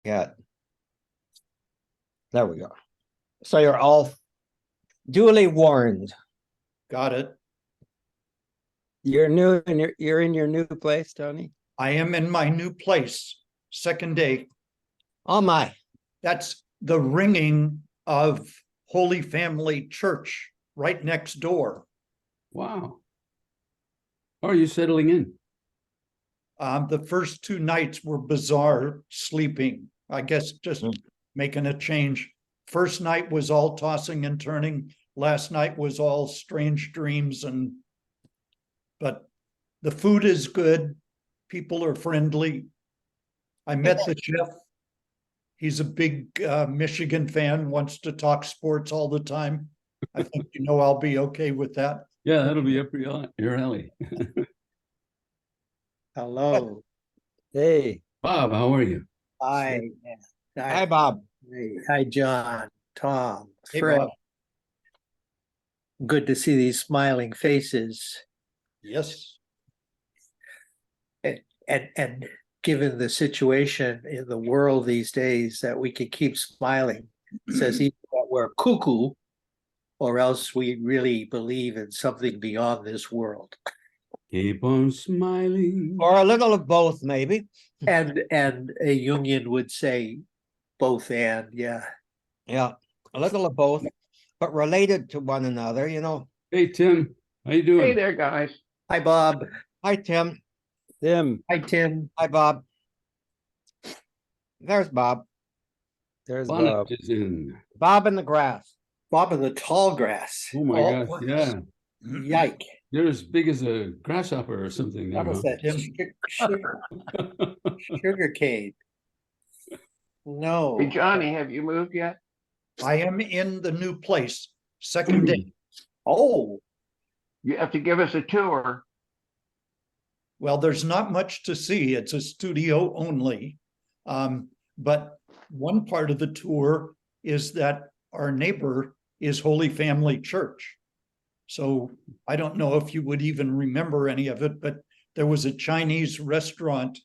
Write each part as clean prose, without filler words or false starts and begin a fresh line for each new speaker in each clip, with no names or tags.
Cat. There we go. So you're all duly warned.
Got it.
You're new and you're in your new place, Tony.
I am in my new place, second day.
Oh my.
That's the ringing of Holy Family Church right next door.
Wow. How are you settling in?
The first 2 nights were bizarre sleeping. I guess just making a change. First night was all tossing and turning. Last night was all strange dreams, but the food is good. People are friendly. I met the chef. He's a big Michigan fan, wants to talk sports all the time. I think I'll be okay with that.
Yeah, that'll be up your alley.
Hello.
Hey.
Bob, how are you?
Hi.
Hi, Bob.
Hi, John, Tom,
Hey,
Fred.
Bob.
Good to see these smiling faces.
Yes.
And given the situation in the world these days that we can keep smiling, says either that we're cuckoo or else we really believe in something beyond this world.
Keep on smiling.
Or a little of both, maybe.
And a Jungian would say both and, yeah.
Yeah, a little of both, but related to one another,
Hey, Tim, how you doing?
Hey there, guys.
Hi, Bob.
Hi, Tim.
Tim.
Hi, Tim.
Hi, Bob. There's Bob. There's
Bonnet
Bob.
is in.
Bob in the grass.
Bob in the tall grass.
Oh my
Oh,
gosh, yeah.
Yike.
You're as big as a grasshopper or something now.
What was that? Sugar cane. No.
Hey, Johnny, have you moved yet?
I am in the new place, second day.
Oh,
You have to give us a tour.
Well, there's not much to see. It's a studio only. But one part of the tour is that our neighbor is Holy Family Church. So I don't know if you would even remember any of it, but there was a Chinese restaurant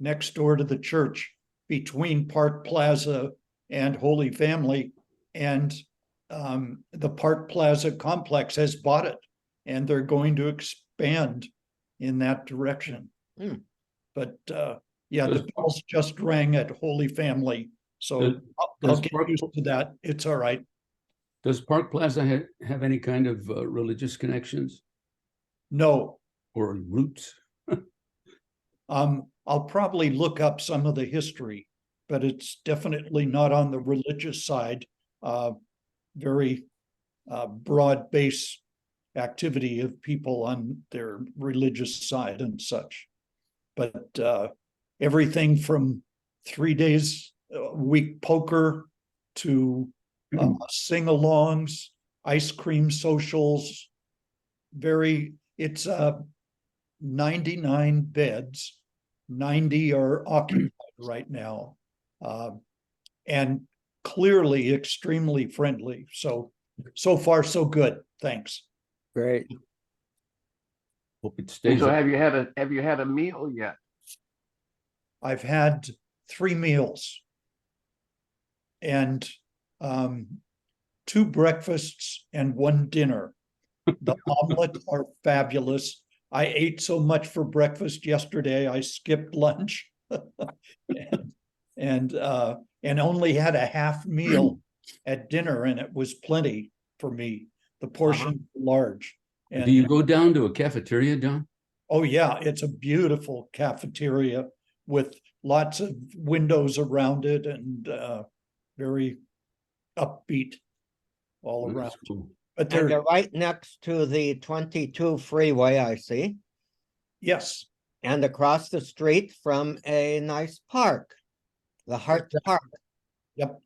next door to the church between Park Plaza and Holy Family. And the Park Plaza complex has bought it, and they're going to expand in that direction. But yeah, the bells just rang at Holy Family. So I'll get used to that. It's all right.
Does Park Plaza have any kind of religious connections
No,
or roots?
I'll probably look up some of the history, but it's definitely not on the religious side. Very broad base activity of people on their religious side and such. But everything from 3 days a week poker to sing-alongs, ice cream socials. It's 99 beds, 90 are occupied right now, and clearly extremely friendly. So far so good. Thanks.
Great.
Hope it stays.
So
up.
have you had a meal yet?
I've had 3 meals and 2 breakfasts and 1 dinner. The omelets are fabulous. I ate so much for breakfast yesterday, I skipped lunch and only had a half meal at dinner, and it was plenty for me. The portion large. And
Do you go down to a cafeteria, John?
oh yeah, it's a beautiful cafeteria with lots of windows around it and very upbeat all
That's
around.
cool.
But
And
they're
you're right next to the 22 freeway, I see,
yes,
and across the street from a nice park, the Hart Park.
Yep.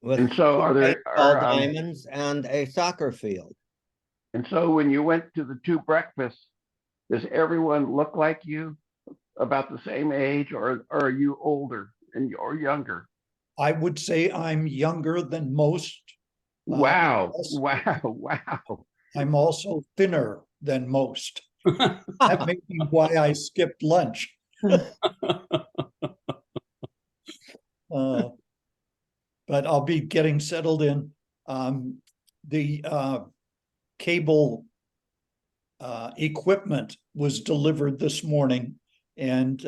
With
And so are there
baseball diamonds and a soccer field.
and so when you went to the 2 breakfasts, does everyone look like you, about the same age, or are you older or younger?
I would say I'm younger than most.
Wow,
also-
wow, wow.
I'm also thinner than most. That may be why I skipped lunch. But I'll be getting settled in. The cable equipment was delivered this morning, and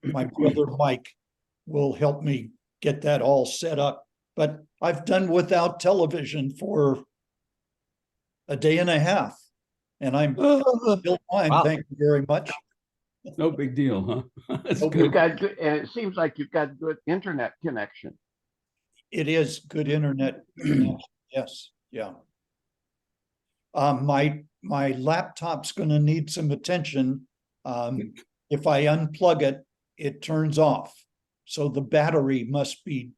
my brother Mike will help me get that all set up. But I've done without television for a day and a half, and I'm still fine.
Wow.
Thank you very much.
No big deal, huh? That's
Okay.
good.
You've got good, and it seems like you've got good internet connection.
It is good internet connection. Yes, yeah. My laptop's gonna need some attention. If I unplug it, it turns off. So the battery must be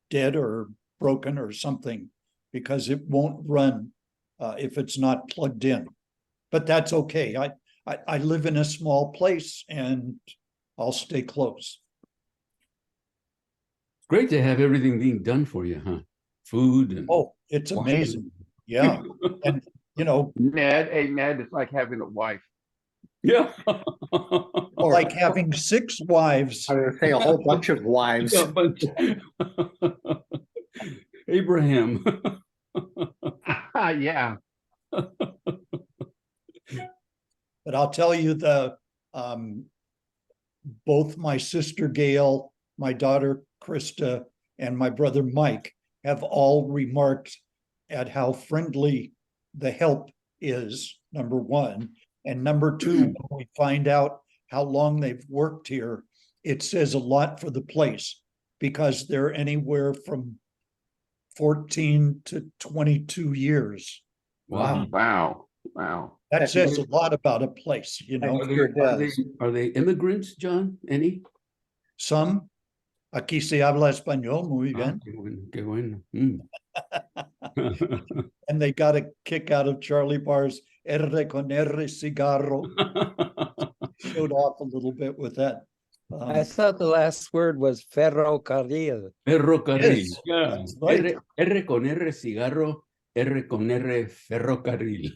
dead or broken or something, because it won't run if it's not plugged in. But that's okay. I live in a small place and I'll stay close.
Great to have everything being done for you, huh? Food and
Oh, it's amazing. Yeah. And you know,
Ned, hey Ned, it's like having a wife.
yeah.
like having 6 wives.
I would say a whole bunch of wives.
Yeah, but- Abraham.
Yeah.
But I'll tell you both my sister Gail, my daughter Krista, and my brother Mike have all remarked at how friendly the help is, number one. And number two, when we find out how long they've worked here, it says a lot for the place, because they're anywhere from 14 to 22 years.
Wow.
Wow. Wow.
That says a lot about a place, you know.
Are they,
Sure
are they,
does.
are they immigrants, John? Any?
Some, aquí se habla español muy
Ah,
bien,
qué bueno. Mm.
and they got a kick out of Charlie Barr's R con R cigarro. Showed off a little bit with that.
I thought the last word was ferrocarril.
Ferrocarril.
Yes,
Yeah.
that's right.
R con R cigarro, R con R ferrocarril.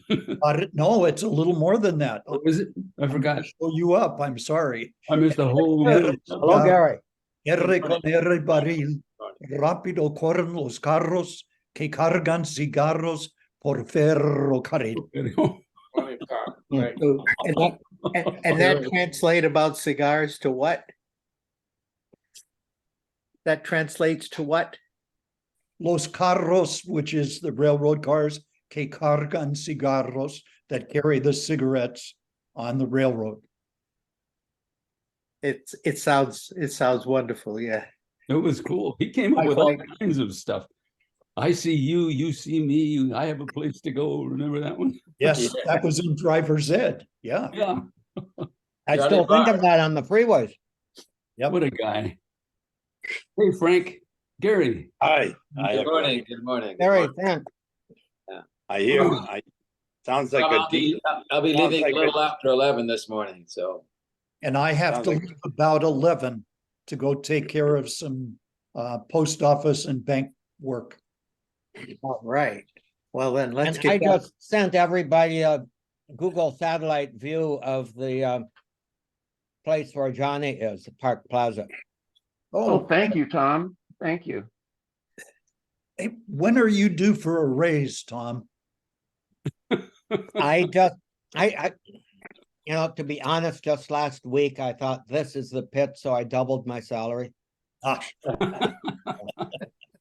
No, it's a little more than that.
What was it? I forgot.
Show you up. I'm sorry.
I missed the whole.
Hello, Gary.
R con R barril. Rápido corren los carros que cargan cigarros por ferrocarril.
And that translate about cigars to what? That translates to what?
Los carros, which is the railroad cars, que cargan cigarros, that carry the cigarettes on the railroad.
It sounds wonderful, yeah.
It was cool. He came up
I
with all
like-
kinds of stuff. I see you, you see me, I have a place to go. Remember that one?
Yes, that was in driver's ed. Yeah.
Yeah.
I still think of that on the freeways.
Yep.
What a guy. Hey, Frank, Gary.
Hi.
Good morning, good morning.
Gary, thanks.
I hear, sounds like
I'll
a deep,
be
sounds
leaving
like
a little after 11 this morning, so.
And I have
Sounds
to
like-
leave about 11 to go take care of some post office and bank work.
All right. Well, then let's
And I
get back.
just sent everybody a Google satellite view of the place where Johnny is, the Park Plaza.
Oh, thank you, Tom. Thank you.
Hey, when are you due for a raise, Tom?
I you know, to be honest, just last week, I thought this is the pit, so I doubled my salary.
Ah,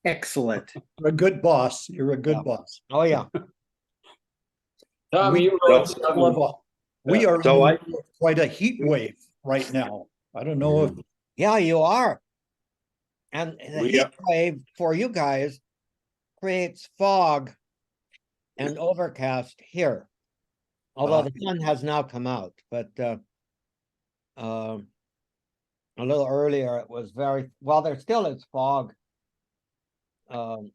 Excellent.
you're a good boss. You're a good
Yeah.
boss.
Oh, yeah.
Tom,
We-
you wrote some,
We are
So
in quite a heat wave right now. I don't know if
Yeah, you are. And the
We
heat
got-
wave for you guys creates fog and overcast here. Although the sun has now come out, but a little earlier it was very, well, there still is fog out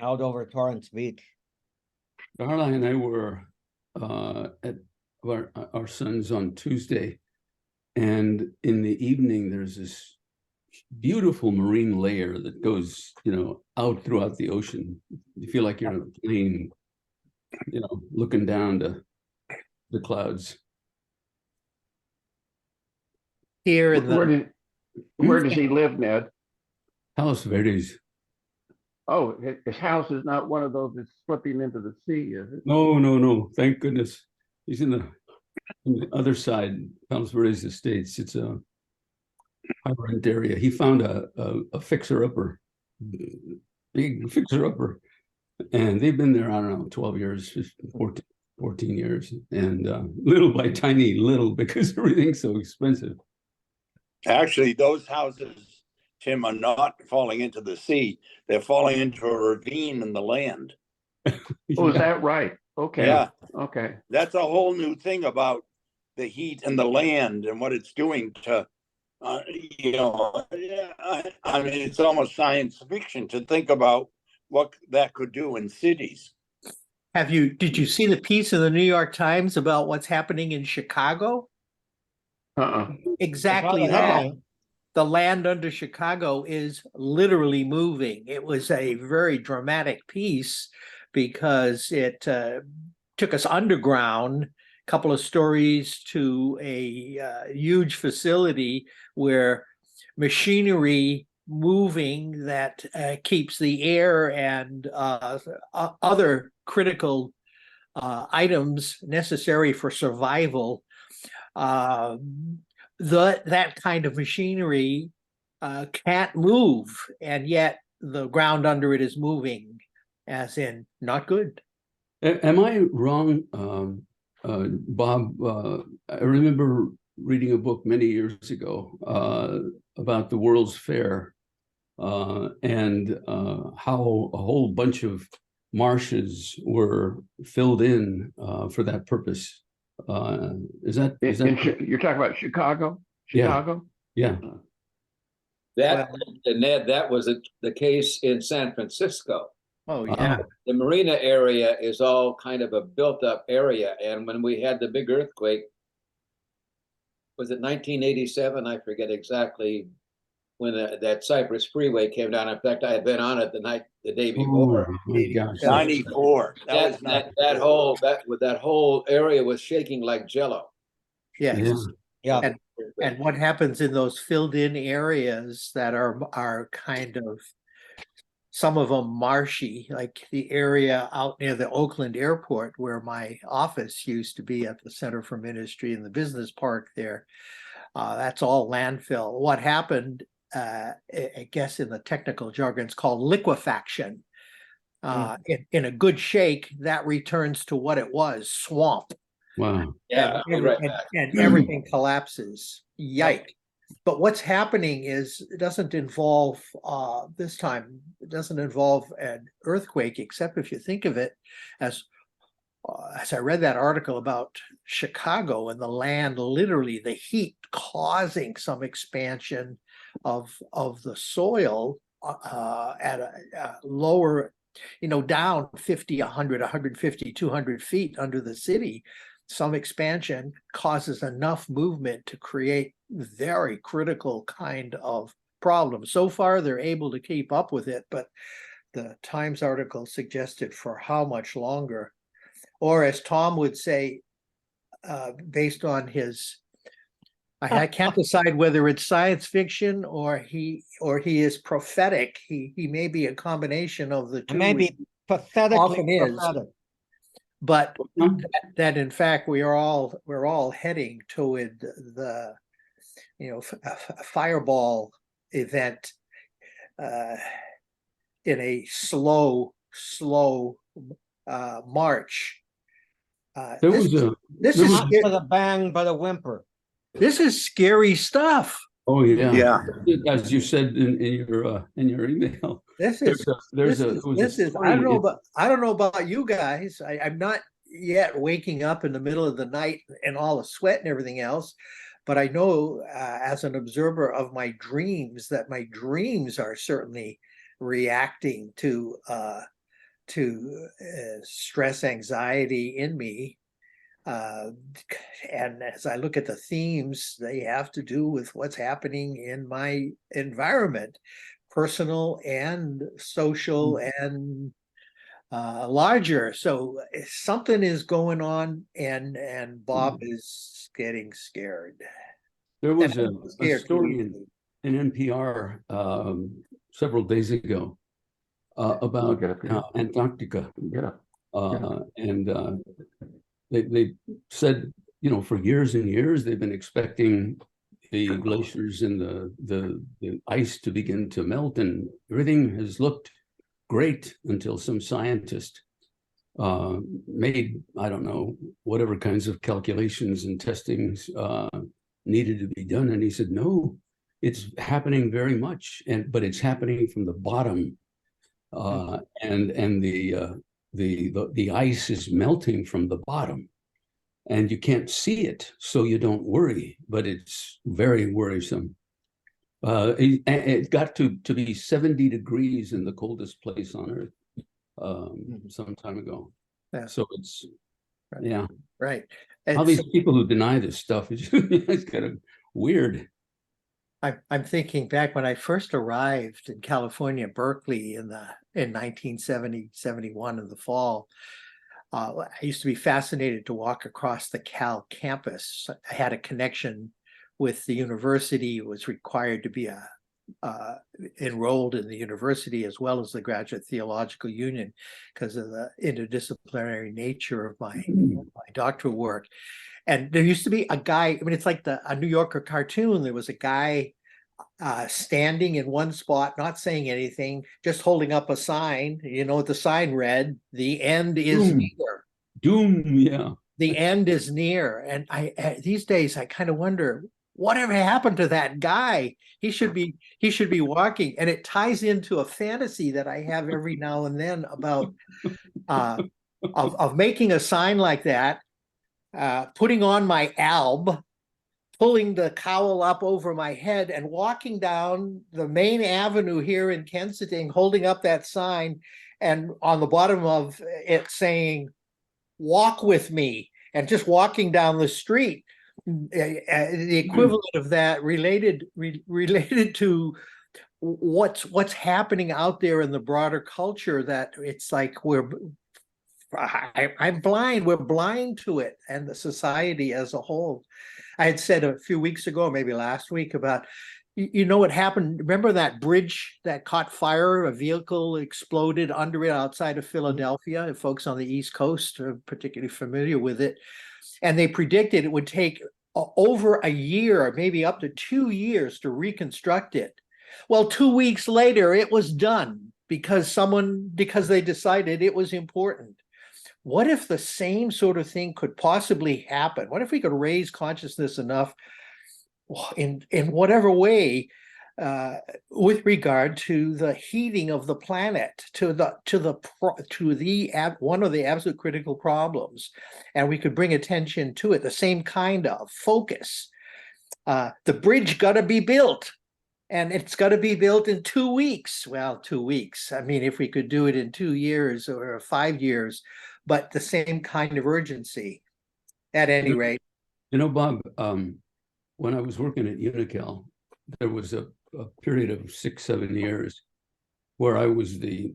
over Torrance Beach.
Darla and I were at our son's on Tuesday. And in the evening, there's this beautiful marine layer that goes, out throughout the ocean. You feel like you're in a plane, looking down to the clouds.
Here in
Where
the,
where does he live, Ned?
Palos Verdes.
Oh, his house is not one of those that's slipping into the sea, is it?
No, no, no. Thank goodness. He's on the other side, Palos Verdes Estates. It's a high rent area. He found a fixer-upper, big fixer-upper. And they've been there, I don't know, 12 years, 14 years. And little by tiny little, because everything's so expensive.
Actually, those houses, Tim, are not falling into the sea. They're falling into a ravine in the land.
Oh, is that right? Okay.
Yeah,
Okay.
that's a whole new thing about the heat and the land and what it's doing to, I mean, it's almost science fiction to think about what that could do in cities.
Did you see the piece in the New York Times about what's happening in Chicago? Exactly that.
headline.
The land under Chicago is literally moving. It was a very dramatic piece because it took us underground, a couple of stories to a huge facility where machinery moving that keeps the air and other critical items necessary for survival. That kind of machinery can't move, and yet the ground under it is moving, as in not good.
Am I wrong, Bob? I remember reading a book many years ago about the World's Fair and how a whole bunch of marshes were filled in for that purpose. Is that
You're talking about Chicago?
Yeah.
Chicago?
yeah?
That, and Ned, that was the case in San Francisco.
Oh, yeah.
The marina area is all kind of a built-up area, and when we had the big earthquake, was it 1987? I forget exactly when that Cypress Freeway came down. In fact, I had been on it the day before.
Oh, my gosh.
94. That was not
That whole area was shaking like jello.
Yes.
Yeah,
And what happens in those filled in areas that are kind of, some of them marshy, like the area out near the Oakland airport where my office used to be at the Center for Ministry in the business park there. That's all landfill. What happened, I guess in the technical jargon, it's called liquefaction. In a good shake, that returns to what it was, swamp.
Wow.
Yeah,
and everything collapses. Yike. But what's happening is it doesn't involve this time, it doesn't involve an earthquake, except if you think of it as I read that article about Chicago and the land, literally the heat causing some expansion of the soil at a lower, down 50, 100, 150, 200 feet under the city. Some expansion causes enough movement to create very critical kind of problem. So far, they're able to keep up with it, but the Times article suggested for how much longer. Or as Tom would say, based on his, I can't decide whether it's science fiction or he is prophetic. He may be a combination of the two.
maybe pathetically
Often is.
prophetic.
But that in fact we're all heading toward the fireball event in a slow march.
With a bang, but a whimper.
This is scary stuff.
Oh yeah.
Yeah.
As you said in your email.
This is I don't know about you guys. I'm not yet waking up in the middle of the night and all the sweat and everything else, but I know as an observer of my dreams that my dreams are certainly reacting to stress, anxiety in me. And as I look at the themes, they have to do with what's happening in my environment, personal and social and larger. So something is going on, and Bob is getting scared.
There was a
Scared
story in NPR several days ago about
Get up here.
Antarctica.
Yeah.
And they said, you know, for years and years, they've been expecting the glaciers and the ice to begin to melt, and everything has looked great until some scientist made, I don't know, whatever kinds of calculations and testings needed to be done. And he said, no, it's happening very much, but it's happening from the bottom. And the ice is melting from the bottom, and you can't see it, so you don't worry, but it's very worrisome. It got to be 70 degrees in the coldest place on Earth some time ago.
Yeah.
So it's,
Right.
yeah.
Right.
All
It's-
these people who deny this stuff, it's kind of weird.
I'm thinking back when I first arrived in California, Berkeley in 1970, 71 in the fall. I used to be fascinated to walk across the Cal campus. I had a connection with the university, was required to be enrolled in the university as well as the Graduate Theological Union because of the interdisciplinary nature of my doctoral work. And there used to be a guy, I mean, it's like a New Yorker cartoon. There was a guy standing in one spot, not saying anything, just holding up a sign. You know what the sign read? The end is
Doom.
near.
Doom, yeah.
The end is near. And these days I kind of wonder, whatever happened to that guy? He should be walking. And it ties into a fantasy that I have every now and then about of making a sign like that, putting on my alb, pulling the cowl up over my head and walking down the main avenue here in Kensington, holding up that sign, and on the bottom of it saying, "Walk with me," and just walking down the street. The equivalent of that related to what's happening out there in the broader culture, that it's like I'm blind. We're blind to it, and the society as a whole. I had said a few weeks ago, maybe last week, about, you know what happened? Remember that bridge that caught fire? A vehicle exploded under it outside of Philadelphia. And folks on the East Coast are particularly familiar with it. And they predicted it would take over a year, maybe up to 2 years to reconstruct it. Well, 2 weeks later, it was done because they decided it was important. What if the same sort of thing could possibly happen? What if we could raise consciousness enough in whatever way with regard to the heating of the planet, to one of the absolute critical problems, and we could bring attention to it, the same kind of focus. The bridge got to be built, and it's got to be built in 2 weeks. Well, 2 weeks. I mean, if we could do it in 2 years or 5 years, but the same kind of urgency at any rate.
You know, Bob, when I was working at Unical, there was a period of 6-7 years where I was the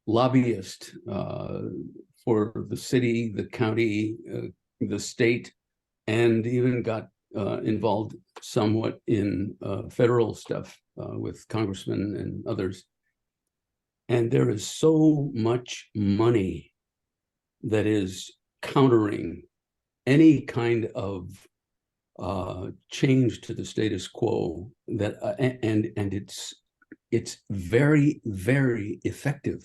lobbyist for the city, the county, the state, and even got involved somewhat in federal stuff with congressmen and others. And there is so much money that is countering any kind of change to the status quo, that and it's very, very effective.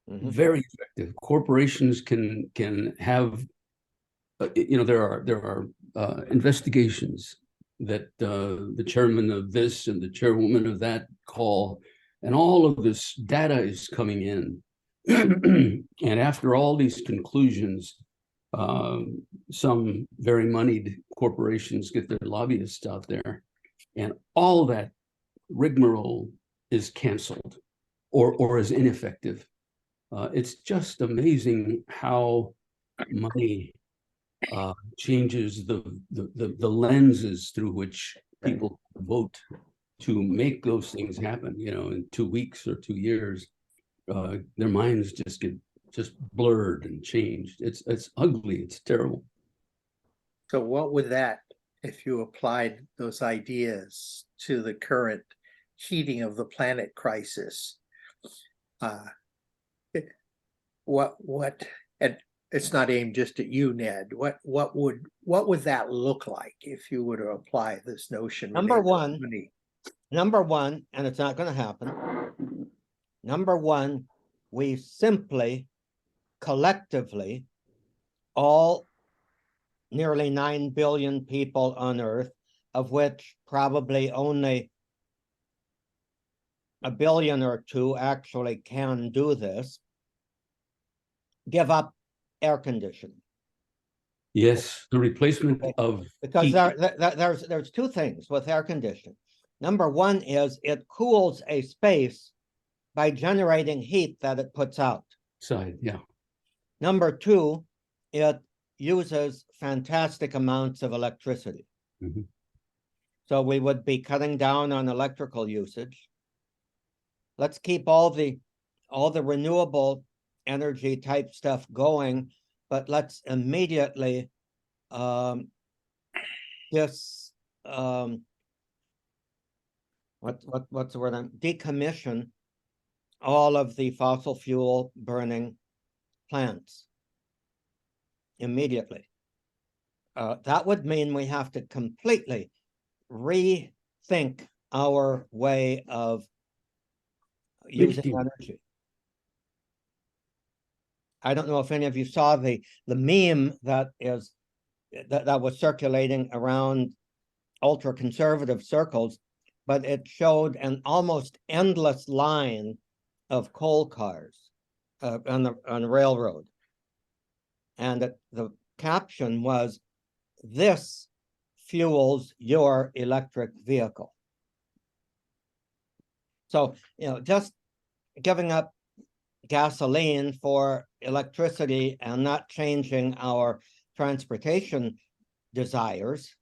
Very effective. Corporations can have, you know, there are investigations that the chairman of this and the chairwoman of that call, and all of this data is coming in. And after all these conclusions, some very moneyed corporations get their lobbyists out there, and all that rigmarole is canceled or is ineffective. It's just amazing how money changes the lenses through which people vote to make those things happen. You know, in 2 weeks or 2 years, their minds just get blurred and changed. It's ugly. It's terrible.
So what would that, if you applied those ideas to the current heating of the planet crisis. And it's not aimed just at you, Ned. What would that look like if you were to apply this notion?
Number
related to
one.
money?
Number one, and it's not going to happen. Number one, we simply, collectively, all nearly 9 billion people on Earth, of which probably only 1 billion or 2 actually can do this, give up air conditioning.
Yes, the replacement of
Because
heat.
there's 2 things with air conditioning. Number one is it cools a space by generating heat that it puts out.
Side, yeah.
Number 2, it uses fantastic amounts of electricity.
Mhm.
So we would be cutting down on electrical usage. Let's keep all the renewable energy type stuff going, but let's immediately what's the word? Decommission all of the fossil fuel burning plants immediately. That would mean we have to completely rethink our way of using energy. I don't know if any of you saw the meme that was circulating around ultra conservative circles, but it showed an almost endless line of coal cars on the railroad, and the caption was, "This fuels your electric vehicle." So, just giving up gasoline for electricity and not changing our transportation desires,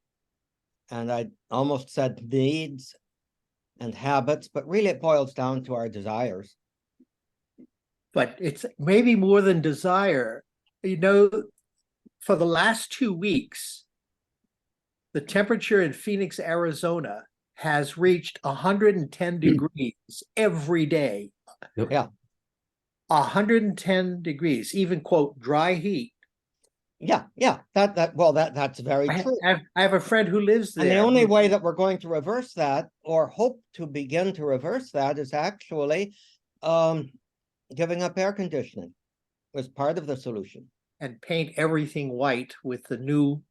and I almost said needs and habits, but really it boils down to our desires.
But it's maybe more than desire. For the last 2 weeks, the temperature in Phoenix, Arizona has reached 110 degrees every day.
Yep.
Yeah.
110 degrees, even quote, dry heat.
Yeah. That's very true.
I have a friend who lives there.
And the only way that we're going to reverse that, or hope to begin to reverse that, is actually giving up air conditioning as part of the solution.
And paint everything white with the new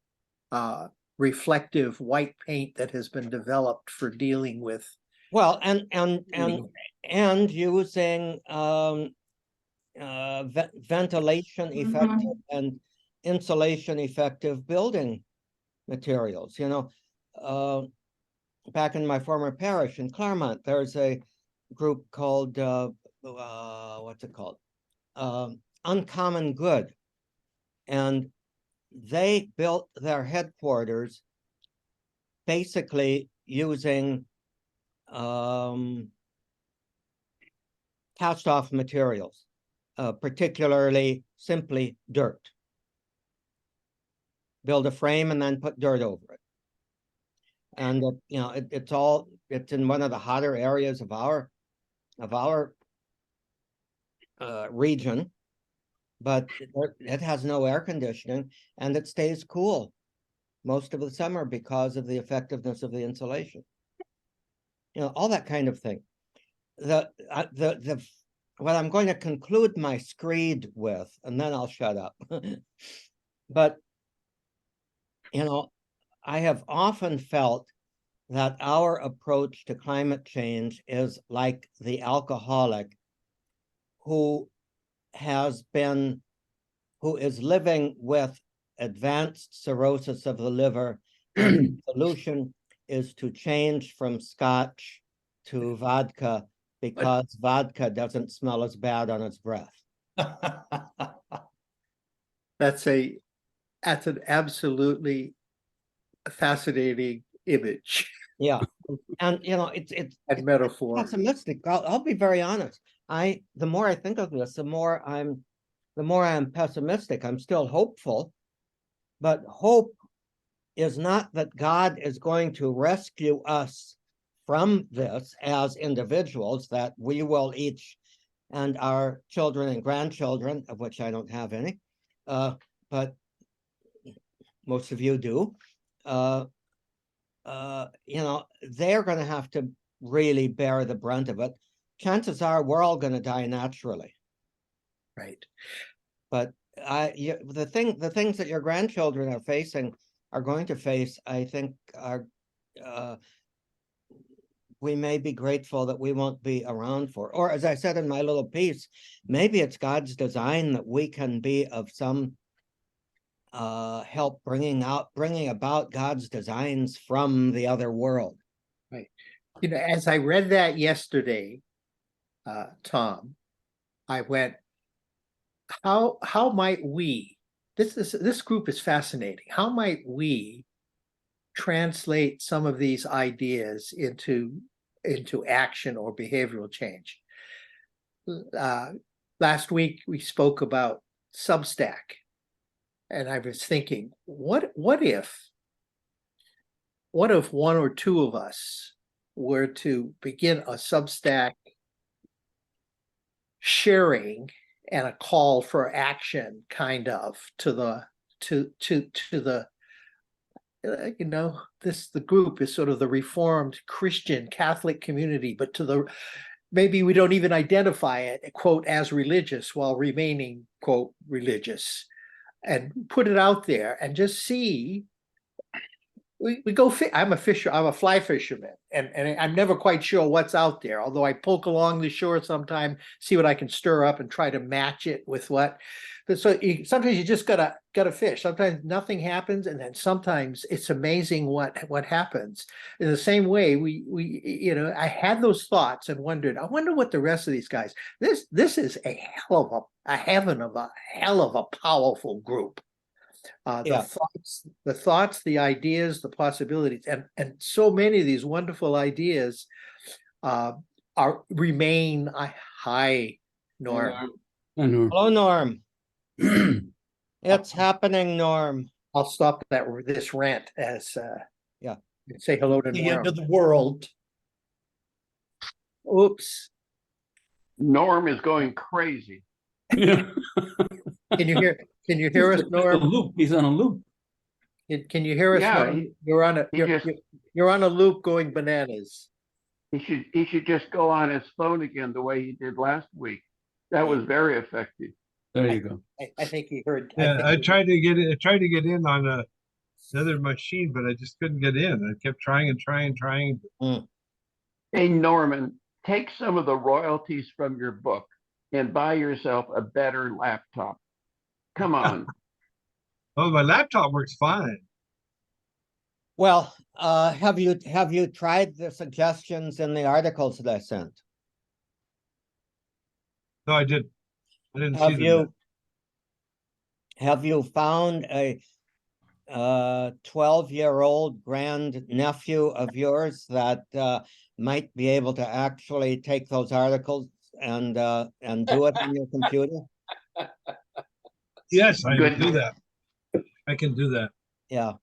reflective white paint that has been developed for dealing with.
Well, and using ventilation effective and insulation effective building materials. Back in my former parish in Claremont, there's a group called what's it called? Uncommon Good. And they built their headquarters basically using cast off materials, particularly simply dirt. Build a frame and then put dirt over it. And it's in one of the hotter areas of our region, but it has no air conditioning and it stays cool most of the summer because of the effectiveness of the insulation. All that kind of thing. What I'm going to conclude my screed with, and then I'll shut up. But I have often felt that our approach to climate change is like the alcoholic who is living with advanced cirrhosis of the liver, and the solution is to change from scotch to vodka because vodka doesn't smell as bad on its breath.
That's an absolutely fascinating image.
Yeah. And it's
and metaphor.
Pessimistic. I'll be very honest. The more I think of this, the more I'm pessimistic. I'm still hopeful, but hope is not that God is going to rescue us from this as individuals that we will each, and our children and grandchildren, of which I don't have any, but most of you do, you know, they're going to have to really bear the brunt of it. Chances are we're all going to die naturally.
Right.
But the things that your grandchildren are facing are going to face, I think, are we may be grateful that we won't be around for. Or as I said in my little piece, maybe it's God's design that we can be of some help bringing about God's designs from the other world.
Right. You know, as I read that yesterday, Tom, I went, how might we, this group is fascinating. How might we translate some of these ideas into action or behavioral change? Last week we spoke about Substack, and I was thinking, what if one or two of us were to begin a Substack sharing and a call for action, kind of, to the you know, the group is sort of the Reformed Christian Catholic community, but to the, maybe we don't even identify it, quote, as religious while remaining, quote, religious, and put it out there and just see. We go, I'm a fly fisherman, and I'm never quite sure what's out there, although I poke along the shore sometime, see what I can stir up and try to match it with what. But so sometimes you just gotta fish. Sometimes nothing happens, and then sometimes it's amazing what happens. In the same way, we you know, I had those thoughts and wondered, I wonder what the rest of these guys. This is a hell of a powerful group.
Yeah.
The thoughts, the ideas, the possibilities, and so many of these wonderful ideas remain high, Norm.
Hello, Norm. It's happening, Norm.
I'll stop this rant as
Yeah.
say hello to
The end
Norm.
of the world.
Oops.
Norm is going crazy.
Yeah.
Can you hear us,
He's on a
Norm?
loop. He's on a loop.
Can you hear us,
Yeah,
Norm? You're on a loop going bananas.
He should just go on his phone again the way he did last week. That was very effective.
There you go.
I think he heard.
Yeah, I tried to get in on another machine, but I just couldn't get in. I kept trying and trying.
Hey, Norman, take some of the royalties from your book and buy yourself a better laptop. Come on.
Oh, my laptop works fine.
Well, have you tried the suggestions in the articles that I sent?
No, I didn't see them.
Have you found a 12-year-old grand nephew of yours that might be able to actually take those articles and do it on your computer?
Yes, I
Good.
can do that. I can do that.
Yeah.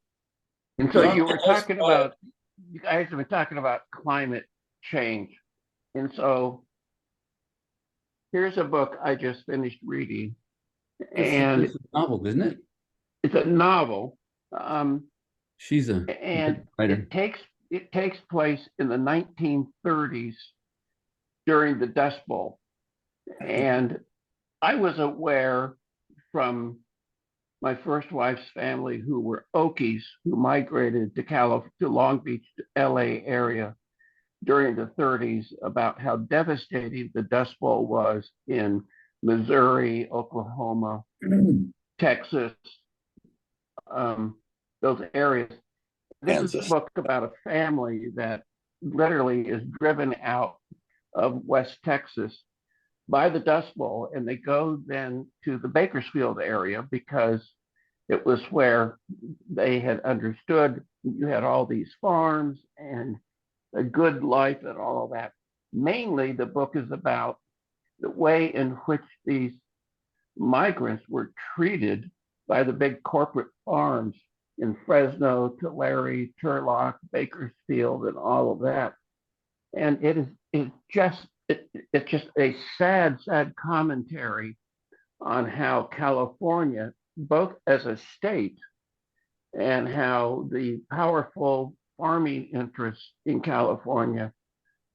And so you guys have been talking about climate change. And so here's a book I just finished reading. And
It's a novel, isn't it?
it's a novel.
She's a
And
writer.
it takes place in the 1930s during the Dust Bowl. And I was aware from my first wife's family, who were Okies, who migrated to Long Beach, LA area during the 30s, about how devastating the Dust Bowl was in Missouri, Oklahoma, Texas, those areas. This is
Kansas.
a book about a family that literally is driven out of West Texas by the Dust Bowl, and they go then to the Bakersfield area because it was where they had understood you had all these farms and a good life and all of that. Mainly, the book is about the way in which these migrants were treated by the big corporate farms in Fresno, Tulare, Turlock, Bakersfield, and all of that. And it's just a sad commentary on how California, both as a state and how the powerful farming interests in California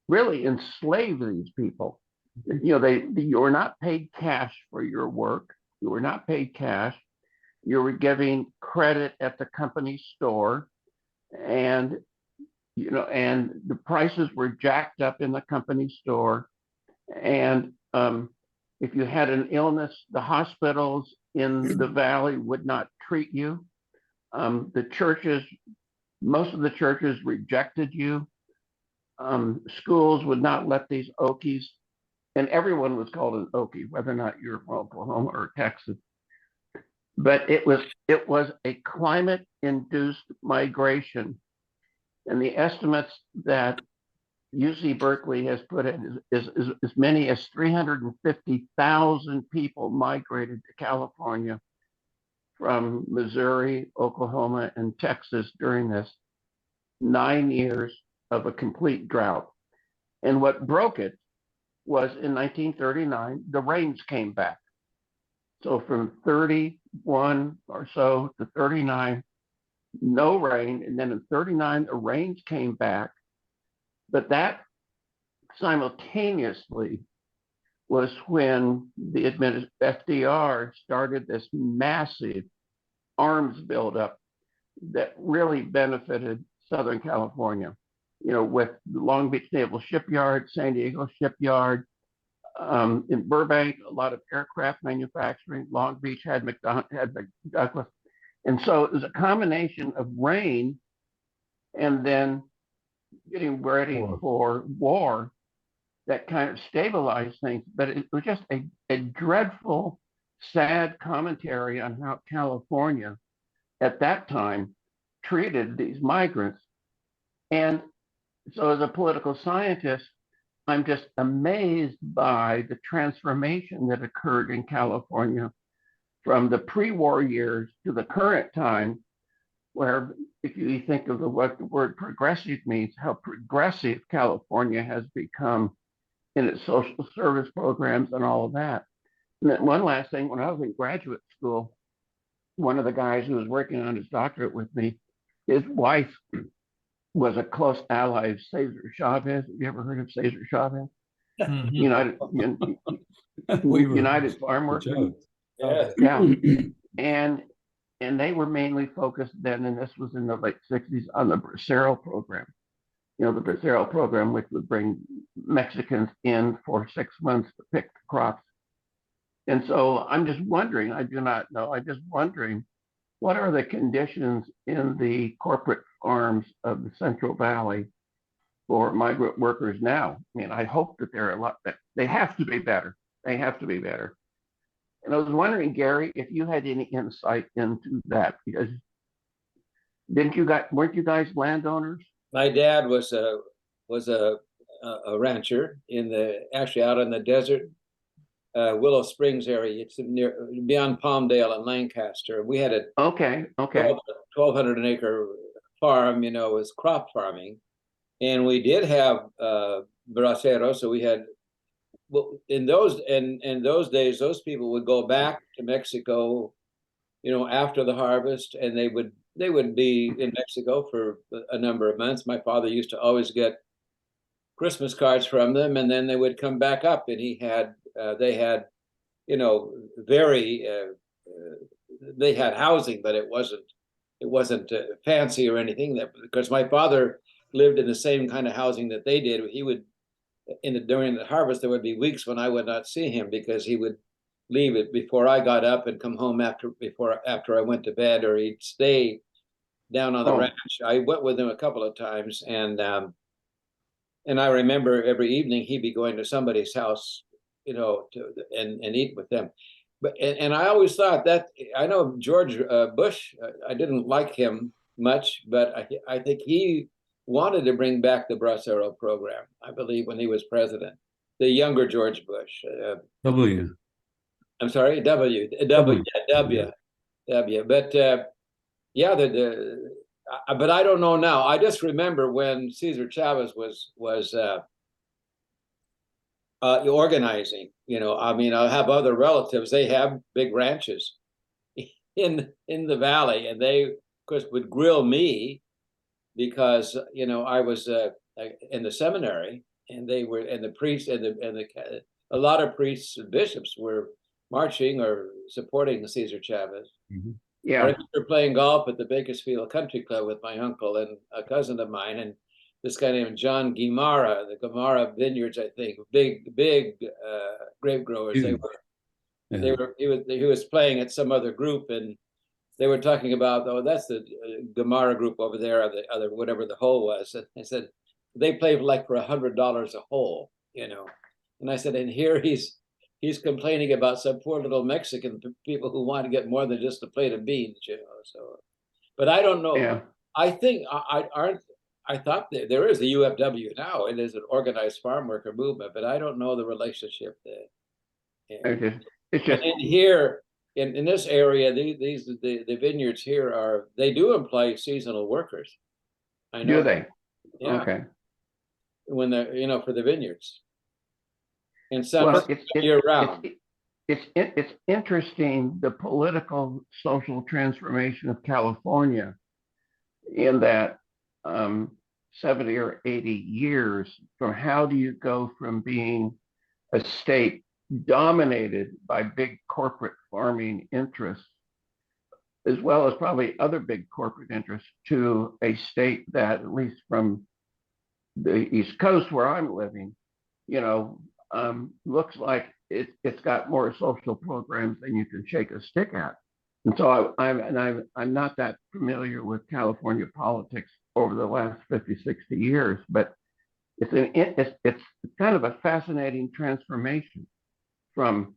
really enslaved these people. You know, you were not paid cash for your work. You were not paid cash. You were giving credit at the company store, and and the prices were jacked up in the company store. And if you had an illness, the hospitals in the valley would not treat you. The churches, most of the churches rejected you. Schools would not let these Okies, and everyone was called an Okie, whether or not you're from Oklahoma or Texas. But it was a climate-induced migration, and the estimates that UC Berkeley has put in is as many as 350,000 people migrated to California from Missouri, Oklahoma, and Texas during this 9 years of a complete drought. And what broke it was in 1939, the rains came back. So from 31 or so to 39, no rain. And then in 39, the rains came back. But that simultaneously was when the FDR started this massive arms buildup that really benefited Southern California. You know, with the Long Beach Naval Shipyard, San Diego Shipyard, in Burbank, a lot of aircraft manufacturing. Long Beach had McDouglas. And so it was a combination of rain and then getting ready for war that kind of stabilized things. But it was just a dreadful, sad commentary on how California at that time treated these migrants. And so as a political scientist, I'm just amazed by the transformation that occurred in California from the pre-war years to the current time, where if you think of what the word progressive means, how progressive California has become in its social service programs and all of that. And then one last thing, when I was in graduate school, one of the guys who was working on his doctorate with me, his wife was a close ally of Cesar Chavez. Have you ever heard of Cesar Chavez? United Farm Workers. Yeah. And they were mainly focused then, and this was in the late 60s, on the Bracero program. You know, the Bracero program, which would bring Mexicans in for 6 months to pick the crops. And so I'm just wondering, I do not know, I'm just wondering, what are the conditions in the corporate farms of the Central Valley for migrant workers now? I mean, I hope that they're a lot better. They have to be better. They have to be better. And I was wondering, Gary, if you had any insight into that, because weren't you guys landowners?
My dad was a rancher actually out in the desert, Willow Springs area. It's beyond Palmdale and Lancaster. We had a 1,200 acre farm. You know, it was crop farming, and we did have bracero. So we had. Well, in those days, those people would go back to Mexico, you know, after the harvest, and they would be in Mexico for a number of months. My father used to always get Christmas cards from them, and then they would come back up, and they had, you know, they had housing, but it wasn't fancy or anything. Because my father lived in the same kind of housing that they did. He would. During the harvest, there would be weeks when I would not see him because he would leave it before I got up and come home after I went to bed, or he'd stay down on the ranch. I went with him a couple of times, and I remember every evening he'd be going to somebody's house, you know, and eat with them. But and I always thought that, I know George Bush, I didn't like him much, but I think he wanted to bring back the Bracero program, I believe, when he was president. The younger George Bush.
W.
I'm sorry, W. But yeah, but I don't know now. I just remember when Cesar Chavez was organizing. I mean, I have other relatives. They have big ranches in the valley, and they, of course, would grill me because I was in the seminary, and they were, and the priests and a lot of priests and bishops were marching or supporting Cesar Chavez.
Mhm.
I
Yeah,
remember playing golf at the Bakersfield Country Club with my uncle and a cousin of mine, and this guy named John Guimara, the Guimara Vineyards, I think, big grape growers.
Huge. Yeah.
He was playing at some other group, and they were talking about, oh, that's the Guimara group over there, or the other, whatever the hole was. And I said, they play like for $100 a hole, And I said, and here he's complaining about some poor little Mexican people who want to get more than just a plate of beans, So, but I don't know.
yeah.
I think I thought that there is the UFW now. It is an organized farm worker movement, but I don't know the relationship there.
It's just
And here in this area, the vineyards here they do employ seasonal workers. I know.
do they?
Yeah.
Okay.
When they're for the vineyards. And some
Well,
year round.
It's interesting, the political social transformation of California, in that 70 or 80 years, from how do you go from being a state dominated by big corporate farming interests, as well as probably other big corporate interests, to a state that, at least from the East Coast where I'm living, looks like it's got more social programs than you can shake a stick at. And so I'm not that familiar with California politics over the last 50, 60 years, but it's kind of a fascinating transformation from,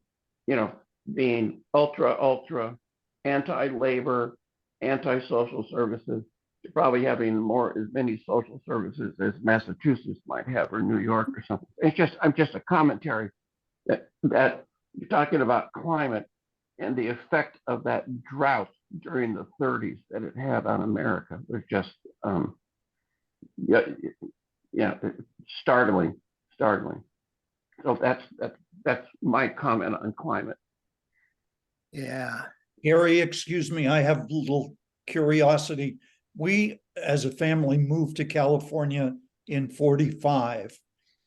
being ultra anti-labor, anti-social services, to probably having as many social services as Massachusetts might have, or New York or something. I'm just a commentary that you're talking about climate and the effect of that drought during the 30s that it had on America was just startling. So that's my comment on climate.
Yeah.
Gary, excuse me, I have a little curiosity. We, as a family, moved to California in 45,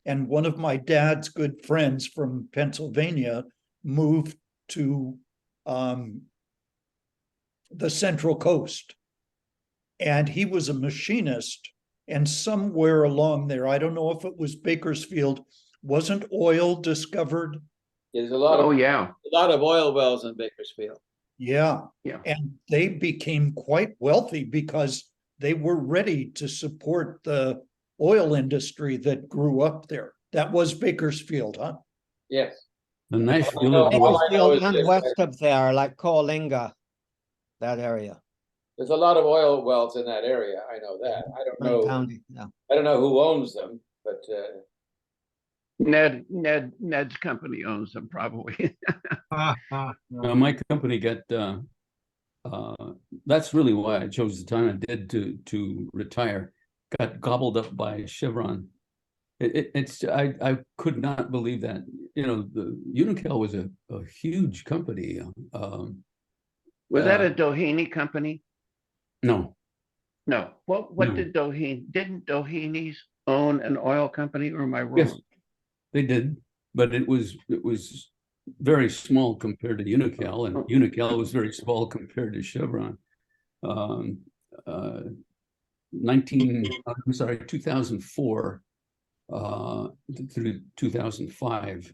and one of my dad's good friends from Pennsylvania moved to the Central Coast, and he was a machinist. And somewhere along there, I don't know if it was Bakersfield, wasn't oil discovered?
There's a lot
Oh,
of
yeah.
oil wells in Bakersfield.
Yeah.
Yeah.
And they became quite wealthy because they were ready to support the oil industry that grew up there. That was Bakersfield, huh?
Yes.
The nice
I know-
village.
all I know
Bakersfield
is
and
this,
west of there, like Coalinga, that area.
There's a lot of oil wells in that area. I know that. I don't
Kern
know.
County, yeah.
I don't know who owns them, but
Ned's company owns them probably.
My company got that's really why I chose the time I did to retire. Got gobbled up by Chevron. I could not believe that. The Unocal was a huge company.
Was that a Doheny company?
No,
No. What
No.
didn't Doheny's own an oil company, or am I wrong?
yes, they did, but it was very small compared to Unocal, and Unocal was very small compared to Chevron. 2004 through 2005,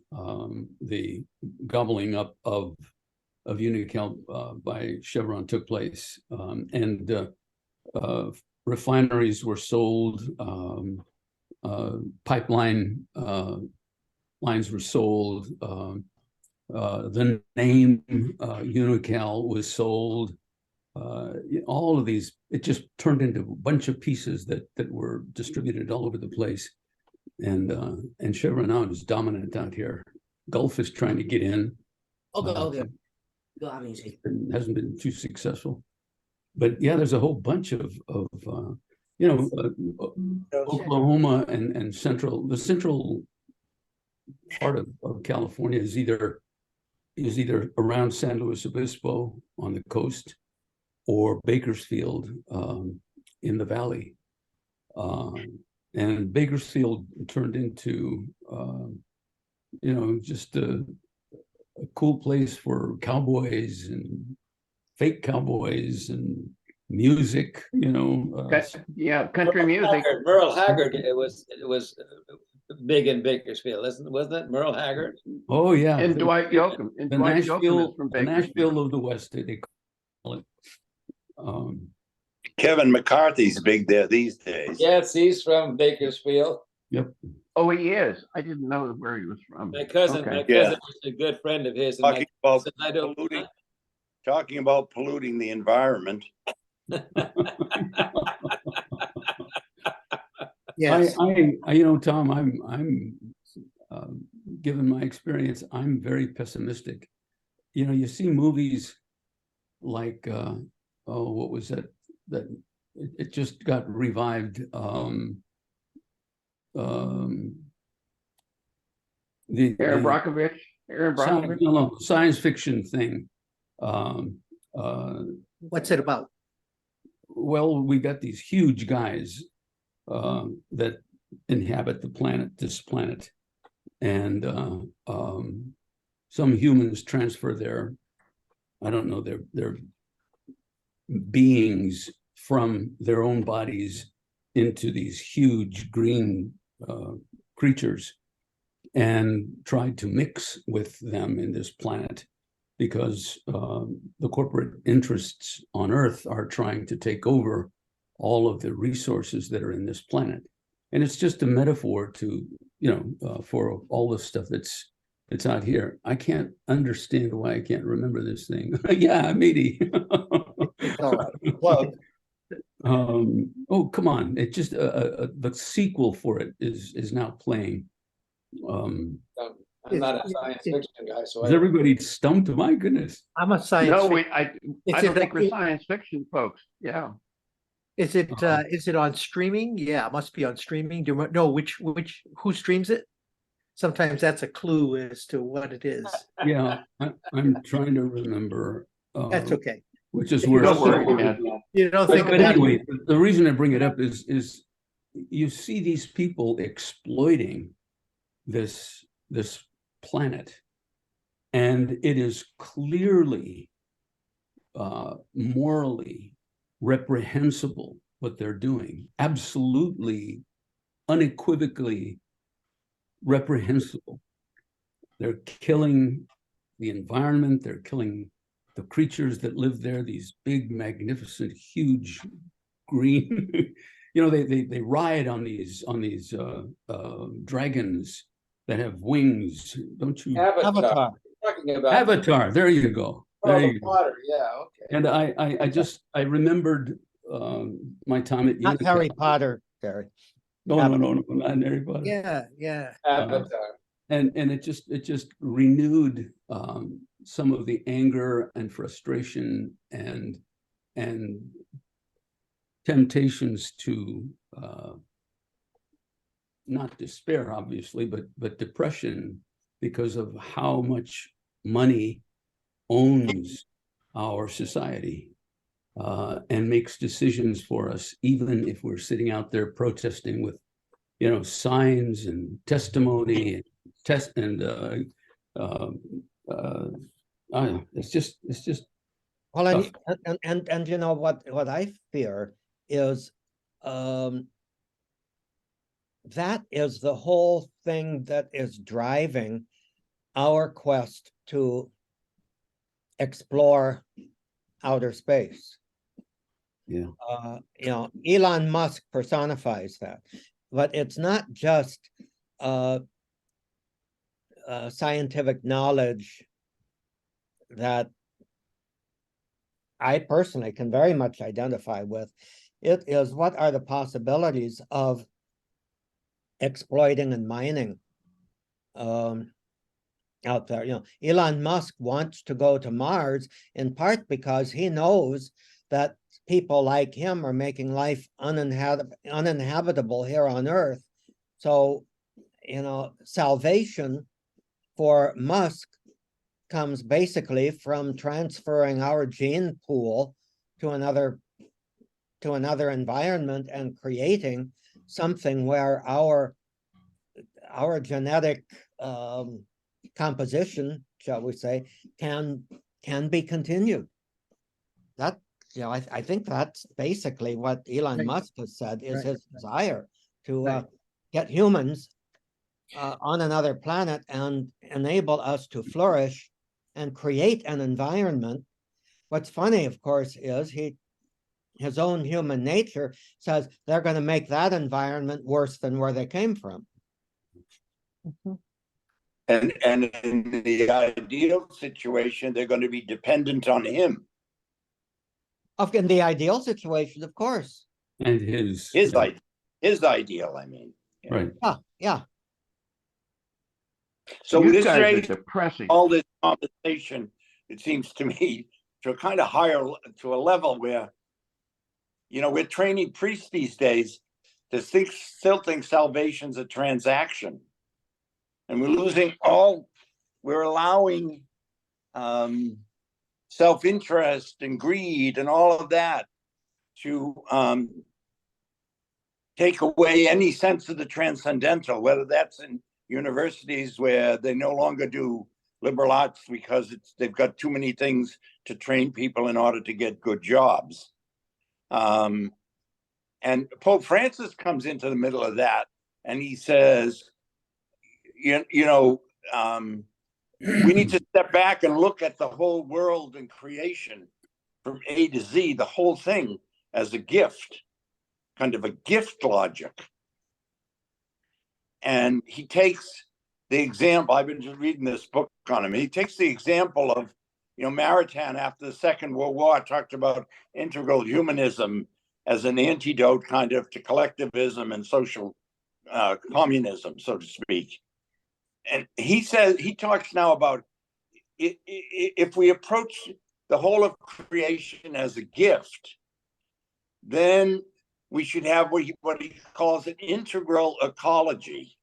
the gobbling up of Unocal by Chevron took place, and refineries were sold, pipeline lines were sold, the name Unocal was sold. All of these, it just turned into a bunch of pieces that were distributed all over the place, and Chevron now is dominant out here. Gulf is trying to get in. Hasn't been too successful, but yeah, there's a whole bunch of Oklahoma and the central part of California is either around San Luis Obispo on the coast or Bakersfield in the valley. And Bakersfield turned into, just a cool place for cowboys and fake cowboys and music,
Yeah, country music.
Merle Haggard, it was big in Bakersfield, wasn't it? Merle Haggard.
Oh yeah,
And Dwight Yoakam. And
the
Dwight Yoakam is
Nashville,
from
the
Bakersfield.
Nashville of the West, they call it.
Kevin McCarthy's big there these days.
Yes, he's from Bakersfield.
Oh, he is. I didn't know where he was from.
My cousin
Okay.
was a good friend of his. And my
Talking about
cousin, I don't
polluting the environment.
Yes,
Tom, I'm given my experience, I'm very pessimistic. You see movies like what was that it just got revived,
Aaron Brockovich.
science fiction thing.
what's it about?
Well, we got these huge guys that inhabit this planet, and some humans transfer their beings from their own bodies into these huge green creatures and tried to mix with them in this planet because the corporate interests on Earth are trying to take over all of the resources that are in this planet. And it's just a metaphor to, for all the stuff that's out here. I can't understand why I can't remember this thing. Yeah, matey.
All right.
Well,
Oh, come on. It just, the sequel for it is now playing.
I'm not a science fiction guy, so
Is everybody stumped? My goodness.
I'm a science.
No,
fic-
I
Is
don't
it-
think we're science fiction folks. Yeah.
Is it on streaming? Yeah, it must be on streaming. Do you know who streams it? Sometimes that's a clue as to what it is.
Yeah, I'm trying to remember.
That's okay.
Which is
You
where.
Don't worry, man.
You don't
But
think about
anyway, the reason I bring it up is you see these people exploiting this planet, and it is clearly morally reprehensible what they're doing. Absolutely, unequivocally reprehensible. They're killing the environment. They're killing the creatures that live there. These big, magnificent, huge, green. They ride on these dragons that have wings. Don't you?
Avatar.
Talking about
Avatar. There you go. There you go.
water. Yeah. Okay.
And I remembered my time at
Not
UNICEF.
Harry Potter, Gary.
No, not Harry Potter.
yeah.
Avatar.
And it just renewed some of the anger and frustration and temptations to not despair, obviously, but depression because of how much money owns our society and makes decisions for us, even if we're sitting out there protesting with, signs and testimony and it's just.
Well, and you know what I fear is that is the whole thing that is driving our quest to explore outer space.
Yeah.
Elon Musk personifies that, but it's not just scientific knowledge that I personally can very much identify with. It is what are the possibilities of exploiting and mining out there. Elon Musk wants to go to Mars in part because he knows that people like him are making life uninhabitable here on Earth. So salvation for Musk comes basically from transferring our gene pool to another environment and creating something where our genetic composition, shall we say, can be continued. That, I think that's basically what Elon
Right.
Musk has said is
Right.
his desire to
Right.
get humans on another planet and enable us to flourish and create an environment. What's funny, of course, is his own human nature says they're going to make that environment worse than where they came from.
And in the ideal situation, they're going to be dependent on him.
In the ideal situation, of course.
And his.
His ideal, I mean.
Right.
Yeah.
So
You
this
guys are
raises
depressing.
all this conversation, it seems to me, to a kind of higher, to a level where, we're training priests these days to still think salvation's a transaction. And we're allowing self-interest and greed and all of that to take away any sense of the transcendental, whether that's in universities where they no longer do liberal arts because they've got too many things to train people in order to get good jobs. And Pope Francis comes into the middle of that and he says, we need to step back and look at the whole world and creation from A to Z, the whole thing as a gift, kind of a gift logic. And he takes the example, I've been just reading this book on him. He takes the example of, Maritain after the Second World War talked about integral humanism as an antidote kind of to collectivism and social communism, so to speak. And he talks now about if we approach the whole of creation as a gift, then we should have what he calls an integral ecology,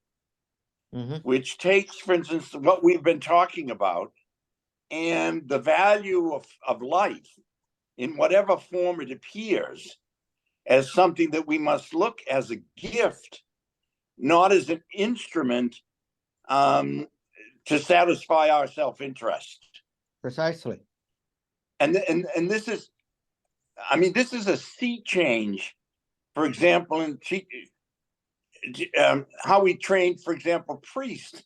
which takes, for instance, what we've been talking about and the value of life in whatever form it appears as something that we must look as a gift, not as an instrument to satisfy our self-interest.
Precisely.
And this is, this is a sea change. For example, in how we train, for example, priests,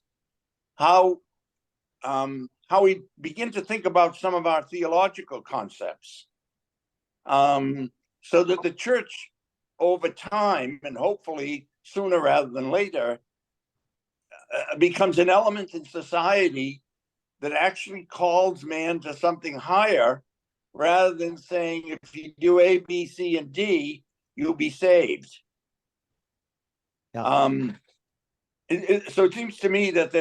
how we begin to think about some of our theological concepts, so that the church over time, and hopefully sooner rather than later, becomes an element in society that actually calls man to something higher, rather than saying, if you do A, B, C, and D, you'll be saved.
Yeah.
So it seems to me that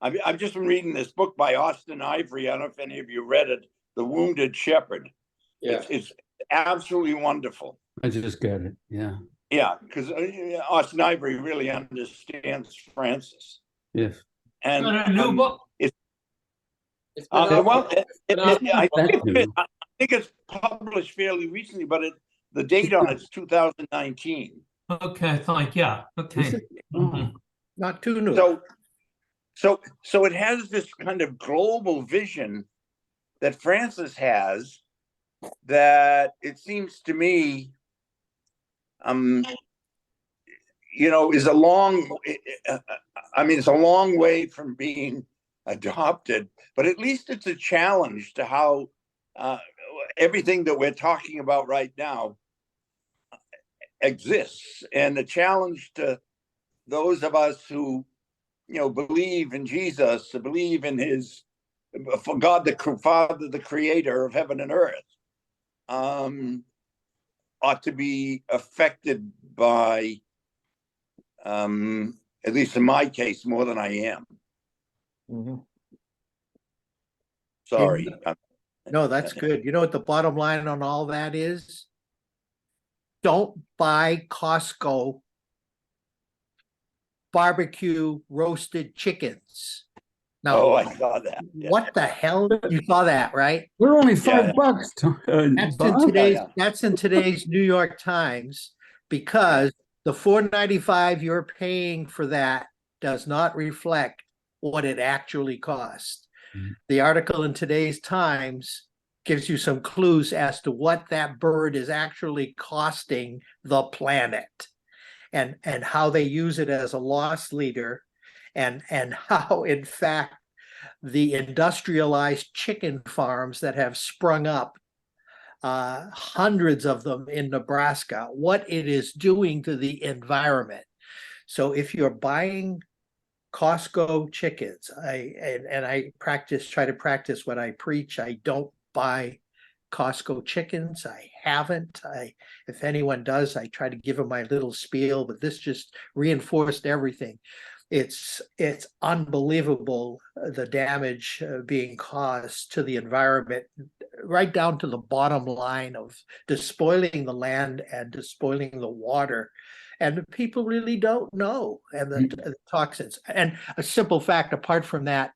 I've just been reading this book by Austin Ivory. I don't know if any of you read it, The Wounded Shepherd.
Yeah.
It's absolutely wonderful.
I just got it. Yeah.
Yeah, because Austin Ivory really understands Francis.
Yes.
And
a new book.
I think it's published fairly recently, but the date on it's 2019.
Okay, fine. Yeah. Okay. Mhm.
Not too new.
So it has this kind of global vision that Francis has, that it seems to me, is a long. It's a long way from being adopted, but at least it's a challenge to how everything that we're talking about right now exists, and a challenge to those of us who, believe in Jesus, believe in for God, the Father, the creator of heaven and earth, ought to be affected by, at least in my case, more than I am. Sorry.
No, that's good. You know what the bottom line on all that is? Don't buy Costco barbecue roasted chickens.
Oh,
Now,
I saw that. Yeah.
what the hell? You saw that, right?
We're only
Yeah.
$5. Bob.
That's in today's New York Times, because the $4.95 you're paying for that does not reflect what it actually cost.
Mhm.
The article in today's Times gives you some clues as to what that bird is actually costing the planet, and how they use it as a loss leader, and how, in fact, the industrialized chicken farms that have sprung up, hundreds of them in Nebraska, what it is doing to the environment. So if you're buying Costco chickens, I try to practice what I preach. I don't buy Costco chickens. I haven't. If anyone does, I try to give them my little spiel, but this just reinforced everything. It's unbelievable, the damage being caused to the environment, right down to the bottom line of despoiling the land and despoiling the water. And people really don't know, and the toxins. And a simple fact, apart from that,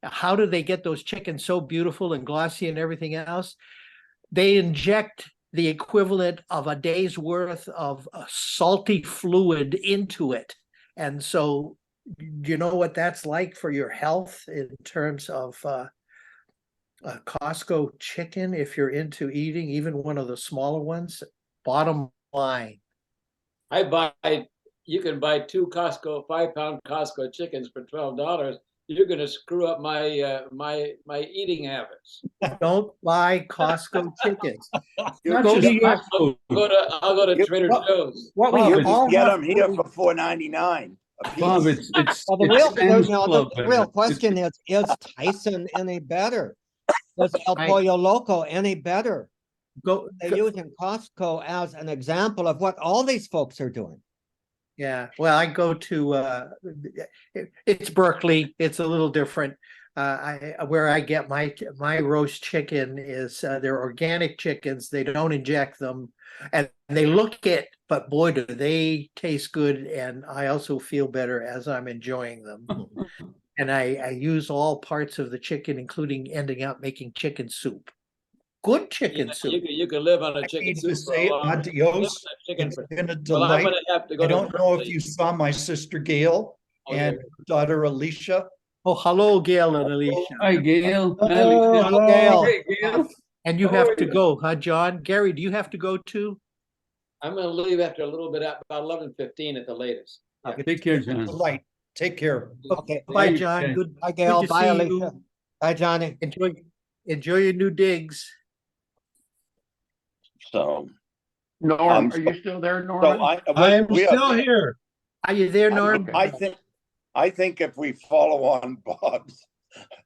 how do they get those chickens so beautiful and glossy and everything else? They inject the equivalent of a day's worth of salty fluid into it. And so, you know what that's like for your health in terms of a Costco chicken, if you're into eating even one of the smaller ones? Bottom line.
You can buy 2 Costco 5-pound Costco chickens for $12. You're going to screw up my my eating habits.
Don't buy Costco chickens.
You
Go to your,
I'll go to Trader Joe's.
what
Bob,
we
it's-
all
get
have,
them here for $4.99 a piece.
Bob, it's
Well, the real,
Sam's
you know,
Club
the
better.
real question is Tyson any better? Is El
I-
Pollo Loco any better?
go,
They're using Costco as an example of what all these folks are doing.
yeah, well, I go to it's Berkeley. It's a little different. Where I get my roast chicken is they're organic chickens. They don't inject them, and they look it, but boy, do they taste good. And I also feel better as I'm enjoying them. And I use all parts of the chicken, including ending up making chicken soup. Good chicken soup.
You can live on a
I
chicken
need
soup
to
for a
say
long time.
adios.
Chicken
It's
for-
been a
Well, I'm
delight.
gonna have to go
I
to
don't know if
Berkeley.
you saw my sister Gail
Oh, yeah.
and daughter Alicia.
Oh, hello, Gail and Alicia.
Hi, Gail.
Hello,
Hello.
Gail.
Hey, Gail.
And you
How are
have to
you?
go, huh, John? Gary, do you have to go too?
I'm gonna leave after a little bit, about 11:15 at the latest. Yeah.
Take care, John.
Delight. Take care.
Okay,
Bye,
Okay.
John. Good.
bye, Gail.
to
Bye,
see
Alicia.
you.
Bye, Johnny.
Enjoy your new digs.
So,
Norm, are you still there,
so
Norman?
I'm
we are-
still here.
Are you there, Norm?
I think if we follow on Bob's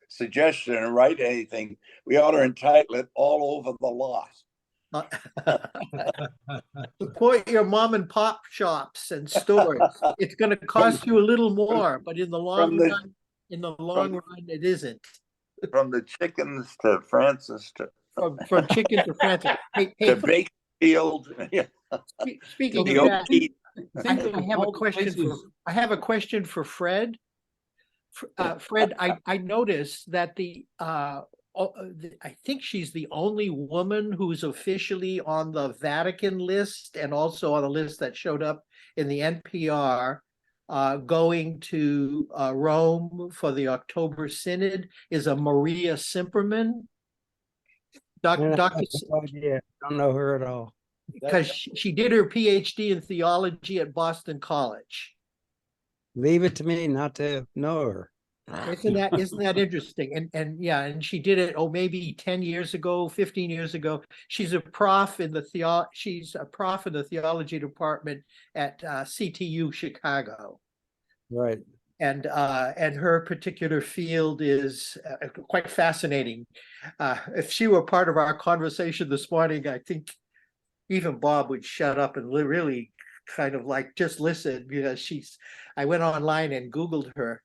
suggestion and write anything, we ought to entitle it All Over the Lot.
Support your mom and pop shops and stores. It's gonna cost you a little more, but in the long
the-
run, it isn't.
From the chickens to Francis to
From chicken to Francis. Hey,
Bakersfield. Yeah,
speaking
the
of that,
OT.
I have a question for, Fred. Fred, I noticed that I think she's the only woman who's officially on the Vatican list, and also on the list that showed up in the NPR, going to Rome for the October Synod, is a Maria Simperman. Dr.
idea. Don't know her at all.
Because she did her PhD in theology at Boston College.
Leave it to me not to know her.
Isn't that interesting? And she did it, maybe 10 years ago, 15 years ago. She's a prof in the theology department at CTU Chicago.
Right.
And her particular field is quite fascinating. If she were part of our conversation this morning, I think even Bob would shut up and really kind of like just listen, because I went online and Googled her.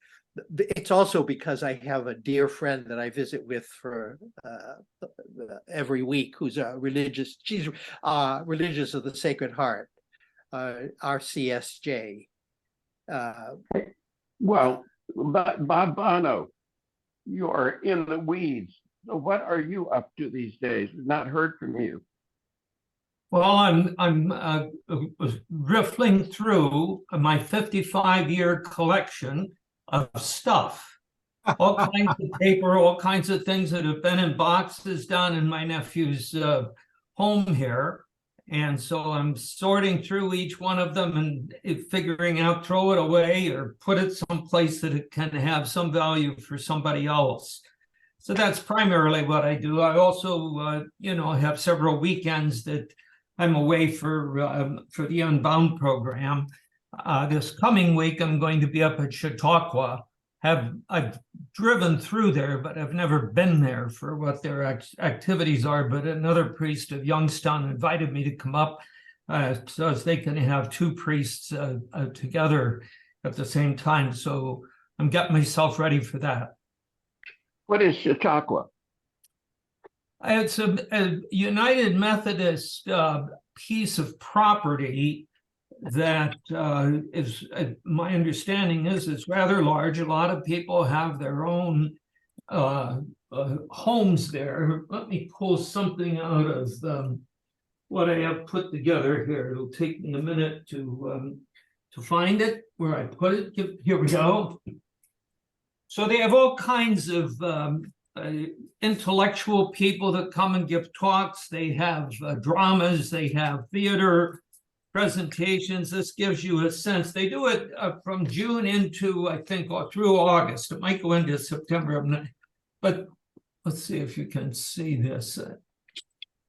It's also because I have a dear friend that I visit with for every week, who's she's religious of the Sacred Heart, RCSJ.
Well, but Bob Bono, you're in the weeds. So what are you up to these days? We've not heard from you.
Well, I'm riffling through my 55-year collection of stuff. All kinds of paper, all kinds of things that have been in boxes down in my nephew's home here. And so I'm sorting through each one of them and figuring out, throw it away or put it someplace that it can have some value for somebody else. So that's primarily what I do. I also, have several weekends that I'm away for the Unbound program. This coming week, I'm going to be up at Chautauqua. I've driven through there, but I've never been there for what their activities are. But another priest of Youngstown invited me to come up so as they can have two priests together at the same time. So I'm getting myself ready for that.
What is Chautauqua?
It's a United Methodist piece of property that is, my understanding is, it's rather large. A lot of people have their own homes there. Let me pull something out of what I have put together here. It'll take me a minute to find it, where I put it. Here we go. So they have all kinds of intellectual people that come and give talks. They have dramas, they have theater presentations. This gives you a sense. They do it from June into, I think, through August. It might go into September, but let's see if you can see this.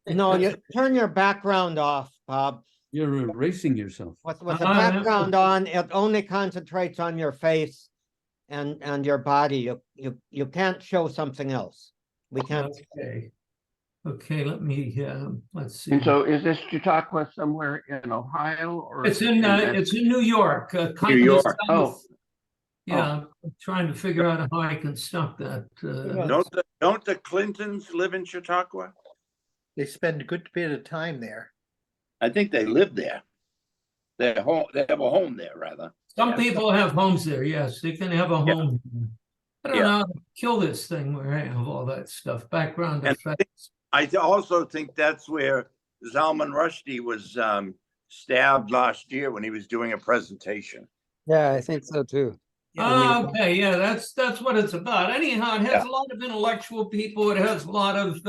No, you turn your background off, Bob.
You're erasing yourself.
With the background on, it only concentrates on your face and your body. You can't show something else. We can't.
Okay, let me let's see.
And so is this Chautauqua somewhere in Ohio or
It's in New York.
New York.
Oh.
Yeah, I'm trying to figure out how I can stop that.
Don't the Clintons live in Chautauqua?
They spend a good bit of time there.
I think they live there. They have a home there, rather.
Some people have homes there. Yes, they can have a home. I don't know how to kill this thing where I have all that stuff. Background effects.
I also think that's where Salman Rushdie was stabbed last year when he was doing a presentation.
Yeah, I think so too.
Okay, yeah, that's what it's about. Anyhow, it has a lot of intellectual people. It has a lot of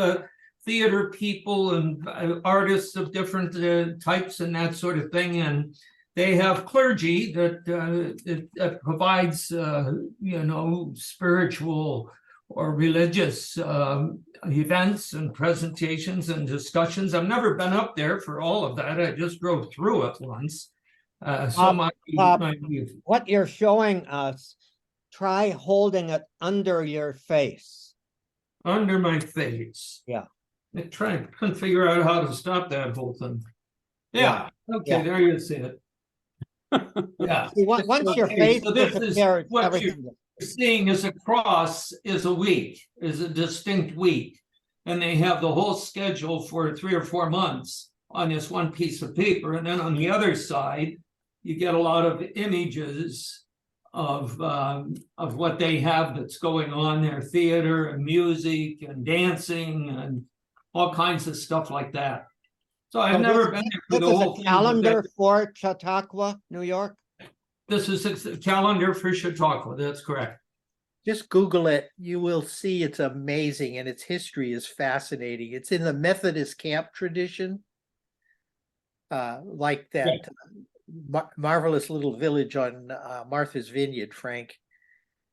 theater people and artists of different types and that sort of thing. And they have clergy that provides, spiritual or religious events and presentations and discussions. I've never been up there for all of that. I just drove through it once.
What you're showing us, try holding it under your face.
Under my face.
Yeah.
I couldn't figure out how to stop that whole thing. Yeah. Okay, there you see it. Yeah.
See, once your face
so this is
disappears,
what
everything.
you're seeing is a cross is a week, is a distinct week. And they have the whole schedule for 3 or 4 months on this one piece of paper. And then on the other side, you get a lot of images of what they have that's going on there, theater and music and dancing and all kinds of stuff like that. So I've never been there for the whole thing.
Calendar for Chautauqua, New York.
This is a calendar for Chautauqua. That's correct.
Just Google it. You will see it's amazing, and its history is fascinating. It's in the Methodist camp tradition, like that marvelous little village on Martha's Vineyard, Frank,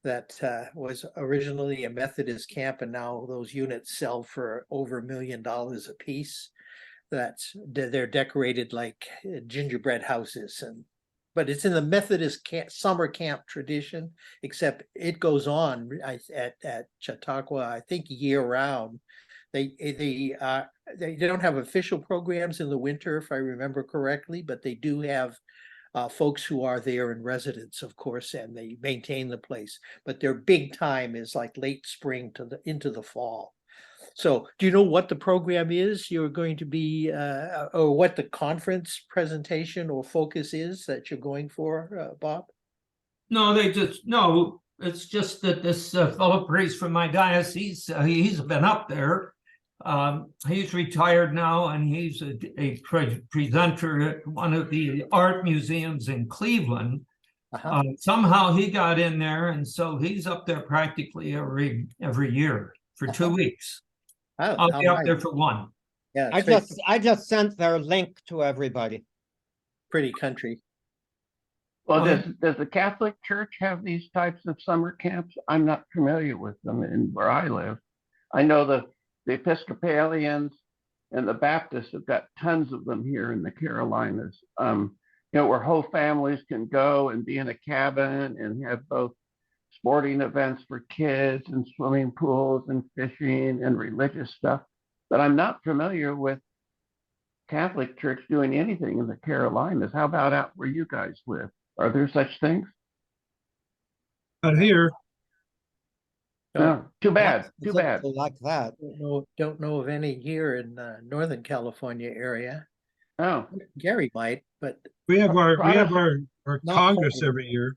that was originally a Methodist camp, and now those units sell for over $1 million a piece. They're decorated like gingerbread houses, but it's in the Methodist summer camp tradition, except it goes on at Chautauqua, I think, year round. They don't have official programs in the winter, if I remember correctly, but they do have folks who are there in residence, of course, and they maintain the place. But their big time is like late spring into the fall. So do you know what the program is you're going to be, or what the conference presentation or focus is that you're going for, Bob?
No, no, it's just that this fellow priest from my diocese, he's been up there. He's retired now and he's a presenter at one of the art museums in Cleveland. Somehow he got in there, and so he's up there practically every year for 2 weeks.
Oh,
I'll be
all
up
right.
there for one.
Yeah,
I
it's very
I just sent their link to everybody.
pretty country.
Well,
Well,
does the Catholic Church have these types of summer camps? I'm not familiar with them in where I live. I know the Episcopalians and the Baptists have got tons of them here in the Carolinas. Where whole families can go and be in a cabin and have both sporting events for kids and swimming pools and fishing and religious stuff. But I'm not familiar with Catholic Church doing anything in the Carolinas. How about out where you guys live? Are there such things?
But here,
No, too bad, too
Specifically
bad.
Like that.
Don't know of any here in Northern California area.
Oh,
Gary might, but
we have our
Not
Congress
Congress.
every year.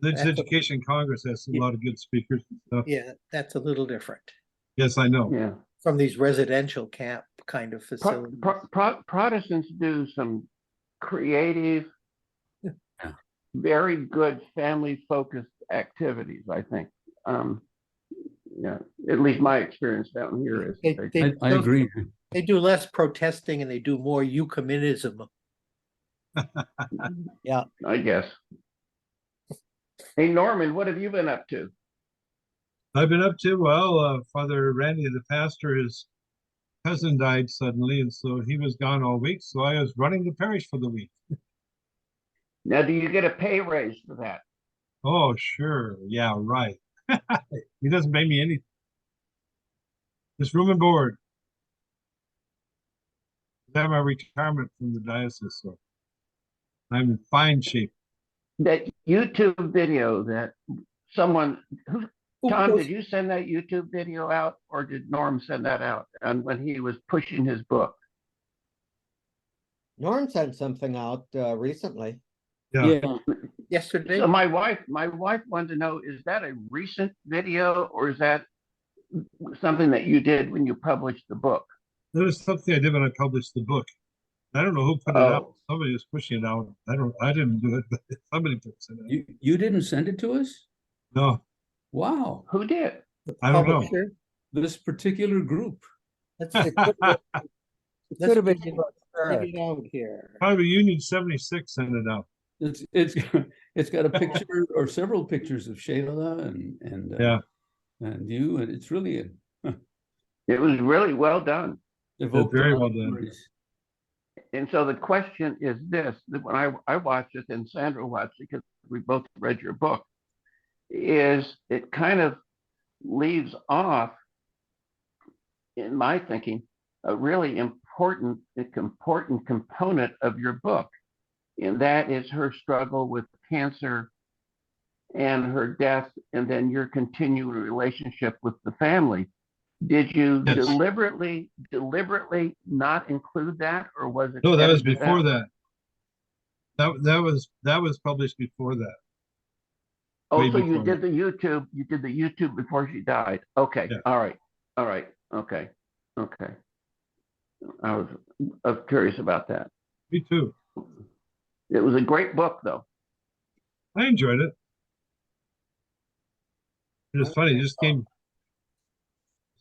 Religious
That's a-
Education Congress has a
Yeah.
lot of good speakers and stuff.
yeah, that's a little different
Yes, I know.
yeah.
from these residential camp kind of
Pro-
facilities.
Protestants do some creative,
Yeah.
very good family-focused activities, I think. Yeah, at least my experience down here is.
I agree.
They do less protesting and they do more ecumenism.
I guess. Hey, Norman, what have you been up to?
I've been up to, well, Father Randy, the pastor, his cousin died suddenly, and so he was gone all week. So I was running the parish for the week.
Now, do you get a pay raise for that?
Oh, sure. Yeah, right. He doesn't pay me anything. Just room and board. I have my retirement from the diocese, so I'm in fine shape.
That YouTube video that someone, Tom, did you send that YouTube video out or did Norm send that out? And when he was pushing his book?
Norm sent something out recently.
Yeah.
Yesterday,
So my wife wanted to know, is that a recent video or is that something that you did when you published the book?
That was something I did when I published the book. I don't know who put it out.
Oh.
Somebody was pushing it out. I didn't do it, but somebody puts it out.
You didn't send it to us?
No,
Wow,
Who did?
I don't know.
publisher,
this particular group.
let's
It could have been
dig
Eric.
it out here.
Probably Union 76 sent it out.
It's got a picture or several pictures of Shayla and
Yeah.
and you, and it's really
It was really well done.
evoked
very
a lot
well
of
done.
memories.
And so the question is this, that when I watched it and Sandra watched it, because we both read your book, is it kind of leaves off, in my thinking, a really important component of your book. And that is her struggle with cancer and her death, and then your continuing relationship with the family. Did you
Yes.
deliberately not include that, or was it?
No, that was
edited
before
out?
that. That was published before that.
Oh,
way
so you
before
did the YouTube before she died. Okay,
Yeah.
all right, okay. I was curious about that.
Me too.
It was a great book, though.
I enjoyed it. It was funny. It just came.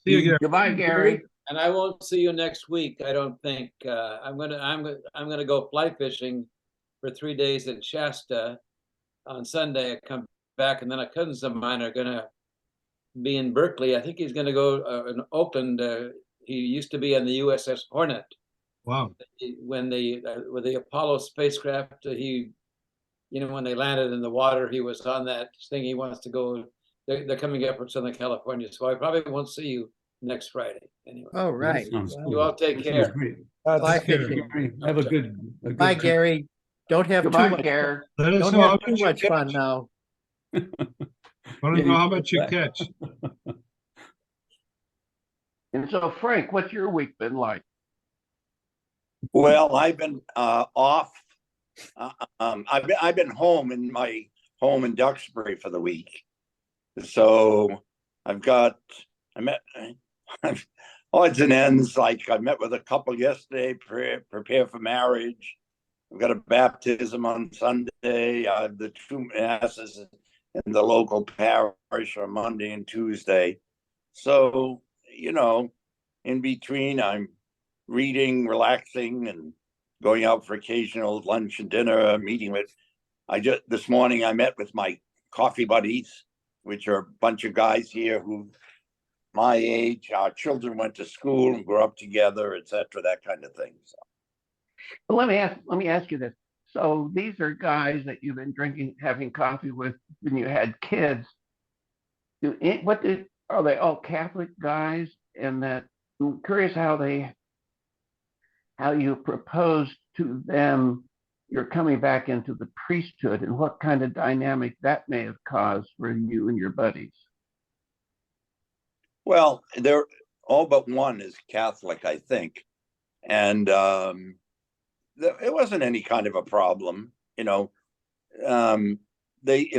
See you, Gary.
Goodbye, Gary.
And I won't see you next week, I don't think. I'm gonna go fly fishing for 3 days in Shasta. On Sunday, I come back, and then a cousins of mine are gonna be in Berkeley. I think he's gonna go in Oakland. He used to be on the USS Hornet.
Wow.
When with the Apollo spacecraft, when they landed in the water, he was on that thing. He wants to go. They're coming up from Southern California, so I probably won't see you next Friday. Anyway,
Oh, right.
Sounds
Well,
good.
you all take
That sounds
care.
great.
Fly
care.
fishing.
Gary, have a good
Bye,
trip.
Gary. Don't have too
Goodbye,
much.
Gary.
Let us
Don't
know how
have too
much you
much fun
catch.
now.
Want
Yeah,
to know how
you
much you
bet.
catch.
And so, Frank, what's your week been like?
Well, I've been off I've been home in my home in Duxbury for the week, so I met odds and ends. Like I met with a couple yesterday, prepare for marriage. We've got a baptism on Sunday. I have the 2 masses in the local parish on Monday and Tuesday. So, in between, I'm reading, relaxing, and going out for occasional lunch and dinner, meeting with. This morning I met with my coffee buddies, which are a bunch of guys here who my age, our children went to school and grew up together, etc., that kind of thing. So.
Well, let me ask you this. So these are guys that you've been having coffee with when you had kids. Are they all Catholic guys? And that I'm curious how you propose to them you're coming back into the priesthood and what kind of dynamic that may have caused for you and your buddies.
Well, they're all but one is Catholic, I think. And it wasn't any kind of a problem, if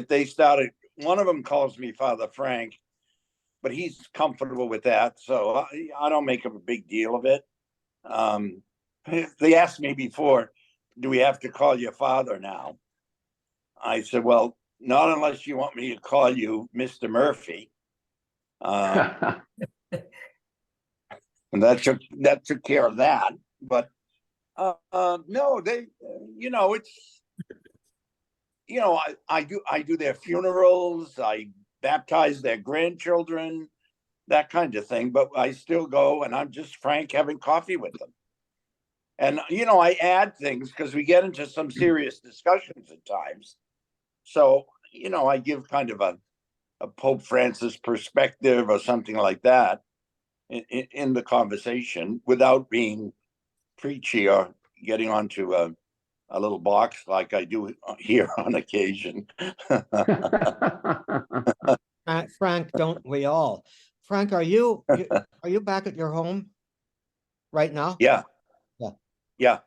they started, one of them calls me Father Frank, but he's comfortable with that, so I don't make a big deal of it. They asked me before, do we have to call you Father now? I said, well, not unless you want me to call you Mr. Murphy. And that took care of that. But no, they, it's, I do their funerals, I baptize their grandchildren, that kind of thing. But I still go and I'm just Frank having coffee with them. And, I add things because we get into some serious discussions at times. So, I give kind of a Pope Francis perspective or something like that in the conversation without being preachy or getting onto a little box like I do here on occasion.
Frank, don't we all? Frank, are you back at your home right now?
Yeah. Yeah.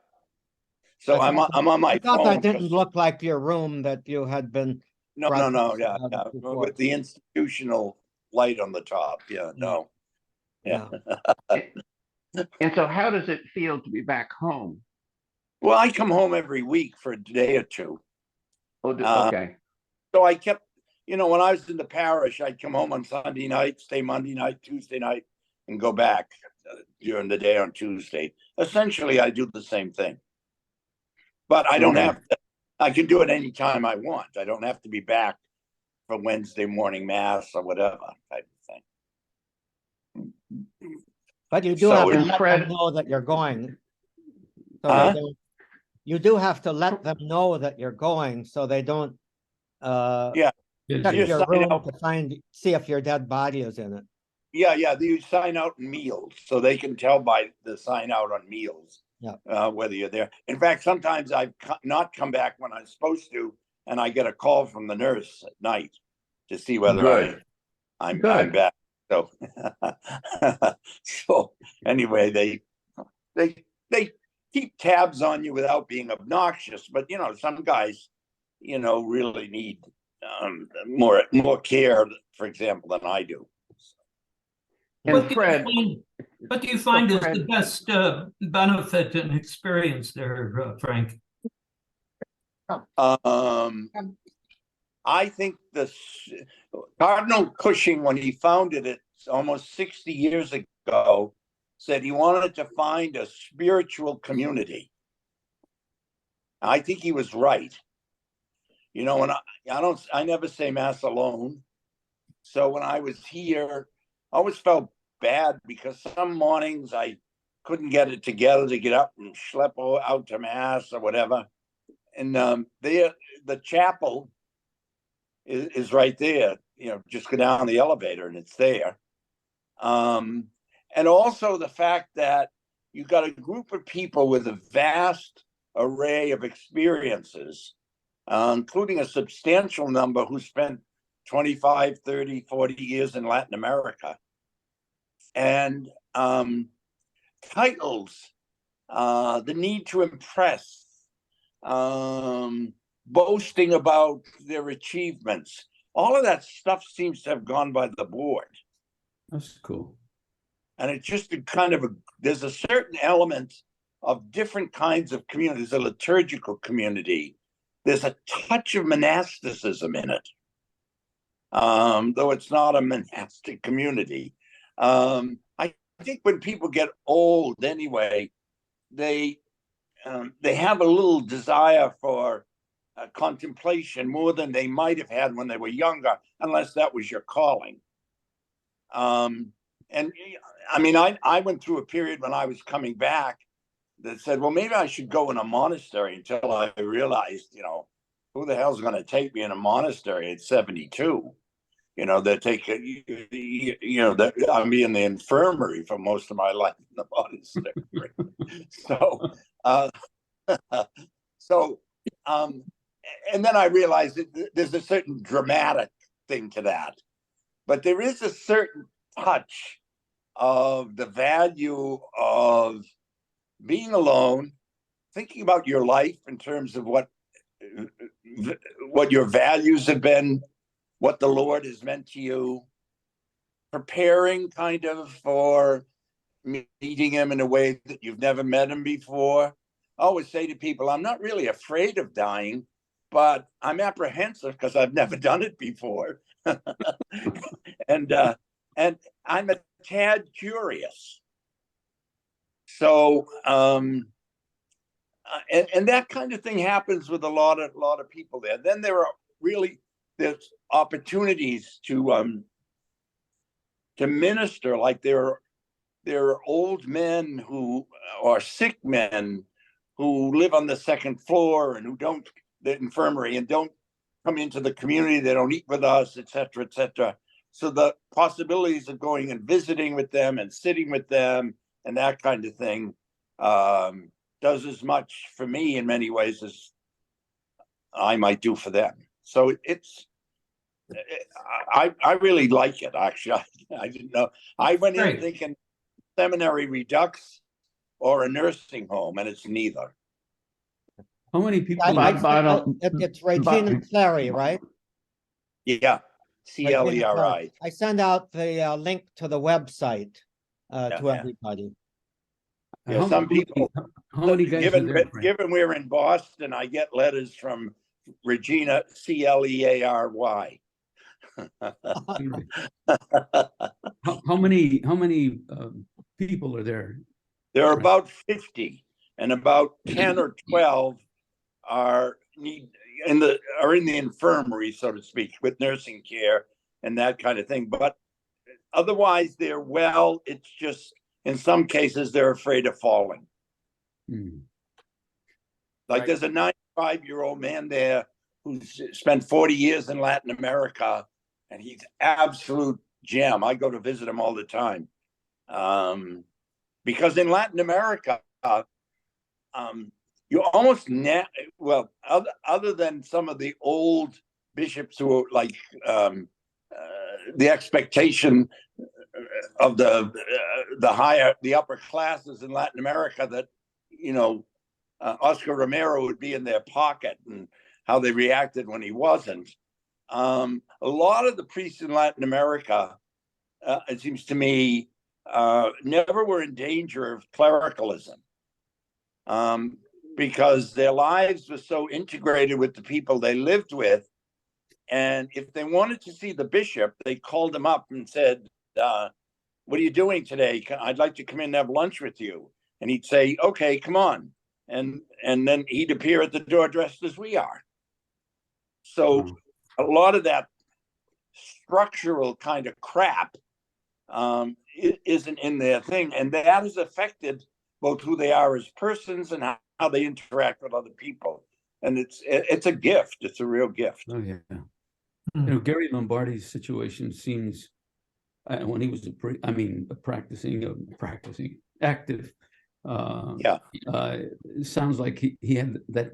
So I'm on my
I thought
phone.
that didn't look like your room that you had been.
No, yeah. With the institutional light on the top. Yeah, no. Yeah.
And so how does it feel to be back home?
Well, I come home every week for a day or two.
Oh, okay.
So I kept, when I was in the parish, I'd come home on Sunday night, stay Monday night, Tuesday night, and go back during the day on Tuesday. Essentially, I do the same thing. But I don't have to, I can do it anytime I want. I don't have to be back for Wednesday morning mass or whatever type of thing.
But you do have to let them know that you're going. So you do have to let them know that you're going so they don't check your room to see if your dead body is in it.
Yeah, you sign out in meals, so they can tell by the sign out on meals whether you're there. In fact, sometimes I've not come back when I'm supposed to, and I get a call from the nurse at night to see whether I'm back. So, so anyway, they keep tabs on you without being obnoxious, but some guys, really need more care, for example, than I do.
And Fred,
what do you find is the best benefit and experience there, Frank?
I think Cardinal Cushing, when he founded it almost 60 years ago, said he wanted to find a spiritual community. I think he was right. And I never say mass alone. So when I was here, I always felt bad because some mornings I couldn't get it together to get up and schlep out to mass or whatever. And the chapel is right there. Just go down the elevator and it's there. And also the fact that you've got a group of people with a vast array of experiences, including a substantial number who spent 25, 30, 40 years in Latin America. And titles, the need to impress, boasting about their achievements. All of that stuff seems to have gone by the board.
That's cool.
And it's just a kind of there's a certain element of different kinds of communities, a liturgical community. There's a touch of monasticism in it, though it's not a monastic community. I think when people get old anyway, they have a little desire for contemplation more than they might have had when they were younger, unless that was your calling. And I mean, I went through a period when I was coming back that said, well, maybe I should go in a monastery, until I realized, who the hell's going to take me in a monastery at 72? They take, I'll be in the infirmary for most of my life in the monastery. And then I realized that there's a certain dramatic thing to that, but there is a certain touch of the value of being alone, thinking about your life in terms of what your values have been, what the Lord has meant to you, preparing kind of for meeting him in a way that you've never met him before. I always say to people, I'm not really afraid of dying, but I'm apprehensive because I've never done it before. And I'm a tad curious. So, and that kind of thing happens with a lot of people there. Then there's opportunities to minister. Like there are old men who are sick men who live on the second floor and who don't, the infirmary, and don't come into the community. They don't eat with us, et cetera, et cetera. So the possibilities of going and visiting with them and sitting with them and that kind of thing does as much for me in many ways as I might do for them. So I really like it, actually. I didn't know. I went in thinking seminary redux or a nursing home, and it's neither.
How many people?
It's Regina Clary, right?
Yeah, CLERI.
I send out the link to the website to everybody.
Yeah, some people.
How many guys
Given we're in Boston, I get letters from Regina, CLEARY.
How many people are there?
There are about 50, and about 10 or 12 are in the infirmary, so to speak, with nursing care and that kind of thing. But otherwise, they're well. It's just in some cases they're afraid of falling. Like there's a 95-year-old man there who's spent 40 years in Latin America, and he's absolute gem. I go to visit him all the time. Because in Latin America, you almost other than some of the old bishops who are like the expectation of the upper classes in Latin America that Oscar Romero would be in their pocket, and how they reacted when he wasn't. A lot of the priests in Latin America, it seems to me, never were in danger of clericalism, because their lives were so integrated with the people they lived with. And if they wanted to see the bishop, they called him up and said, what are you doing today? I'd like to come in and have lunch with you. And he'd say, okay, come on. And then he'd appear at the door dressed as we are. So a lot of that structural kind of crap isn't in their thing. And that has affected both who they are as persons and how they interact with other people. And it's a gift. It's a real gift.
Oh, yeah. Gary Lombardi's situation seems, when he was practicing active. It sounds like he had that,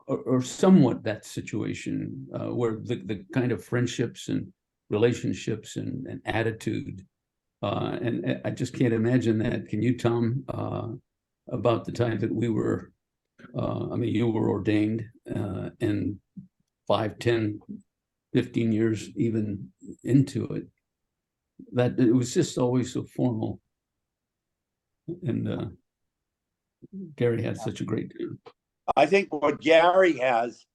or somewhat that situation where the kind of friendships and relationships and attitude, and I just can't imagine that. Can you, Tom, about the time that we were I mean, you were ordained, and 5, 10, 15 years even into it, that it was just always so formal. And Gary had such a great time.
I think what Gary has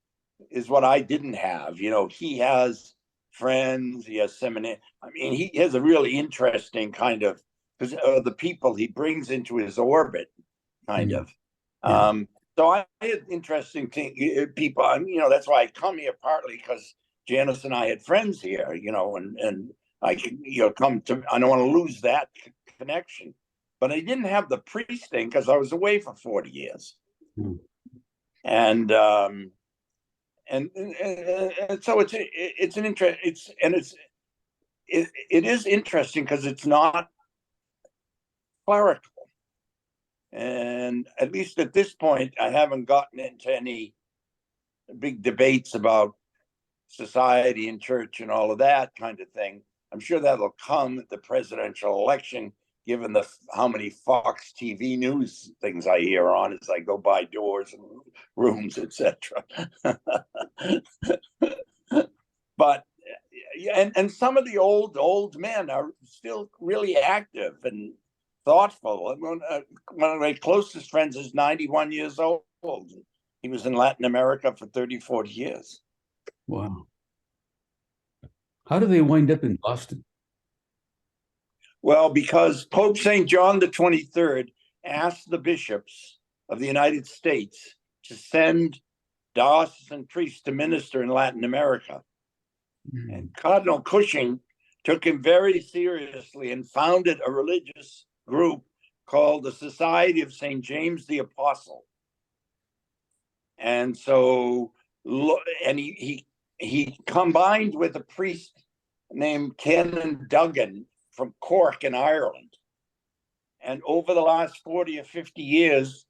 is what I didn't have. You know, he has friends, he has seminary. I mean, he has a really interesting kind of, because the people he brings into his orbit, kind of.
Yeah.
So I had interesting people. You know, that's why I come here, partly because Janice and I had friends here. You know, and I come to. I don't want to lose that connection, but I didn't have the priest thing because I was away for 40 years. And so it's an interest. It is interesting because it's not clerical. And at least at this point, I haven't gotten into any big debates about society and church and all of that kind of thing. I'm sure that'll come at the presidential election, given how many Fox TV news things I hear on as I go by doors and rooms, etc. But and some of the old men are still really active and thoughtful. One of my closest friends is 91 years old. He was in Latin America for 30, 40 years.
Wow. How do they wind up in Boston?
Well, because Pope St. John the 23rd asked the bishops of the United States to send diocesan priests to minister in Latin America. And Cardinal Cushing took him very seriously and founded a religious group called the Society of St. James the Apostle. And so, and he combined with a priest named Canon Duggan from Cork in Ireland. And over the last 40 or 50 years,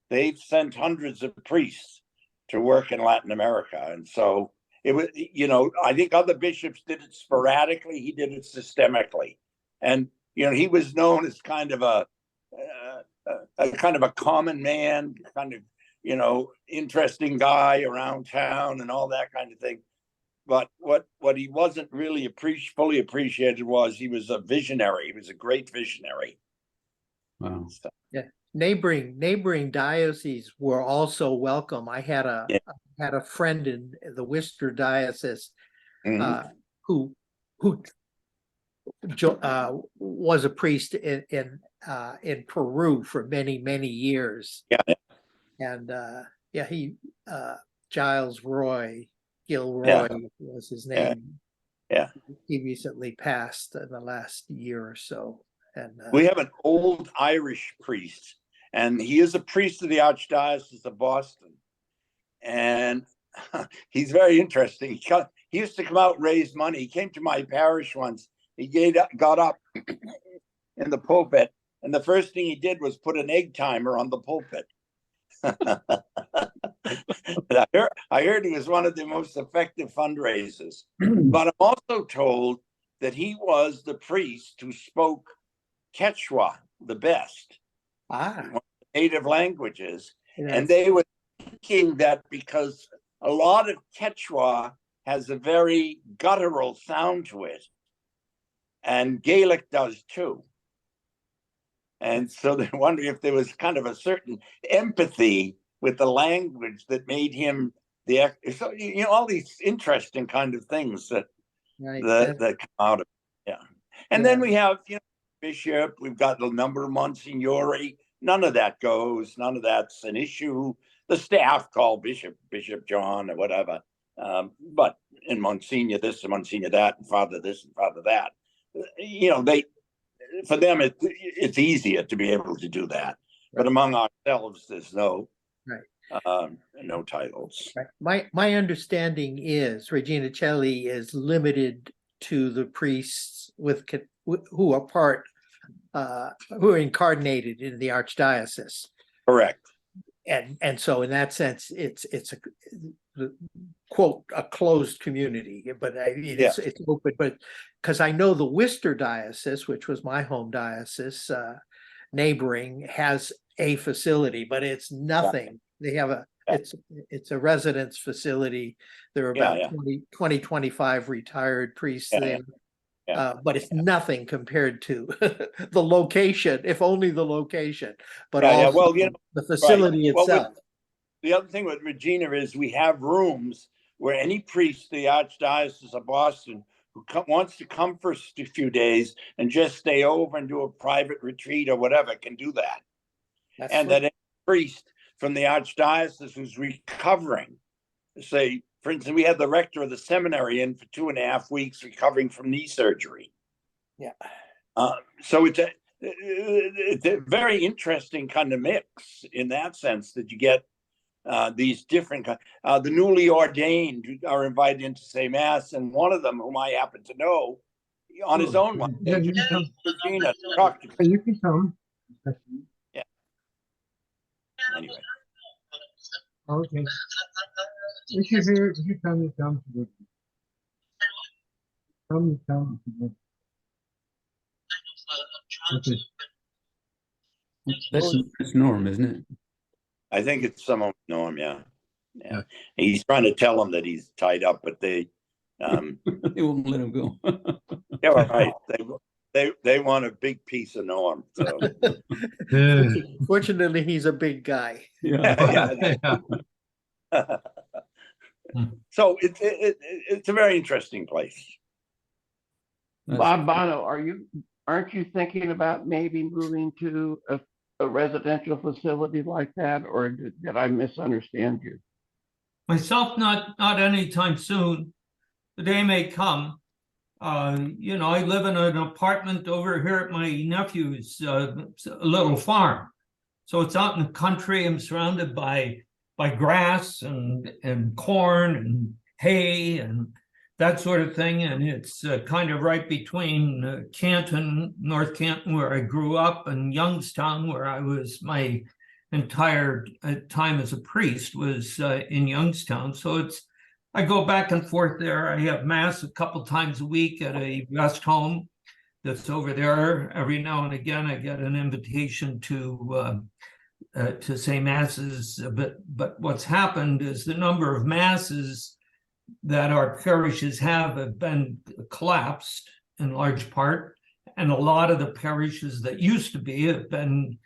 they've sent hundreds of priests to work in Latin America. And so it was, you know, I think other bishops did it sporadically. He did it systemically. And, you know, he was known as kind of a common man, kind of, you know, interesting guy around town and all that kind of thing. But what he wasn't really fully appreciated was he was a visionary. He was a great visionary.
Wow.
So,
Yeah, neighboring dioceses were also welcome. I had a friend in the Worcester diocese who was a priest in Peru for many years.
Yeah.
And he Giles Roy Gilroy was his name.
Yeah.
He recently passed in the last year or so. And
we have an old Irish priest, and he is a priest of the Archdiocese of Boston. And he's very interesting. He used to come out and raise money. He came to my parish once. He got up in the pulpit, and the first thing he did was put an egg timer on the pulpit. I heard he was one of the most effective fundraisers. But I'm also told that he was the priest who spoke Quechua the best, one of the native languages. And they were thinking that because a lot of Quechua has a very guttural sound to it, and Gaelic does too. And so they're wondering if there was kind of a certain empathy with the language that made him so, you know, all these interesting kind of things that come out of it. Yeah. And then we have, you know, bishop, we've got the number of Monsignori. None of that goes. None of that's an issue. The staff call Bishop John or whatever. But in Monsignor this and Monsignor that and Father this and Father that. You know, for them, it's easier to be able to do that. Right. But among ourselves, there's no titles.
Right. My understanding is Regina Celli is limited to the priests who are who are incarnated in the Archdiocese.
Correct.
And so in that sense, it's a quote a closed community, but it's open. But because I know the Worcester diocese, which was my home diocese, neighboring, has a facility, but it's nothing They have a,
Yeah.
it's a residence facility. There are
Yeah,
about
yeah.
25 retired priests
Yeah,
there.
yeah,
But it's nothing compared to the location, if only the location, but
Yeah, yeah,
also
well, you know,
the facility
Well,
itself.
the other thing with Regina is we have rooms where any priest, the Archdiocese of Boston, who wants to come for a few days and just stay over and do a private retreat or whatever can do that.
That's
And
right.
that any priest from the Archdiocese who's recovering, say, for instance, we had the rector of the seminary in for 2.5 weeks recovering from knee surgery.
Yeah.
So it's a very interesting kind of mix in that sense that you get these different the newly ordained are invited in to say mass, and one of them, whom I happen to know, on his own one
Yeah,
day,
you can come.
Regina talked to me.
You can come.
Anyway.
Okay. If you're here, if you come, you come. Come, you come. Okay.
That's Norm, isn't it?
I think it's some of them know him, yeah. He's trying to tell them that he's tied up, but they
They won't let him go.
yeah, right. They want a big piece of Norm. So
Yeah.
Fortunately, he's a big guy.
Yeah.
yeah. So it's a very interesting place.
Bob Bono, aren't you thinking about maybe moving to a residential facility like that, or did I misunderstand you?
Myself, not anytime soon. The day may come. You know, I live in an apartment over here at my nephew's little farm. So it's out in the country. I'm surrounded by grass and corn and hay and that sort of thing. And it's kind of right between Canton, North Canton, where I grew up, and Youngstown, where I was my entire time as a priest was in Youngstown. So I go back and forth there. I have mass a couple times a week at a rest home that's over there. Every now and again, I get an invitation to say masses. But what's happened is the number of masses that our parishes have been collapsed in large part, and a lot of the parishes that used to be have been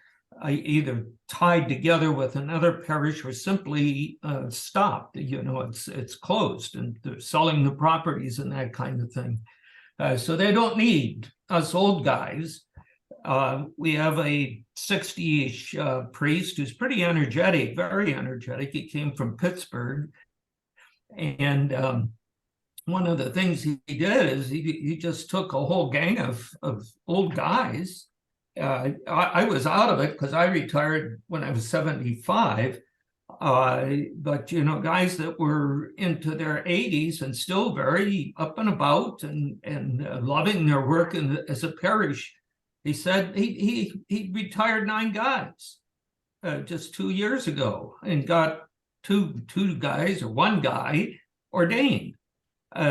either tied together with another parish or simply stopped. You know, it's closed, and they're selling the properties and that kind of thing. So they don't need us old guys. We have a 60-ish priest who's pretty energetic, very energetic. He came from Pittsburgh, and one of the things he did is he just took a whole gang of old guys. I was out of it because I retired when I was 75. But, you know, guys that were into their 80s and still very up and about and loving their work as a parish. He said he retired 9 guys just 2 years ago and got two guys or one guy ordained.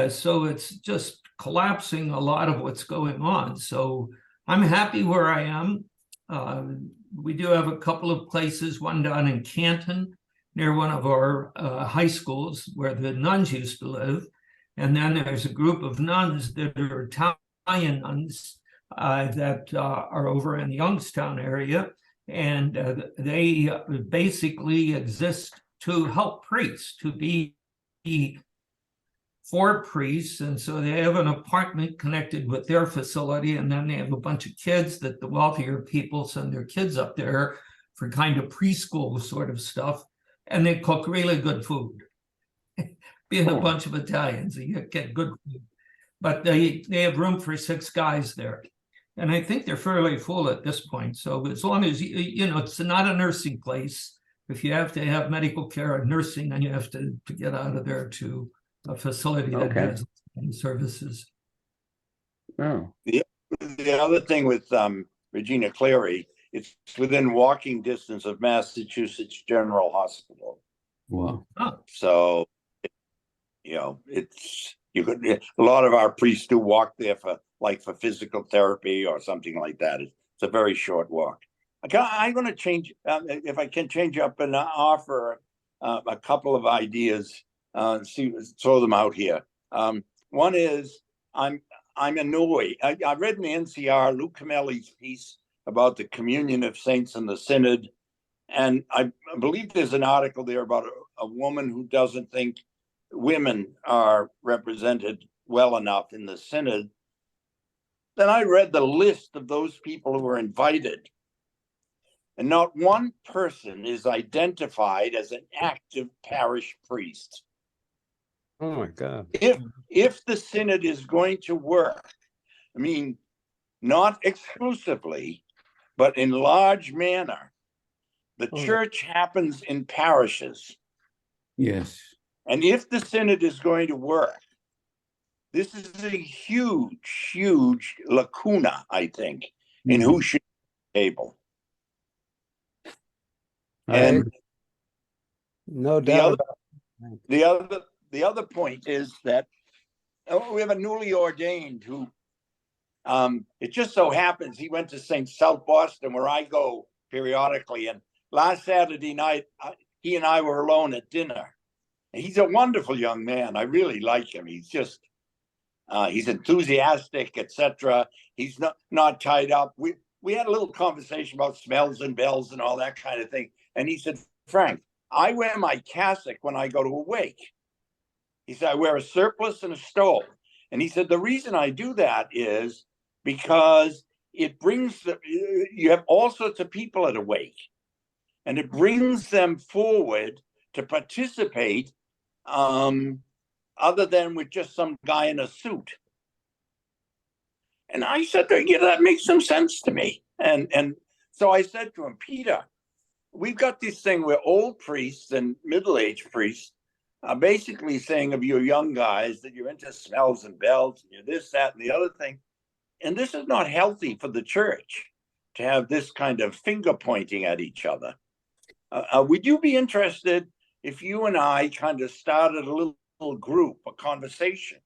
So it's just collapsing a lot of what's going on. So I'm happy where I am. We do have a couple of places, one down in Canton, near one of our high schools where the nuns used to live. And then there's a group of nuns that are Italian nuns that are over in the Youngstown area. And they basically exist to help priests, to be for priests. And so they have an apartment connected with their facility. And then they have a bunch of kids that the wealthier people send their kids up there for kind of preschool sort of stuff. And they cook really good food. Being a bunch of Italians, you get good food. But they have room for 6 guys there. And I think they're fairly full at this point. So as long as, you know, it's not a nursing place. If you have to have medical care and nursing, then you have to get out of there to a facility that has services.
Oh.
The other thing with Regina Cleary, it's within walking distance of Massachusetts General Hospital.
Wow.
So, you know, a lot of our priests do walk there for physical therapy or something like that. It's a very short walk. I'm going to change, if I can change up and offer a couple of ideas, throw them out here. One is I'm annoyed. I read in the NCR Luke Camelli's piece about the communion of saints and the synod, and I believe there's an article there about a woman who doesn't think women are represented well enough in the synod. Then I read the list of those people who were invited, and not one person is identified as an active parish priest.
Oh my God.
If the synod is going to work, I mean, not exclusively, but in large manner, the church happens in parishes.
Yes.
And if the synod is going to work, this is a huge, huge lacuna, I think, in who should be able. And
no doubt.
the other point is that we have a newly ordained who, it just so happens he went to St. South Boston, where I go periodically. And last Saturday night, he and I were alone at dinner. And he's a wonderful young man. I really like him. He's just, he's enthusiastic, etc. He's not tied up. We had a little conversation about smells and bells and all that kind of thing. And he said, Frank, I wear my cassock when I go to a wake. He said, I wear a surplice and a stole. And he said, the reason I do that is because it brings, you have all sorts of people at a wake, and it brings them forward to participate, other than with just some guy in a suit. And I said, yeah, that makes some sense to me. And so I said to him, Peter, we've got this thing where old priests and middle-aged priests are basically saying of you young guys that you're into smells and bells, and you're this, that, and the other thing. And this is not healthy for the church to have this kind of finger pointing at each other. Would you be interested if you and I kind of started a little group, a conversation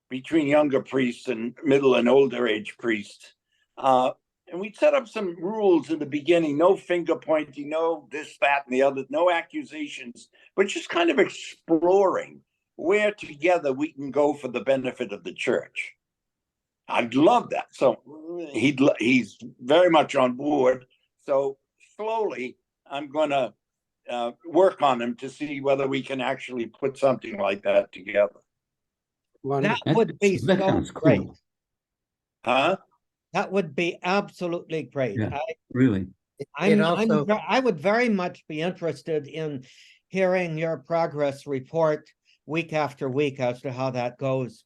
between younger priests and middle and older age priests? And we'd set up some rules in the beginning, no finger pointing, no this, that, and the other, no accusations, but just kind of exploring where together we can go for the benefit of the church. I'd love that. So he's very much on board. So slowly, I'm going to work on him to see whether we can actually put something like that together.
That would be
That
so
sounds
great.
cool.
Huh?
That would be absolutely great.
Yeah. Really.
I would very much be interested in hearing your progress report week after week as to how that goes.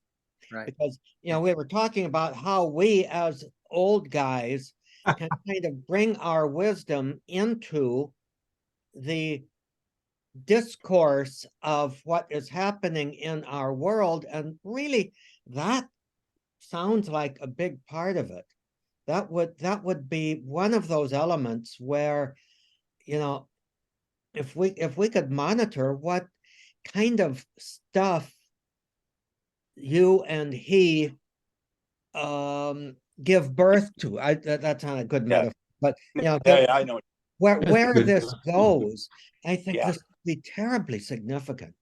Right.
Because, you know, we were talking about how we as old guys can kind of bring our wisdom into the discourse of what is happening in our world. And really, that sounds like a big part of it. That would be one of those elements where, you know, if we could monitor what kind of stuff you and he give birth to. That's not a good metaphor, but you know,
I know.
where this goes, I think
Yeah.
this would be terribly significant.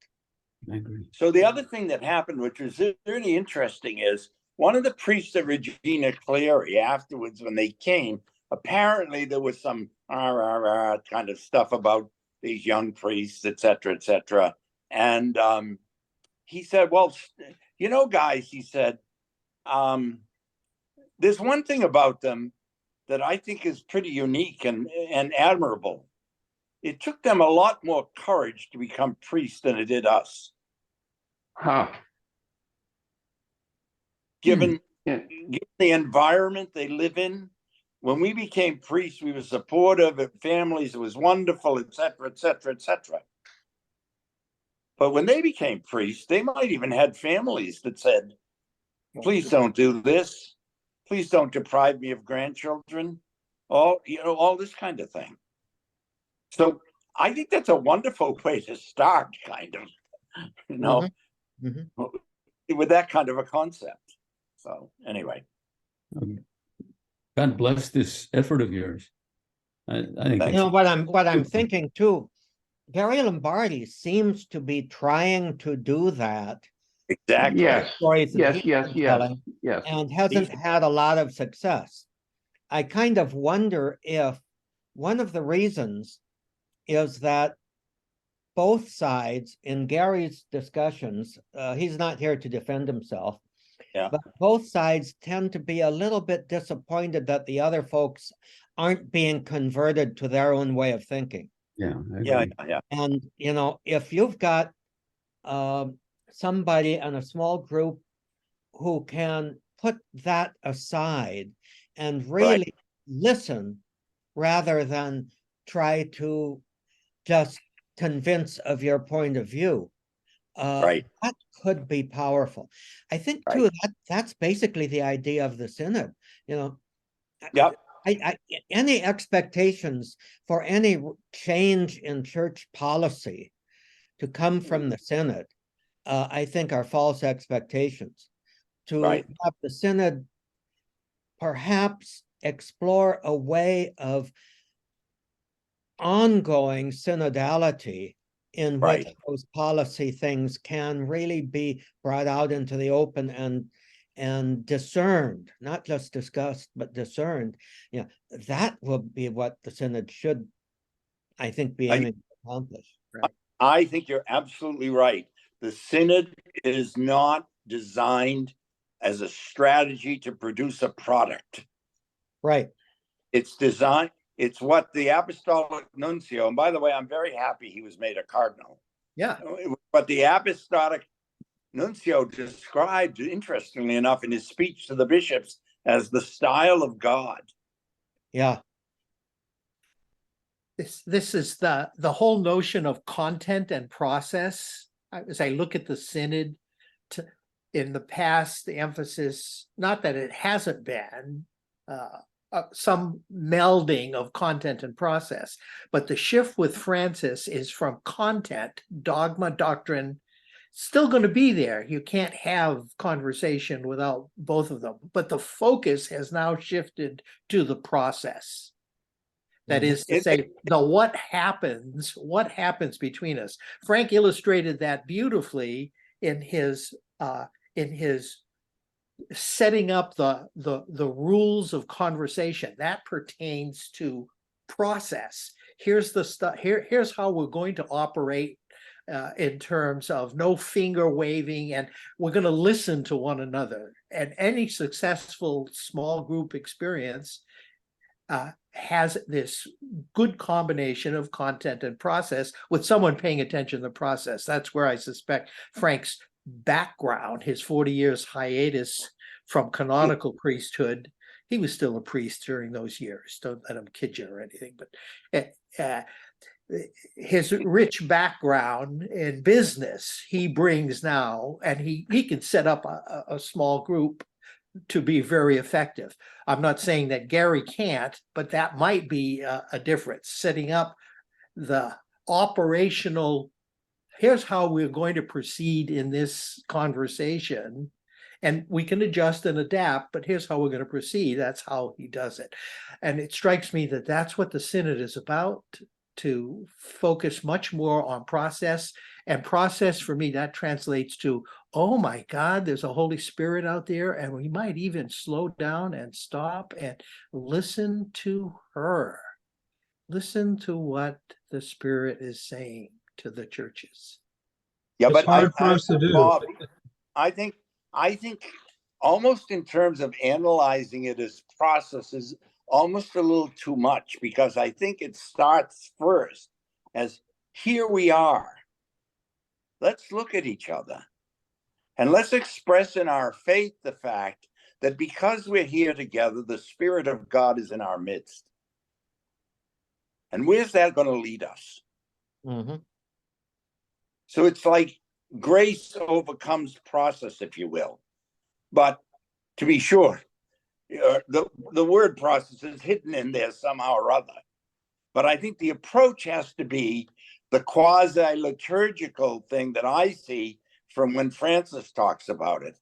I agree.
So the other thing that happened, which was really interesting, is one of the priests at Regina Cleary afterwards, when they came, apparently there was some kind of stuff about these young priests, et cetera, and he said, well, you know, guys, he said, there's one thing about them that I think is pretty unique and admirable. It took them a lot more courage to become priests than it did us.
Huh.
Given
Yeah.
the environment they live in, when we became priests, we were supportive of families. It was wonderful, et cetera, et cetera, et cetera. But when they became priests, they might even had families that said, please don't do this. Please don't deprive me of grandchildren. All this kind of thing. So I think that's a wonderful way to start, kind of, you know, with that kind of a concept. So anyway.
God bless this effort of yours. I think
Thank
You
it's
know, what I'm thinking too, Gary Lombardi seems to be trying to do that.
exactly.
Yes,
Stories that
yes,
he's
yes,
been
yes,
telling,
yes.
and hasn't had a lot of success. I kind of wonder if one of the reasons is that both sides in Gary's discussions, he's not here to defend himself.
Yeah.
But both sides tend to be a little bit disappointed that the other folks aren't being converted to their own way of thinking.
yeah. I
Yeah,
agree.
yeah.
And, you know, if you've got somebody in a small group who can put that aside and really listen rather than try to just convince of your point of view,
Right.
that could be powerful. I think too that's basically the idea of the synod. You know,
Yep.
any expectations for any change in church policy to come from the synod, I think are false expectations. To
Right.
have the synod perhaps explore a way of ongoing synodality in which
Right.
those policy things can really be brought out into the open and discerned, not just discussed, but discerned. You know, that will be what the synod should, I think, be aiming to accomplish.
I think you're absolutely right. The synod is not designed as a strategy to produce a product.
Right.
It's designed, it's what the apostolic nuncio, and by the way, I'm very happy he was made a cardinal.
Yeah.
But the apostolic nuncio described, interestingly enough, in his speech to the bishops as the style of God.
Yeah.
This is the whole notion of content and process. As I look at the synod, in the past, the emphasis, not that it hasn't been some melding of content and process, but the shift with Francis is from content, dogma, doctrine, still going to be there. You can't have conversation without both of them, but the focus has now shifted to the process. That is to say, what happens between us. Frank illustrated that beautifully in his setting up the rules of conversation. That pertains to process. Here's the stuff. Here's how we're going to operate in terms of no finger waving, and we're going to listen to one another. And any successful small group experience has this good combination of content and process with someone paying attention to the process. That's where I suspect Frank's background, his 40 years hiatus from canonical priesthood, he was still a priest during those years. Don't let him kid you or anything, but his rich background in business he brings now, and he can set up a small group to be very effective. I'm not saying that Gary can't, but that might be a difference. Setting up the operational, here's how we're going to proceed in this conversation, and we can adjust and adapt, but here's how we're going to proceed. That's how he does it. And it strikes me that that's what the synod is about, to focus much more on process. And process for me, that translates to, oh my God, there's a Holy Spirit out there, and we might even slow down and stop and listen to her. Listen to what the Spirit is saying to the churches.
Yeah,
It's
but
hard for us to do.
Bob, I think almost in terms of analyzing it as processes, almost a little too much, because I think it starts first as here we are. Let's look at each other and let's express in our faith the fact that because we're here together, the Spirit of God is in our midst. And where's that going to lead us?
Mm-hmm.
So it's like grace overcomes process, if you will. But to be sure, the word process is hidden in there somehow or other. But I think the approach has to be the quasi-liturgical thing that I see from when Francis talks about it,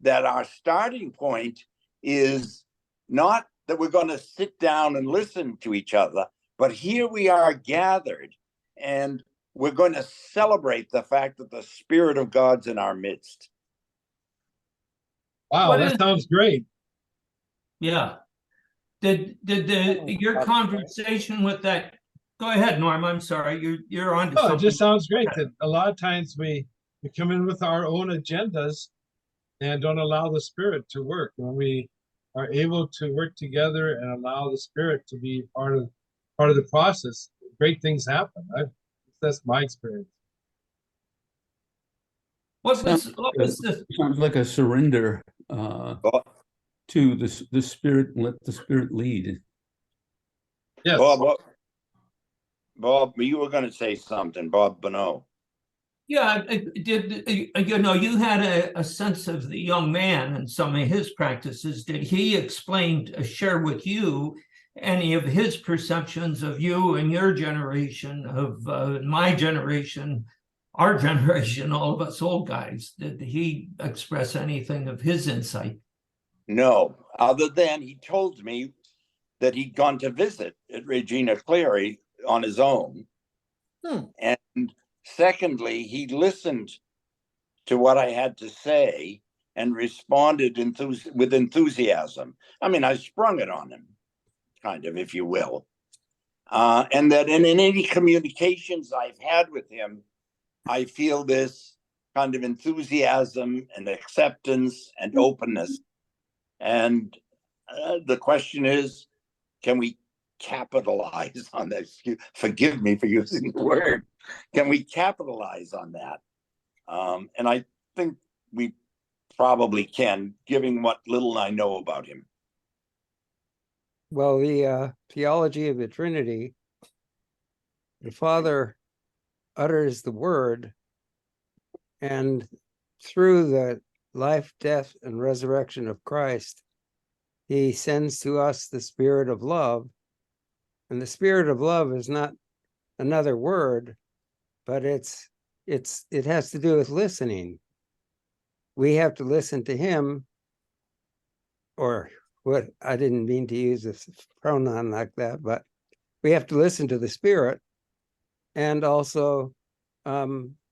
that our starting point is not that we're going to sit down and listen to each other, But here we are gathered, and we're going to celebrate the fact that the Spirit of God's in our midst.
Wow,
What
that
is-
sounds great.
Yeah. Did your conversation with that? Go ahead, Norm. I'm sorry. You're on to
Oh, it
something.
just sounds great that a lot of times we come in with our own agendas and don't allow the Spirit to work. When we are able to work together and allow the Spirit to be part of the process, great things happen. That's my experience.
What was the
Sounds like a surrender
Bob,
to the Spirit, and let the Spirit lead.
Yes.
Bob, you were going to say something, Bob Bonneau.
Yeah, you had a sense of the young man and some of his practices. Did he explain, share with you any of his perceptions of you and your generation, of my generation, our generation, all of us old guys? Did he express anything of his insight?
No, other than he told me that he'd gone to visit at Regina Cleary on his own. And secondly, he listened to what I had to say and responded with enthusiasm. I mean, I sprung it on him, kind of, if you will. And that in any communications I've had with him, I feel this kind of enthusiasm and acceptance and openness. And the question is, can we capitalize on that? Forgive me for using the word. Can we capitalize on that? And I think we probably can, given what little I know about him.
Well, the theology of the Trinity, the Father utters the word, and through the life, death, and resurrection of Christ, he sends to us the Spirit of love. And the Spirit of love is not another word, but it has to do with listening. We have to listen to him, or what, I didn't mean to use a pronoun like that, but we have to listen to the Spirit, and also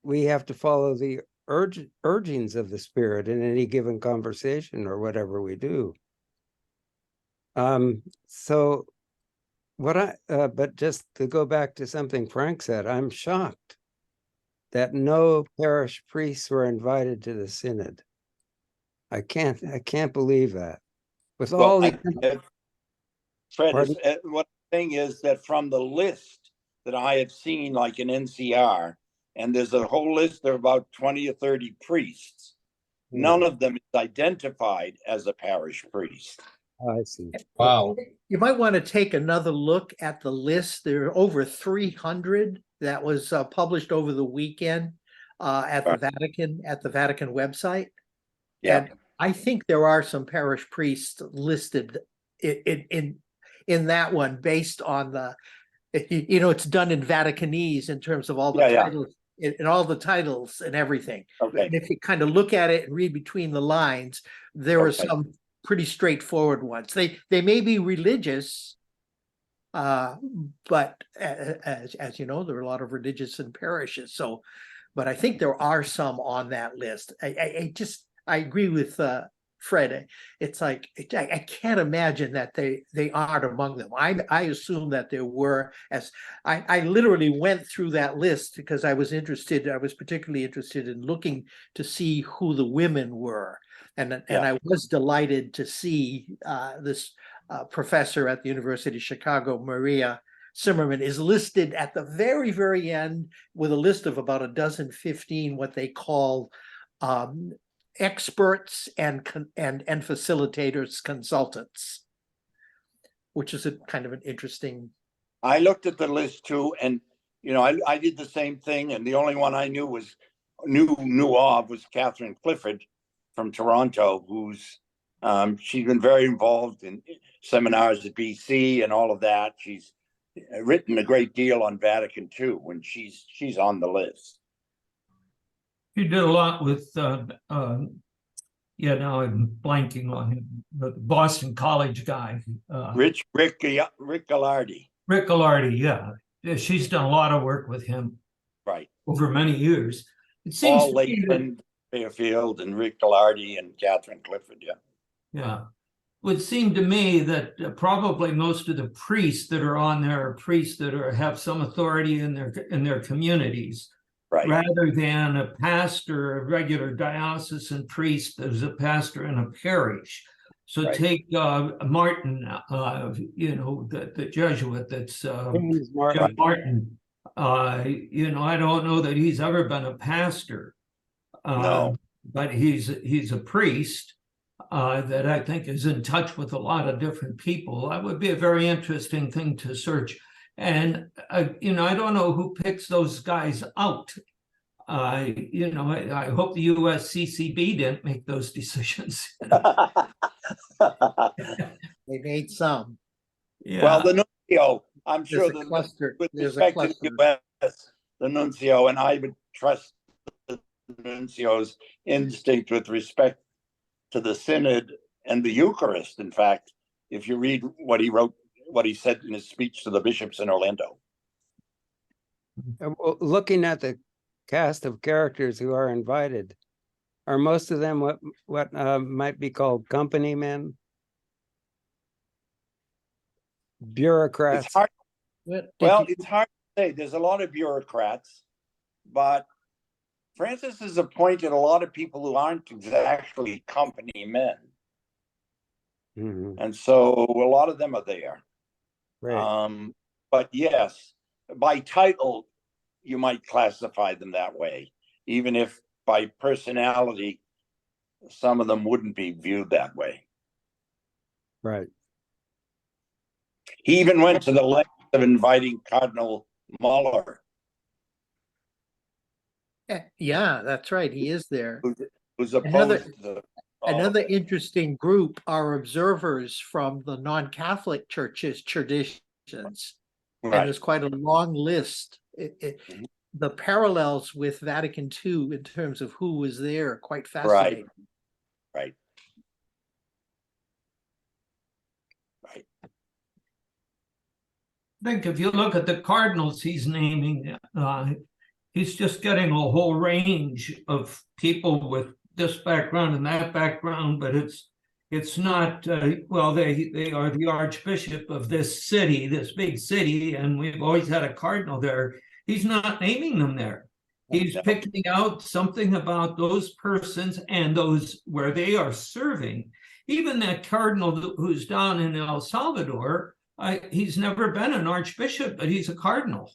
we have to follow the urgings of the Spirit in any given conversation or whatever we do. So but just to go back to something Frank said, I'm shocked that no parish priests were invited to the synod. I can't believe that. With all
Well,
the
Fred,
Pardon?
what I'm saying is that from the list that I have seen, like in NCR, and there's a whole list of about 20 or 30 priests, none of them is identified as a parish priest.
I see.
Wow.
You might want to take another look at the list. There are over 300 that was published over the weekend at the Vatican website.
Yeah.
And I think there are some parish priests listed in that one based on it's done in Vaticanese in terms of all the titles and all the titles and everything.
Okay.
And if you kind of look at it and read between the lines, there are
Okay.
some pretty straightforward ones. They may be religious, but as you know, there are a lot of religious in parishes. So, but I think there are some on that list. I agree with Fred. It's like I can't imagine that they aren't among them. I assume that there were, as I literally went through that list because I was particularly interested in looking to see who the women were. And I was delighted to see this professor at the University of Chicago, Maria Zimmerman, is listed at the very, very end with a list of about 15 what they call experts and facilitators, consultants, which is a kind of an interesting.
I looked at the list too, and I did the same thing, and the only one I knew was Catherine Clifford from Toronto, who's she's been very involved in seminars at BC and all of that. She's written a great deal on Vatican II, and she's on the list.
You did a lot with now I'm blanking on him, the Boston College guy.
Rick Gallardi.
Rick Gallardi, yeah. Yeah, she's done a lot of work with him
Right.
over many years. It seems
Paul
to me that,
Lakeland, Fairfield, and Rick Gallardi and Catherine Clifford, yeah.
yeah, would seem to me that probably most of the priests that are on there are priests that have some authority in their communities,
Right.
rather than a pastor, a regular diocesan priest that is a pastor in a parish. So
Right.
take Martin, the Jesuit that's
James
Jim
Martin.
Martin. I don't know that he's ever been a pastor.
No.
But he's a priest that I think is in touch with a lot of different people. That would be a very interesting thing to search. And I don't know who picks those guys out. I hope the USCCB didn't make those decisions.
They made some.
Yeah.
Well, the nuncio, I'm
There's
sure
a
that
cluster.
with
There's a
respect to
cluster.
the US, the nuncio, and I would trust the nuncio's instinct with respect to the synod and the Eucharist. In fact, if you read what he wrote, what he said in his speech to the bishops in Orlando.
Looking at the cast of characters who are invited, are most of them what might be called company men? Bureaucrats?
It's hard.
What did
Well,
you-
it's hard to say. There's a lot of bureaucrats, but Francis has appointed a lot of people who aren't exactly company men.
Mhm,
And so a lot of them are there.
right.
But yes, by title, you might classify them that way, even if by personality, some of them wouldn't be viewed that way.
Right.
He even went to the length of inviting Cardinal Muller,
Yeah, that's right. He is there.
who's
Another-
opposed to
Another interesting group are observers from the non-Catholic churches traditions. And
right.
there's quite a long list.
Mhm.
The parallels with Vatican II in terms of who was there are quite fascinating.
Right. Right.
I think if you look at the cardinals he's naming, he's just getting a whole range of people with this background and that background, but it's not, well, they are the archbishop of this city, this big city, and we've always had a cardinal there. He's not naming them there. He's
No.
picking out something about those persons and those where they are serving. Even that cardinal who's down in El Salvador, he's never been an archbishop, but he's a cardinal.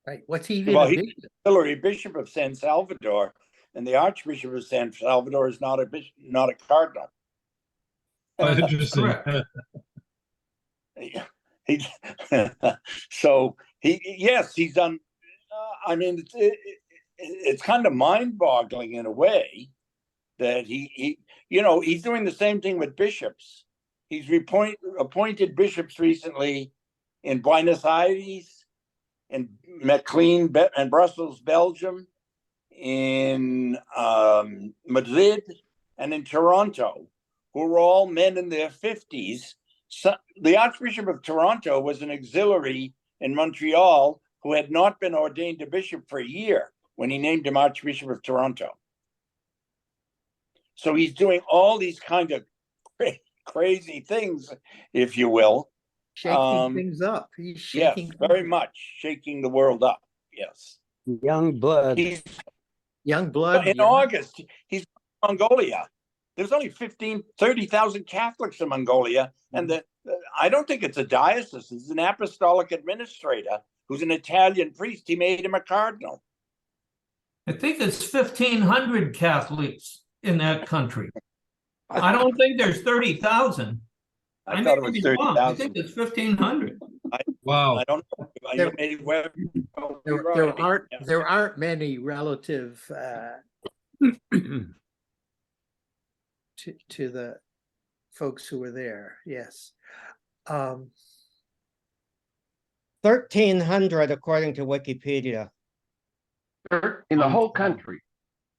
Right. What's he even
Well,
a
he's
bishop?
auxiliary bishop of San Salvador, and the Archbishop of San Salvador is not a bishop, not a cardinal.
Oh, interesting.
Correct.
He, yes, he's done. I mean, it's kind of mind-boggling in a way that he's doing the same thing with bishops. He's appointed bishops recently in Buenos Aires, in McLean and Brussels, Belgium, in Madrid, and in Toronto, who were all men in their 50s. So, the Archbishop of Toronto was an auxiliary in Montreal who had not been ordained a bishop for a year when he named him Archbishop of Toronto. So he's doing all these kind of crazy things, if you will.
Shaking things up. He's
Yes,
shaking.
very much shaking the world up. Yes.
Young blood.
He's
Young blood.
in
yeah.
August, he's in Mongolia. There's only 30,000 Catholics in Mongolia. And I don't think it's a diocese. It's an apostolic administrator who's an Italian priest. He made him a cardinal.
I think it's 1,500 Catholics in that country. I don't think there's 30,000.
I thought it was
I think
30,000.
it's 1,500.
Wow.
I don't know.
There-
You're right. Yes.
There aren't many relative to the folks who were there. Yes.
1,300 according to Wikipedia
In the whole country.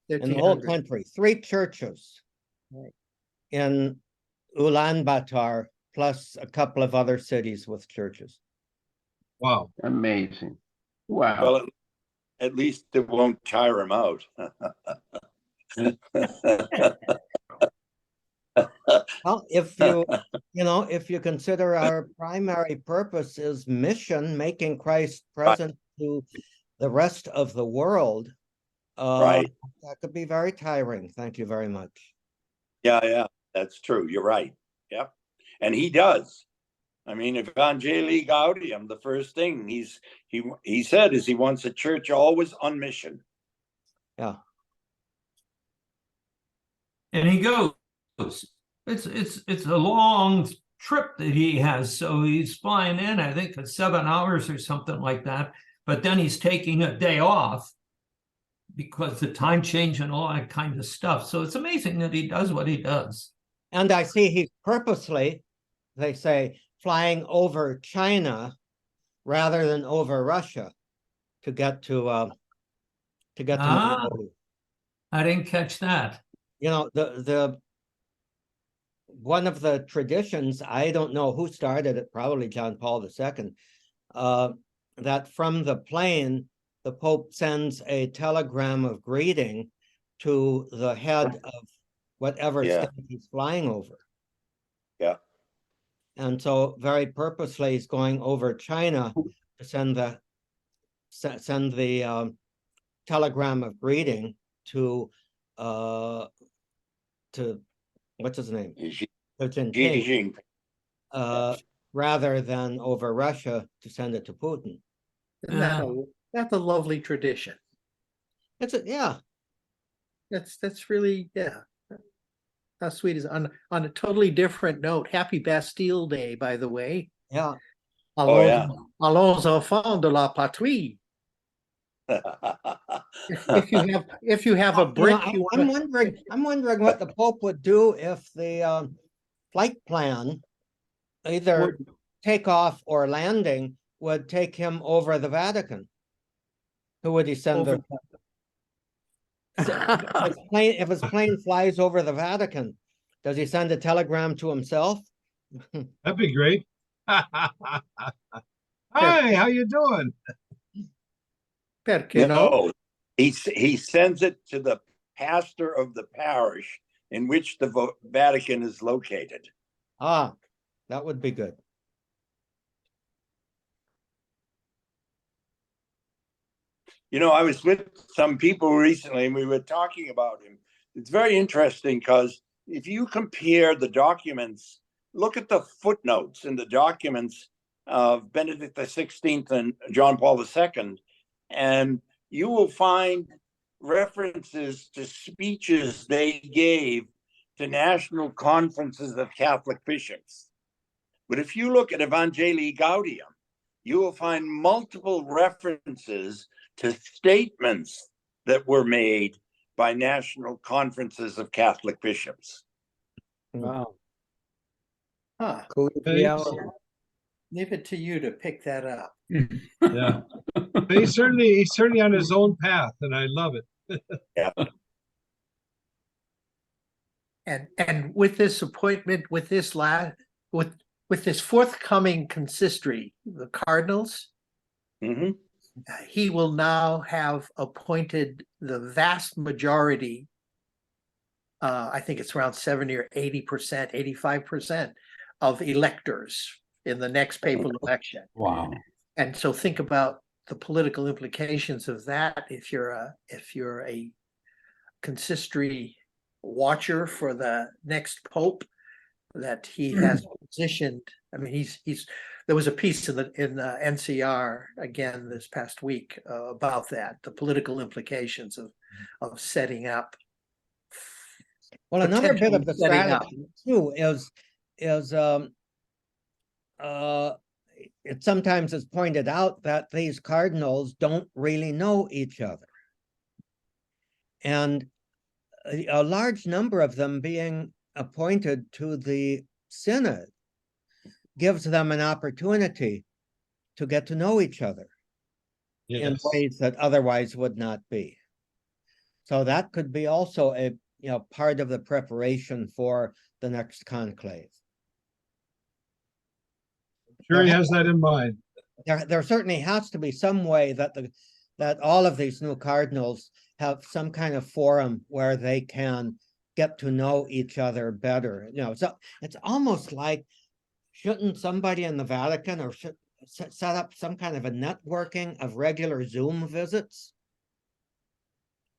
in the whole
1,300.
country. 3 churches
Right.
in Ulaanbaatar, plus a couple of other cities with churches.
Wow.
Amazing. Wow.
Well, at least it won't tire him out.
Well, if you, if you consider our primary purpose is mission, making Christ present to the rest of the world,
Right.
that could be very tiring. Thank you very much.
Yeah, that's true. You're right. Yep. And he does. I mean, Evangelii Gaudium, the first thing he said is he wants a church always on mission.
Yeah.
And he goes. It's a long trip that he has. So he's flying in, I think it's 7 hours or something like that. But then he's taking a day off because the time change and all that kind of stuff. So it's amazing that he does what he does.
And I see he's purposely, they say, flying over China rather than over Russia to get to Mongolia.
I didn't catch that.
The one of the traditions, I don't know who started it, probably John Paul II, that from the plane, the Pope sends a telegram of greeting to the head of whatever state he's flying over.
Yeah.
And so very purposely he's going over China to send the telegram of greeting to what's his name?
Xi
Jinping,
Jinping.
rather than over Russia to send it to Putin.
Isn't that's a lovely tradition.
Yeah.
That's really, yeah. How sweet is on a totally different note. Happy Bastille Day, by the way.
Yeah.
Allons enfants de la patrie. If you have a brick,
I'm wondering what the Pope would do if the flight plan, either takeoff or landing, would take him over the Vatican. Who would he send? If his plane flies over the Vatican, does he send a telegram to himself?
That'd be great. Hi, how you doing?
No, he sends it to the pastor of the parish in which the Vatican is located.
Ah, that would be good.
I was with some people recently and we were talking about him. It's very interesting because if you compare the documents, look at the footnotes in the documents of Benedict XVI and John Paul II, and you will find references to speeches they gave to national conferences of Catholic bishops. But if you look at Evangelii Gaudium, you will find multiple references to statements that were made by national conferences of Catholic bishops.
Wow.
Huh. Leave it to you to pick that up.
Yeah. But he's certainly on his own path, and I love it.
Yeah.
And with this appointment, with this this forthcoming consistory, the cardinals, he will now have appointed the vast majority. I think it's around 70 or 80%, 85% of electors in the next papal election.
Wow.
And so think about the political implications of that. If you're a consistory watcher for the next pope, that he has positioned. I mean, there was a piece in the NCR again this past week about that, the political implications of setting up.
Well, another bit of the strategy too is it sometimes is pointed out that these cardinals don't really know each other. And a large number of them being appointed to the synod gives them an opportunity to get to know each other in ways that otherwise would not be. So that could be also a part of the preparation for the next conclave.
Sure, he has that in mind.
there certainly has to be some way that that all of these new cardinals have some kind of forum where they can get to know each other better. You know, so it's almost like, shouldn't somebody in the Vatican or should set up some kind of a networking of regular Zoom visits?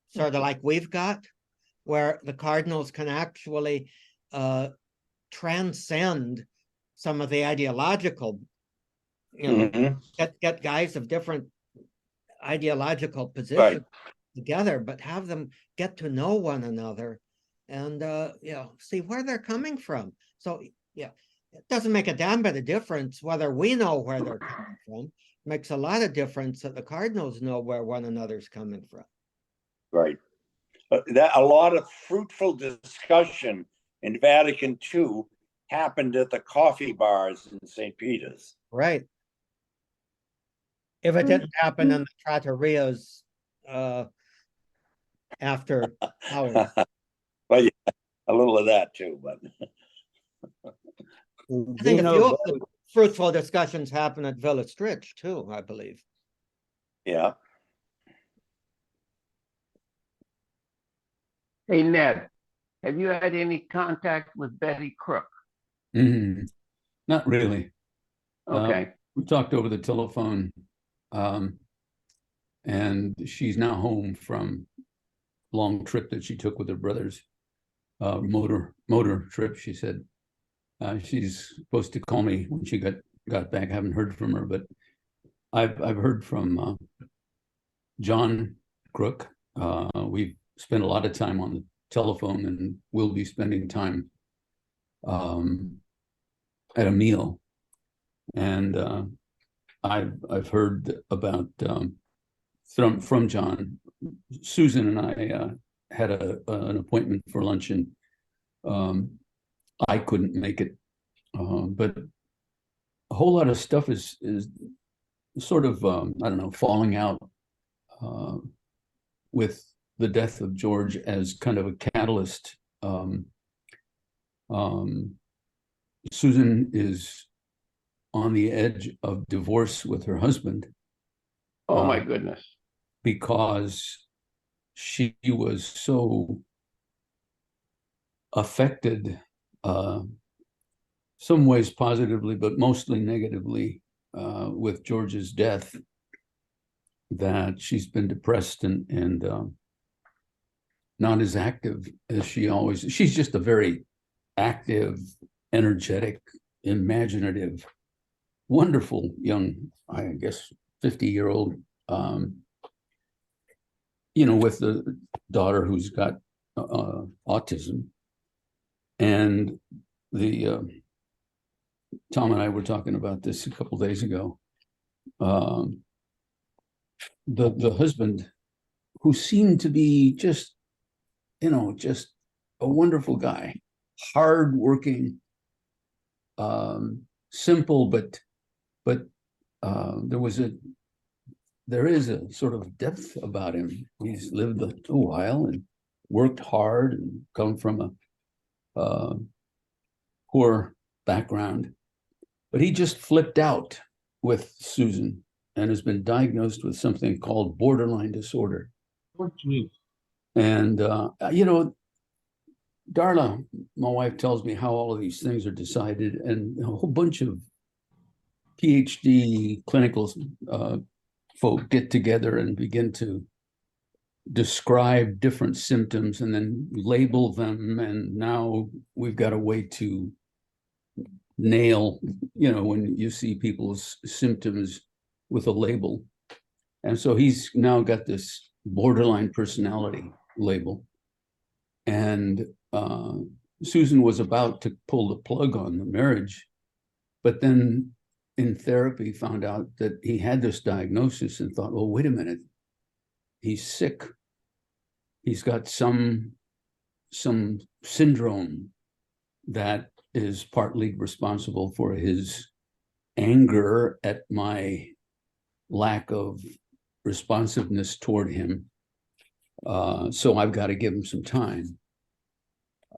Sort of like we've got, where the cardinals can actually transcend some of the ideological, you know,
Mhm.
get guys of different ideological positions together, but have them get to know one another and you know, see where they're coming from. So yeah, it doesn't make a damn bit of difference whether we know where they're coming from. It makes a lot of difference that the cardinals know where one another's coming from.
Right. That a lot of fruitful discussion in Vatican II happened at the coffee bars in St. Peter's.
Right. If it didn't happen in the trattorias after hours.
Well, yeah, a little of that too, but
I think a few of the fruitful discussions happen at Villa Stritch too, I believe.
yeah.
Hey, Ned, have you had any contact with Betty Crook?
Not really.
Okay.
We talked over the telephone, and she's now home from a long trip that she took with her brothers, motor trip. She said she's supposed to call me when she got back. I haven't heard from her, but I've heard from John Crook. We've spent a lot of time on the telephone, and we'll be spending time at a meal. And I've heard about from John. Susan and I had an appointment for lunch, and I couldn't make it, but a whole lot of stuff is sort of I don't know, falling out with the death of George as kind of a catalyst. Susan is on the edge of divorce with her husband.
Oh my goodness.
Because she was so affected, some ways positively, but mostly negatively, with George's death, that she's been depressed and not as active as she always. She's just a very active, energetic, imaginative, wonderful young, I guess, 50-year-old, you know, with the daughter who's got autism. And Tom and I were talking about this a couple days ago. The husband, who seemed to be just, you know, just a wonderful guy, hardworking, simple, but there is a sort of depth about him. He's lived a while and worked hard and come from a poor background, but he just flipped out with Susan and has been diagnosed with something called borderline disorder. And you know, Darla, my wife, tells me how all of these things are decided, and a whole bunch of PhD clinical folk get together and begin to describe different symptoms and then label them. And now we've got a way to nail, you know, when you see people's symptoms with a label. And so he's now got this borderline personality label. And Susan was about to pull the plug on the marriage, but then in therapy found out that he had this diagnosis and thought, well, wait a minute, he's sick. He's got some syndrome that is partly responsible for his anger at my lack of responsiveness toward him. So I've got to give him some time.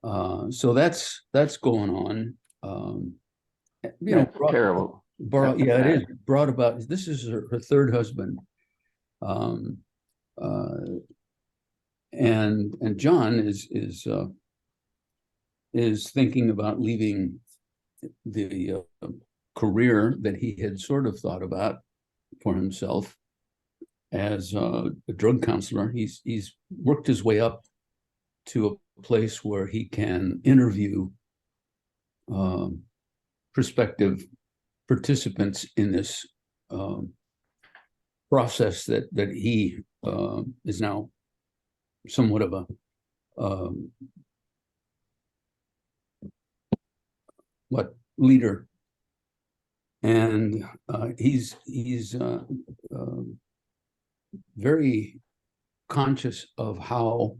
So that's going on. You know,
That's terrible.
Yeah, it is brought about. This is her third husband. And John is thinking about leaving the career that he had sort of thought about for himself as a drug counselor. He's worked his way up to a place where he can interview prospective participants in this process that he is now somewhat of a leader, and he's very conscious of how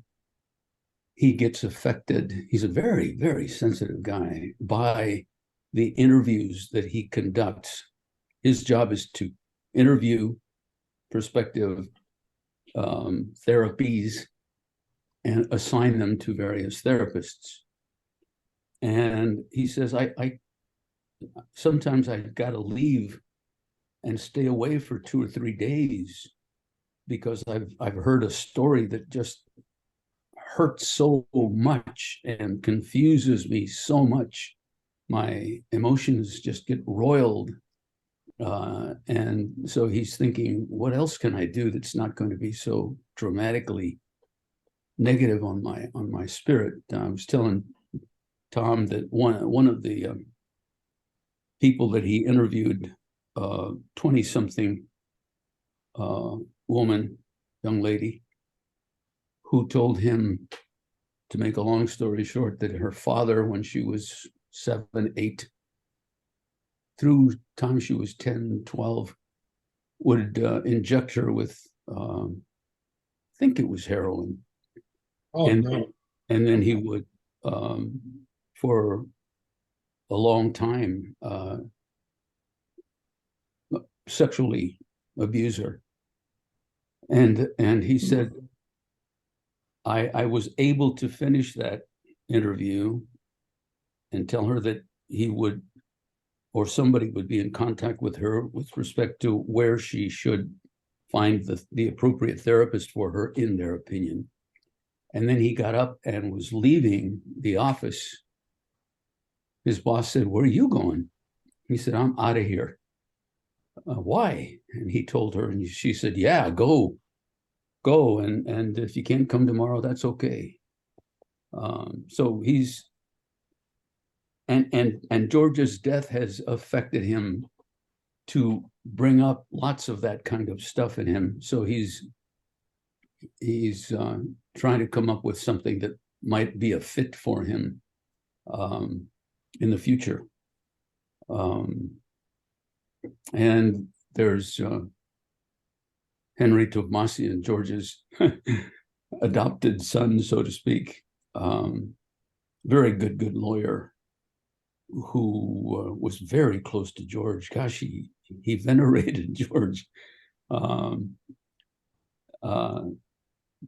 he gets affected. He's a very, very sensitive guy by the interviews that he conducts. His job is to interview prospective therapies and assign them to various therapists. And he says, I sometimes I've got to leave and stay away for 2 or 3 days because I've heard a story that just hurts so much and confuses me so much. My emotions just get roiled. And so he's thinking, what else can I do that's not going to be so dramatically negative on my spirit? I was telling Tom that one of the people that he interviewed, 20-something woman, young lady, who told him, to make a long story short, that her father, when she was 7, 8, through time she was 10, 12, would inject her with, I think it was heroin.
Oh,
and,
no.
and then he would, for a long time, sexually abuse her. And he said, I was able to finish that interview and tell her that he would, or somebody would be in contact with her with respect to where she should find the appropriate therapist for her, in their opinion. And then he got up and was leaving the office. His boss said, "Where are you going?" He said, "I'm out of here." Why? And he told her, and she said, "Yeah, go. And if you can't come tomorrow, that's okay." So he's, and George's death has affected him to bring up lots of that kind of stuff in him. So he's trying to come up with something that might be a fit for him in the future. And there's Henry Tovmasian, George's adopted son, so to speak, very good lawyer, who was very close to George. Gosh, he venerated George.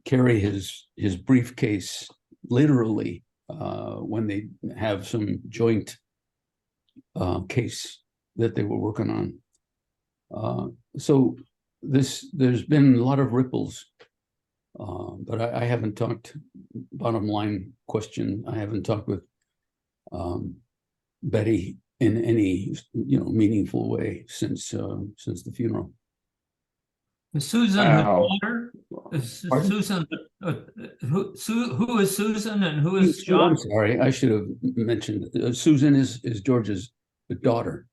Carry his briefcase literally when they have some joint case that they were working on. So there's been a lot of ripples, but I haven't talked, bottom line question, I haven't talked with Betty in any meaningful way since the funeral.
Is Susan the daughter? Is Susan, who is Susan and who is John?
I'm sorry, I should have mentioned. Susan is George's daughter.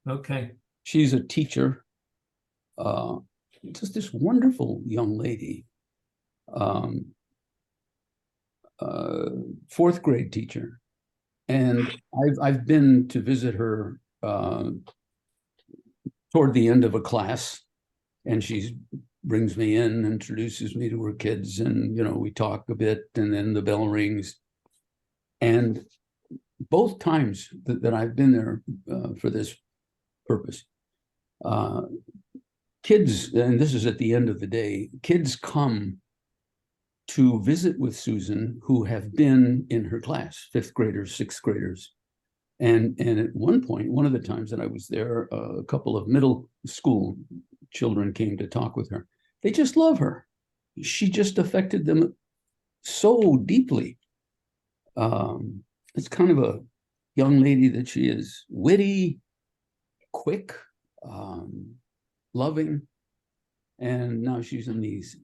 Okay.
She's a teacher, just this wonderful young lady, 4th grade teacher. And I've been to visit her toward the end of a class, and she brings me in, introduces me to her kids, and we talk a bit, and then the bell rings. And both times that I've been there for this purpose, kids, and this is at the end of the day, kids come to visit with Susan who have been in her class, 5th graders, 6th graders. And at one point, one of the times that I was there, a couple of middle school children came to talk with her. They just love her. She just affected them so deeply. It's kind of a young lady that she is, witty, quick, loving, and now she's in these,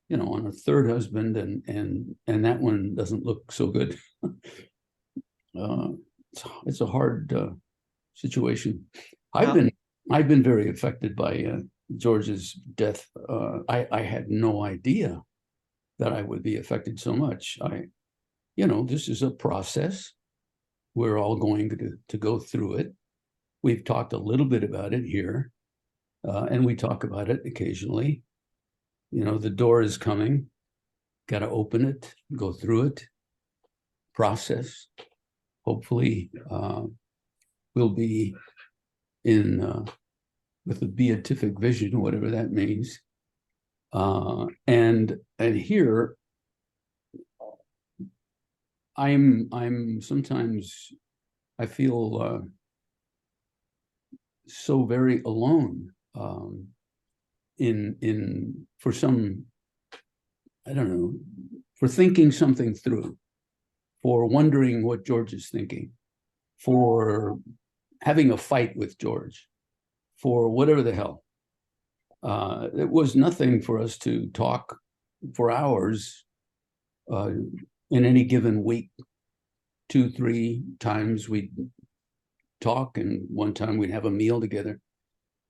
you know, on her third husband, and that one doesn't look so good. It's a hard situation. I've been very affected by George's death. I had no idea that I would be affected so much. You know, this is a process. We're all going to go through it. We've talked a little bit about it here, and we talk about it occasionally. You know, the door is coming. Got to open it, go through it, process. Hopefully, we'll be in with a beatific vision, whatever that means. And here, I'm sometimes I feel so very alone in for some, I don't know, for thinking something through, for wondering what George is thinking, for having a fight with George, for whatever the hell. It was nothing for us to talk for hours in any given week. 2-3 times we'd talk, and one time we'd have a meal together,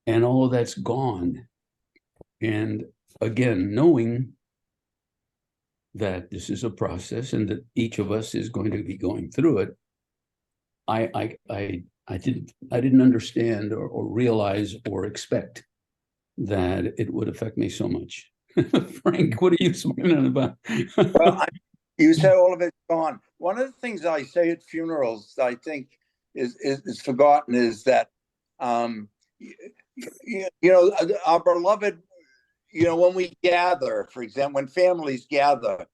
and all of that's gone. And again, knowing that this is a process and that each of us is going to be going through it, I didn't understand or realize or expect that it would affect me so much. Frank, what are you smiling about?
Well, you said all of it's gone. One of the things I say at funerals, I think is forgotten, is that you know, our beloved, you know, when we gather, for example, when families gather,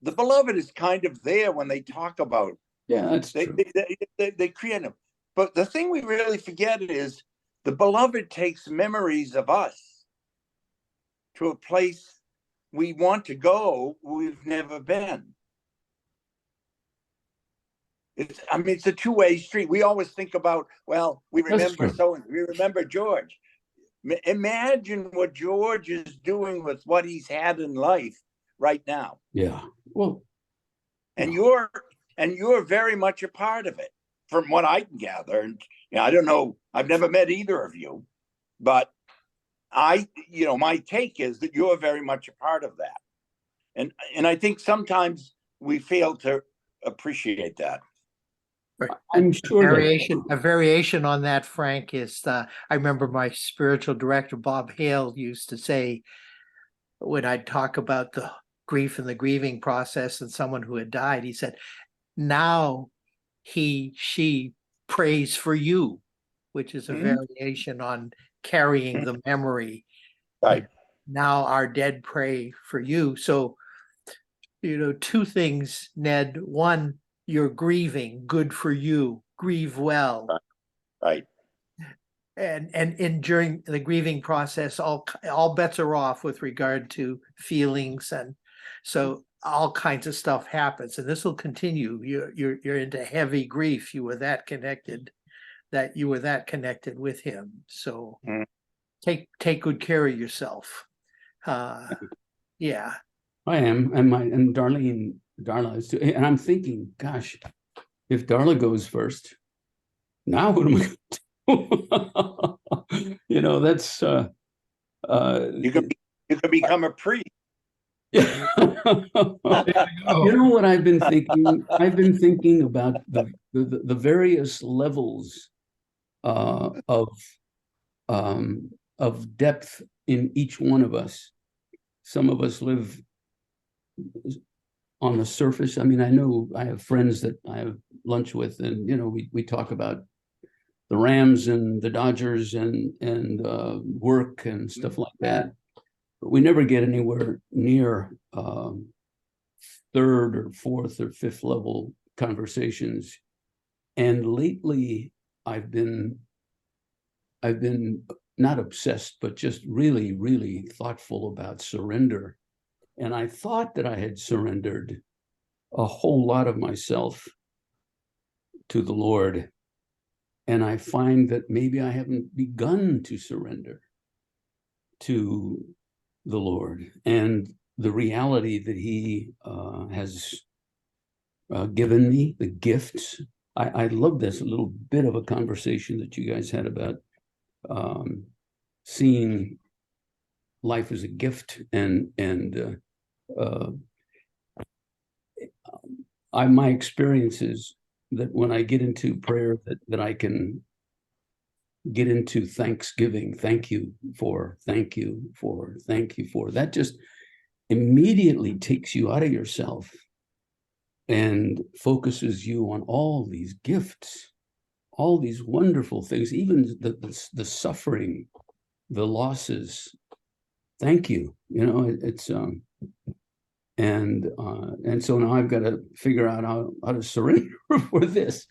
the beloved is kind of there when they talk about.
Yeah, that's true.
They create them. But the thing we really forget is the beloved takes memories of us to a place we want to go, we've never been. I mean, it's a two-way street. We always think about, well, we remember we remember George. Imagine what George is doing with what he's had in life right now.
Yeah. Well,
and you're very much a part of it, from what I can gather. And you know, I don't know, I've never met either of you, but you know, my take is that you're very much a part of that. And I think sometimes we fail to appreciate that.
I'm sure
A variation on that, Frank, is I remember my spiritual director, Bob Hale, used to say, when I'd talk about the grief and the grieving process and someone who had died, he said, now she prays for you, which is a variation on carrying the memory.
Right.
Now our dead pray for you. So, you know, two things, Ned. One, you're grieving, good for you, grieve well.
Right.
And during the grieving process, all bets are off with regard to feelings, and so all kinds of stuff happens, and this will continue. You're into heavy grief. You were that connected with him. So take good care of yourself. Yeah. I
am, and Darla is too. And I'm thinking, gosh, if Darla goes first, now what am I going to do? You know, that's
you could become a priest.
Yeah. You know what I've been thinking? I've been thinking about the various levels of depth in each one of us. Some of us live on the surface. I mean, I know I have friends that I have lunch with, and you know, we talk about the Rams and the Dodgers and work and stuff like that. But we never get anywhere near third or fourth or fifth level conversations. And lately I've been not obsessed, but just really, really thoughtful about surrender. And I thought that I had surrendered a whole lot of myself to the Lord. And I find that maybe I haven't begun to surrender to the Lord and the reality that He has given me, the gifts. I love this little bit of a conversation that you guys had about seeing life as a gift, and my experience is that when I get into prayer, that I can get into thanksgiving. Thank you for, thank you for, thank you for. That just immediately takes you out of yourself and focuses you on all these gifts, all these wonderful things, even the suffering, the losses. Thank you. You know, it's and so now I've got to figure out how to surrender for this.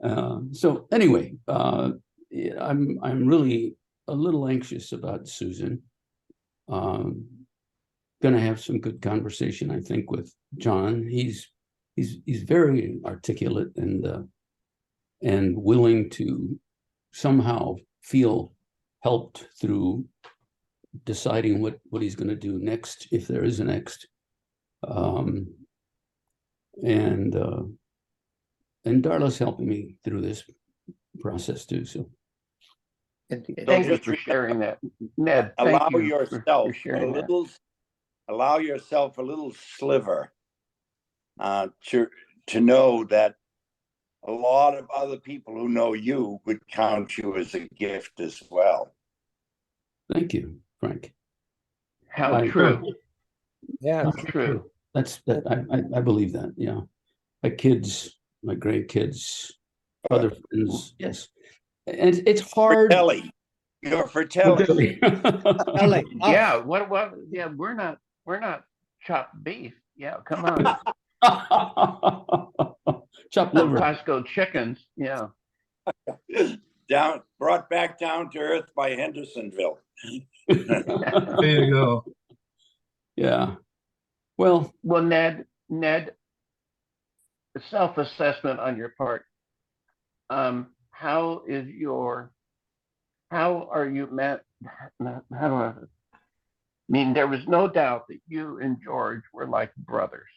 So anyway, I'm really a little anxious about Susan. Going to have some good conversation, I think, with John. He's very articulate and willing to somehow feel helped through deciding what he's going to do next, if there is a next. And Darla's helping me through this process too. So
Thank you for sharing that, Ned.
Allow
Thank you
yourself
for sharing that.
allow yourself a little sliver to know that a lot of other people who know you would count you as a gift as well.
thank you, Frank.
How
I-
true.
Yeah.
How true.
I believe that. Yeah, my kids, my grandkids, other friends. Yes, and it's hard.
Fratelli. You're Fratelli.
Ellie,
Yeah. What? Yeah. We're not chopped beef. Yeah. Come on.
Chopped liver.
Costco chickens. Yeah.
Brought back down to earth by Hendersonville.
There you go.
Yeah. Well,
Well, Ned, self-assessment on your part. How are you met? How do I mean? There was no doubt that you and George were like brothers,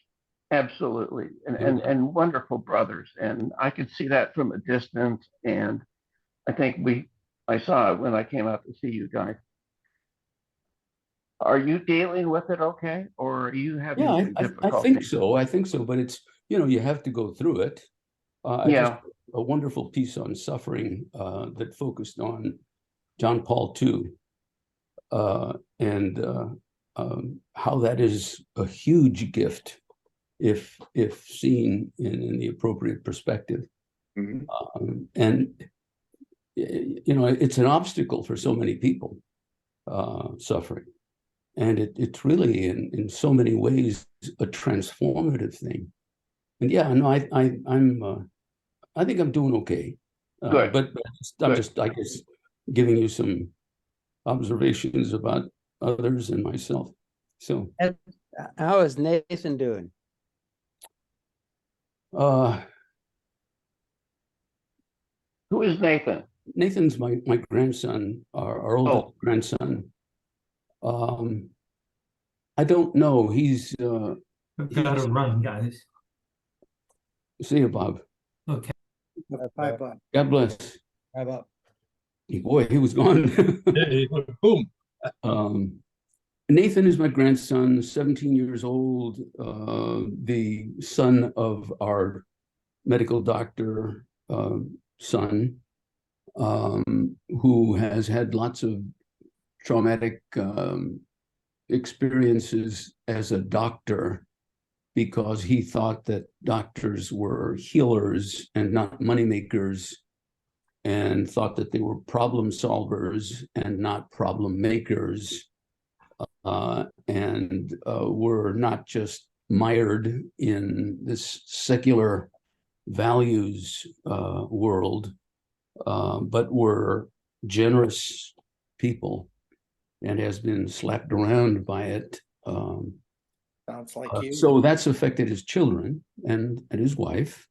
absolutely, and wonderful brothers. And I could see that from a distance. And I think I saw it when I came out to see you guys. Are you dealing with it okay, or are you having
yeah,
some
I
difficulty?
think so. I think so. But it's, you have to go through it.
Yeah.
A wonderful piece on suffering that focused on John Paul II and how that is a huge gift if seen in the appropriate perspective.
Mhm.
And it's an obstacle for so many people, suffering, and it's really in so many ways a transformative thing. And yeah, no, I think I'm doing okay.
Good.
But I'm
Good.
just, I guess, giving you some observations about others and myself. So
How is Nathan doing?
Who is Nathan?
Nathan's my grandson, our oldest
Oh.
grandson. I don't know. He's
We've got to run, guys.
see you, Bob.
Okay.
bye, Bob.
God bless.
Bye, Bob.
Boy, he was gone.
Boom.
Nathan is my grandson, 17 years old, the son of our medical doctor son, who has had lots of traumatic experiences as a doctor because he thought that doctors were healers and not moneymakers, and thought that they were problem solvers and not problem makers, and were not just mired in this secular values world, but were generous people, and has been slapped around by it.
Sounds like you.
So that's affected his children and his wife.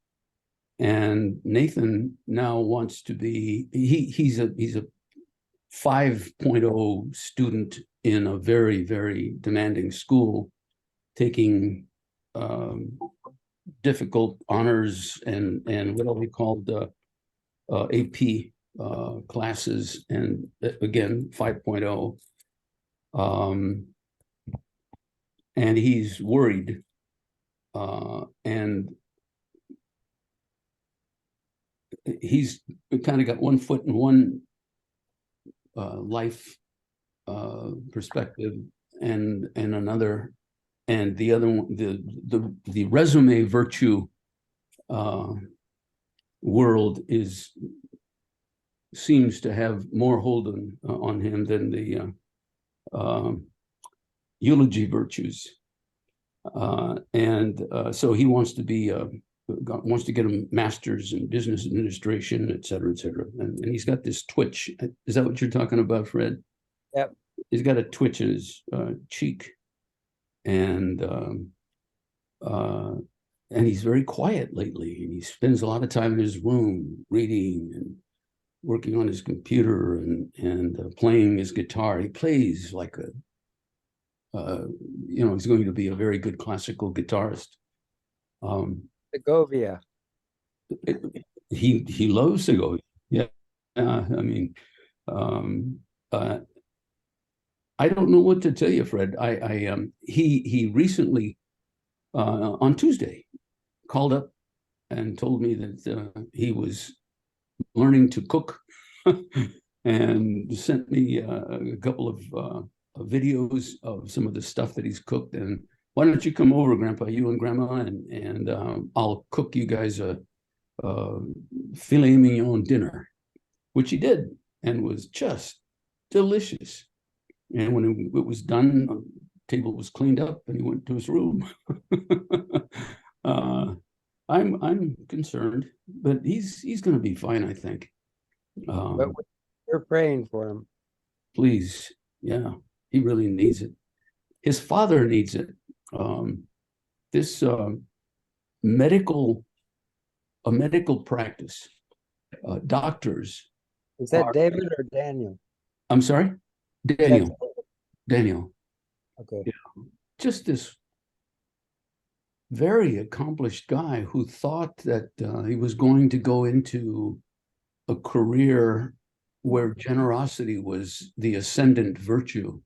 And Nathan now wants to be, he's a 5.0 student in a very, very demanding school, taking difficult honors and what are they called, AP classes, and again 5.0. And he's worried, and he's kind of got one foot in one life perspective and another, and the other one, the resume virtue world seems to have more hold on him than the eulogy virtues, and so he wants to be wants to get a master's in business administration, et cetera, and he's got this twitch. Is that what you're talking about, Fred?
Yep.
He's got a twitch in his cheek, and he's very quiet lately, and he spends a lot of time in his room reading and working on his computer and playing his guitar. He plays like a he's going to be a very good classical guitarist.
Segovia.
He loves Segovia. Yeah, I mean, I don't know what to tell you, Fred. He recently on Tuesday called up and told me that he was learning to cook and sent me a couple of videos of some of the stuff that he's cooked. And why don't you come over, Grandpa, you and Grandma, and I'll cook you guys a filet mignon dinner, which he did, and was just delicious. And when it was done, the table was cleaned up, and he went to his room. I'm concerned, but he's going to be fine, I think.
But we're praying for him.
Please, yeah, he really needs it. His father needs it. This medical practice, doctors.
Is that David or Daniel?
I'm sorry, Daniel. Daniel.
Okay.
Yeah. Just this very accomplished guy who thought that he was going to go into a career where generosity was the ascendant virtue,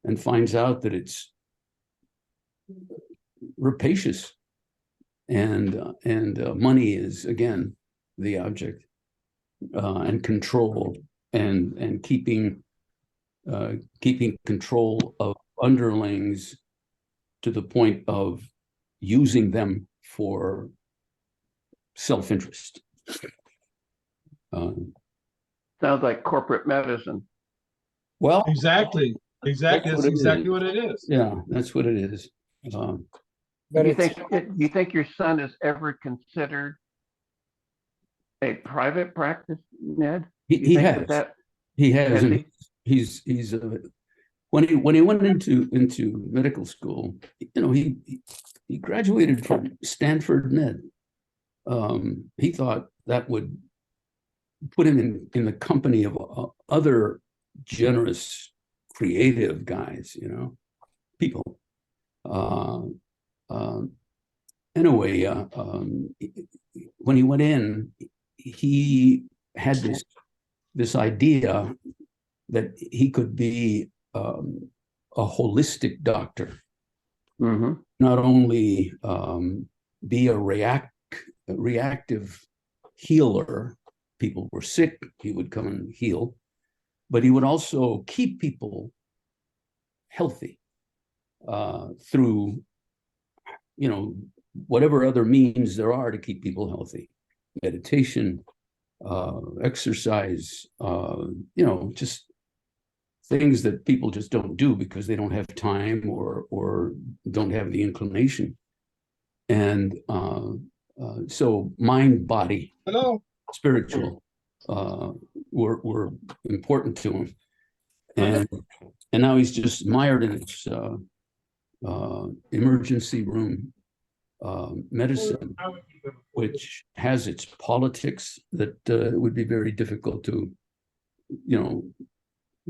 and finds out that it's rapacious, and money is again the object, and control, and keeping control of underlings to the point of using them for self-interest.
Sounds like corporate medicine.
Well,
Exactly. That's exactly what it is.
yeah, that's what it is.
But
Do
it's
you think your son has ever considered a private practice, Ned?
He has. He has,
Has
and he's when he went into medical school, he graduated from Stanford Med. He thought that would put him in the company of other generous, creative guys, people. Anyway, when he went in, he had this idea that he could be a holistic doctor, not only be a reactive healer. People were sick, he would come and heal, but he would also keep people healthy through, whatever other means there are to keep people healthy. Meditation, exercise, just things that people just don't do because they don't have time or don't have the inclination. And So mind, body,
Hello.
spiritual were important to him, and now he's just mired in this emergency room medicine, which has its politics that would be very difficult to,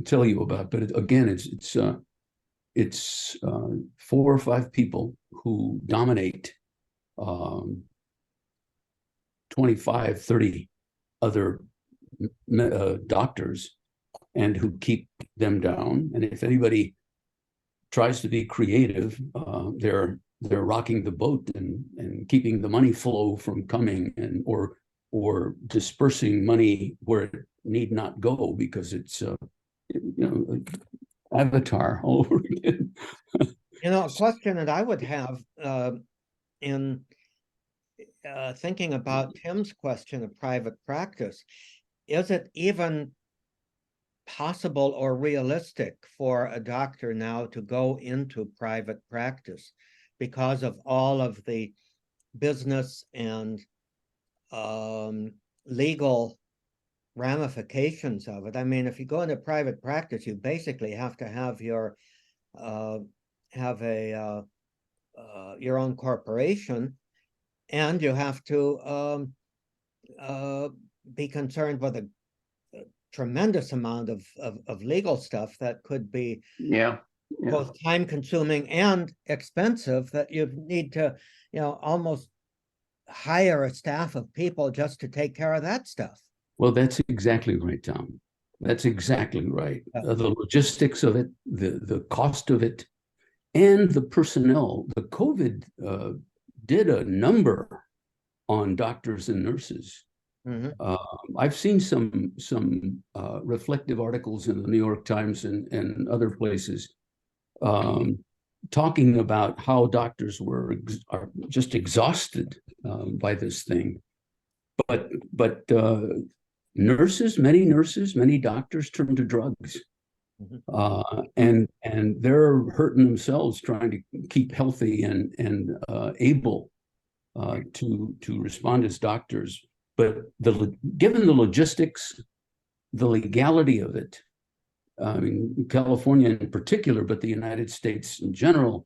tell you about. But again, it's 4 or 5 people who dominate 25, 30 other doctors, and who keep them down. And if anybody tries to be creative, they're rocking the boat and keeping the money flow from coming, and or dispersing money where it need not go, because it's Avatar all over again.
A question that I would have in thinking about Tim's question of private practice, is it even possible or realistic for a doctor now to go into private practice because of all of the business and legal ramifications of it? I mean, if you go into private practice, you basically have to have your your own corporation, and you have to be concerned with a tremendous amount of legal stuff that could be both time consuming and expensive, that you need to almost hire a staff of people just to take care of that stuff.
Well, that's exactly right, Tom. That's exactly right. The logistics of it, the cost of it, and the personnel. The COVID did a number on doctors and nurses. I've seen some reflective articles in the New York Times and other places talking about how doctors are just exhausted by this thing. But many doctors turn to drugs, and they're hurting themselves trying to keep healthy and able to respond as doctors. But given the logistics, the legality of it, I mean, California in particular, but the United States in general,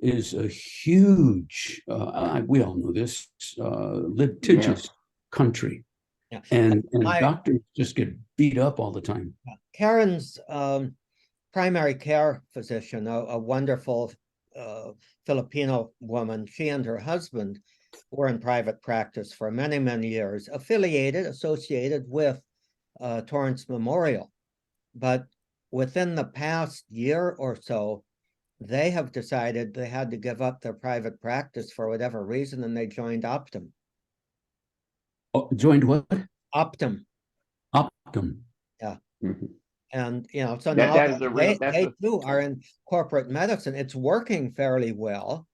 is a huge, we all know this, litigious country.
Yeah.
And doctors just get beat up all the time.
Karen's primary care physician, a wonderful Filipino woman, she and her husband were in private practice for many, many years, associated with Torrance Memorial. But within the past year or so, they have decided they had to give up their private practice for whatever reason, and they joined Optum.
Oh, joined what?
Optum.
Optum.
Yeah.
Mm-hmm.
And so now they too are in corporate medicine. It's working fairly well,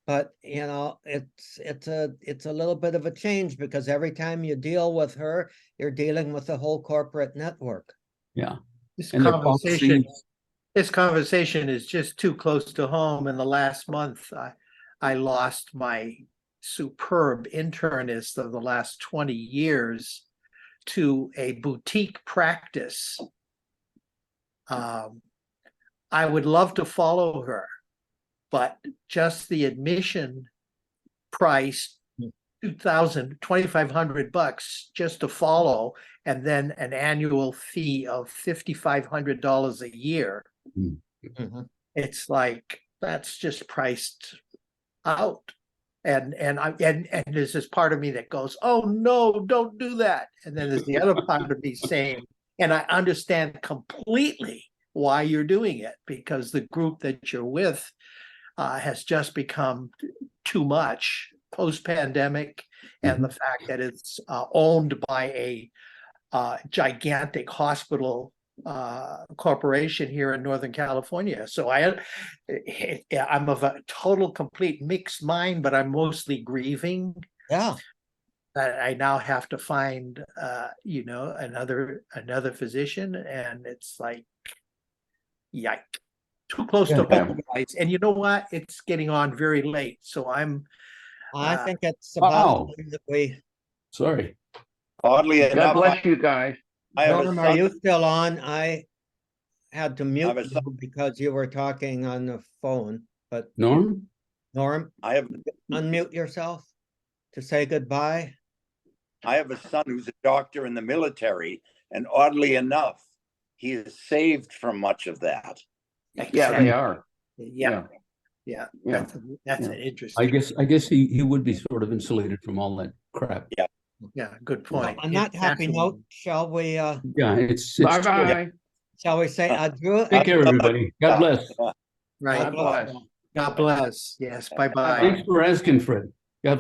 but it's a little bit of a change, because every time you deal with her, you're dealing with the whole corporate network.
Yeah.
This conversation is just too close to home. In the last month, I lost my superb internist of the last 20 years to a boutique practice. I would love to follow her, but just the admission price, $2,500 just to follow, and then an annual fee of $5,500 a year.
Mm-hmm.
It's like, that's just priced out. And there's this part of me that goes, oh no, don't do that. And then there's the other part of me saying, and I understand completely why you're doing it, because the group that you're with has just become too much post-pandemic, and the fact that it's owned by a gigantic hospital corporation here in Northern California. So I'm of a total complete mixed mind, but I'm mostly grieving.
Yeah.
That I now have to find another physician, and it's like, yike, too close to home, guys. And you know what? It's getting on very late, so I'm
I
Ah.
think it's
Wow.
about time that we,
Sorry.
Oddly
God
enough,
bless you guys.
I have a
Norm, are you
son,
still on? I had to mute
have a
you
son-
because you were talking on the phone, but
Norm?
Norm,
I have
unmute yourself to say goodbye.
a son who's a doctor in the military, and oddly enough, he is saved from much of that.
Yeah, they are.
Yeah,
Yeah.
that's, that's
Yeah.
interesting.
I guess he would be sort of insulated from all that crap.
Yeah, good point.
On that happy note, shall we
Yeah, it's
Bye-bye.
shall we say adieu?
Take care, everybody. God bless.
Right.
God bless.
God bless. Yes, bye-bye.
Thanks for asking, Fred.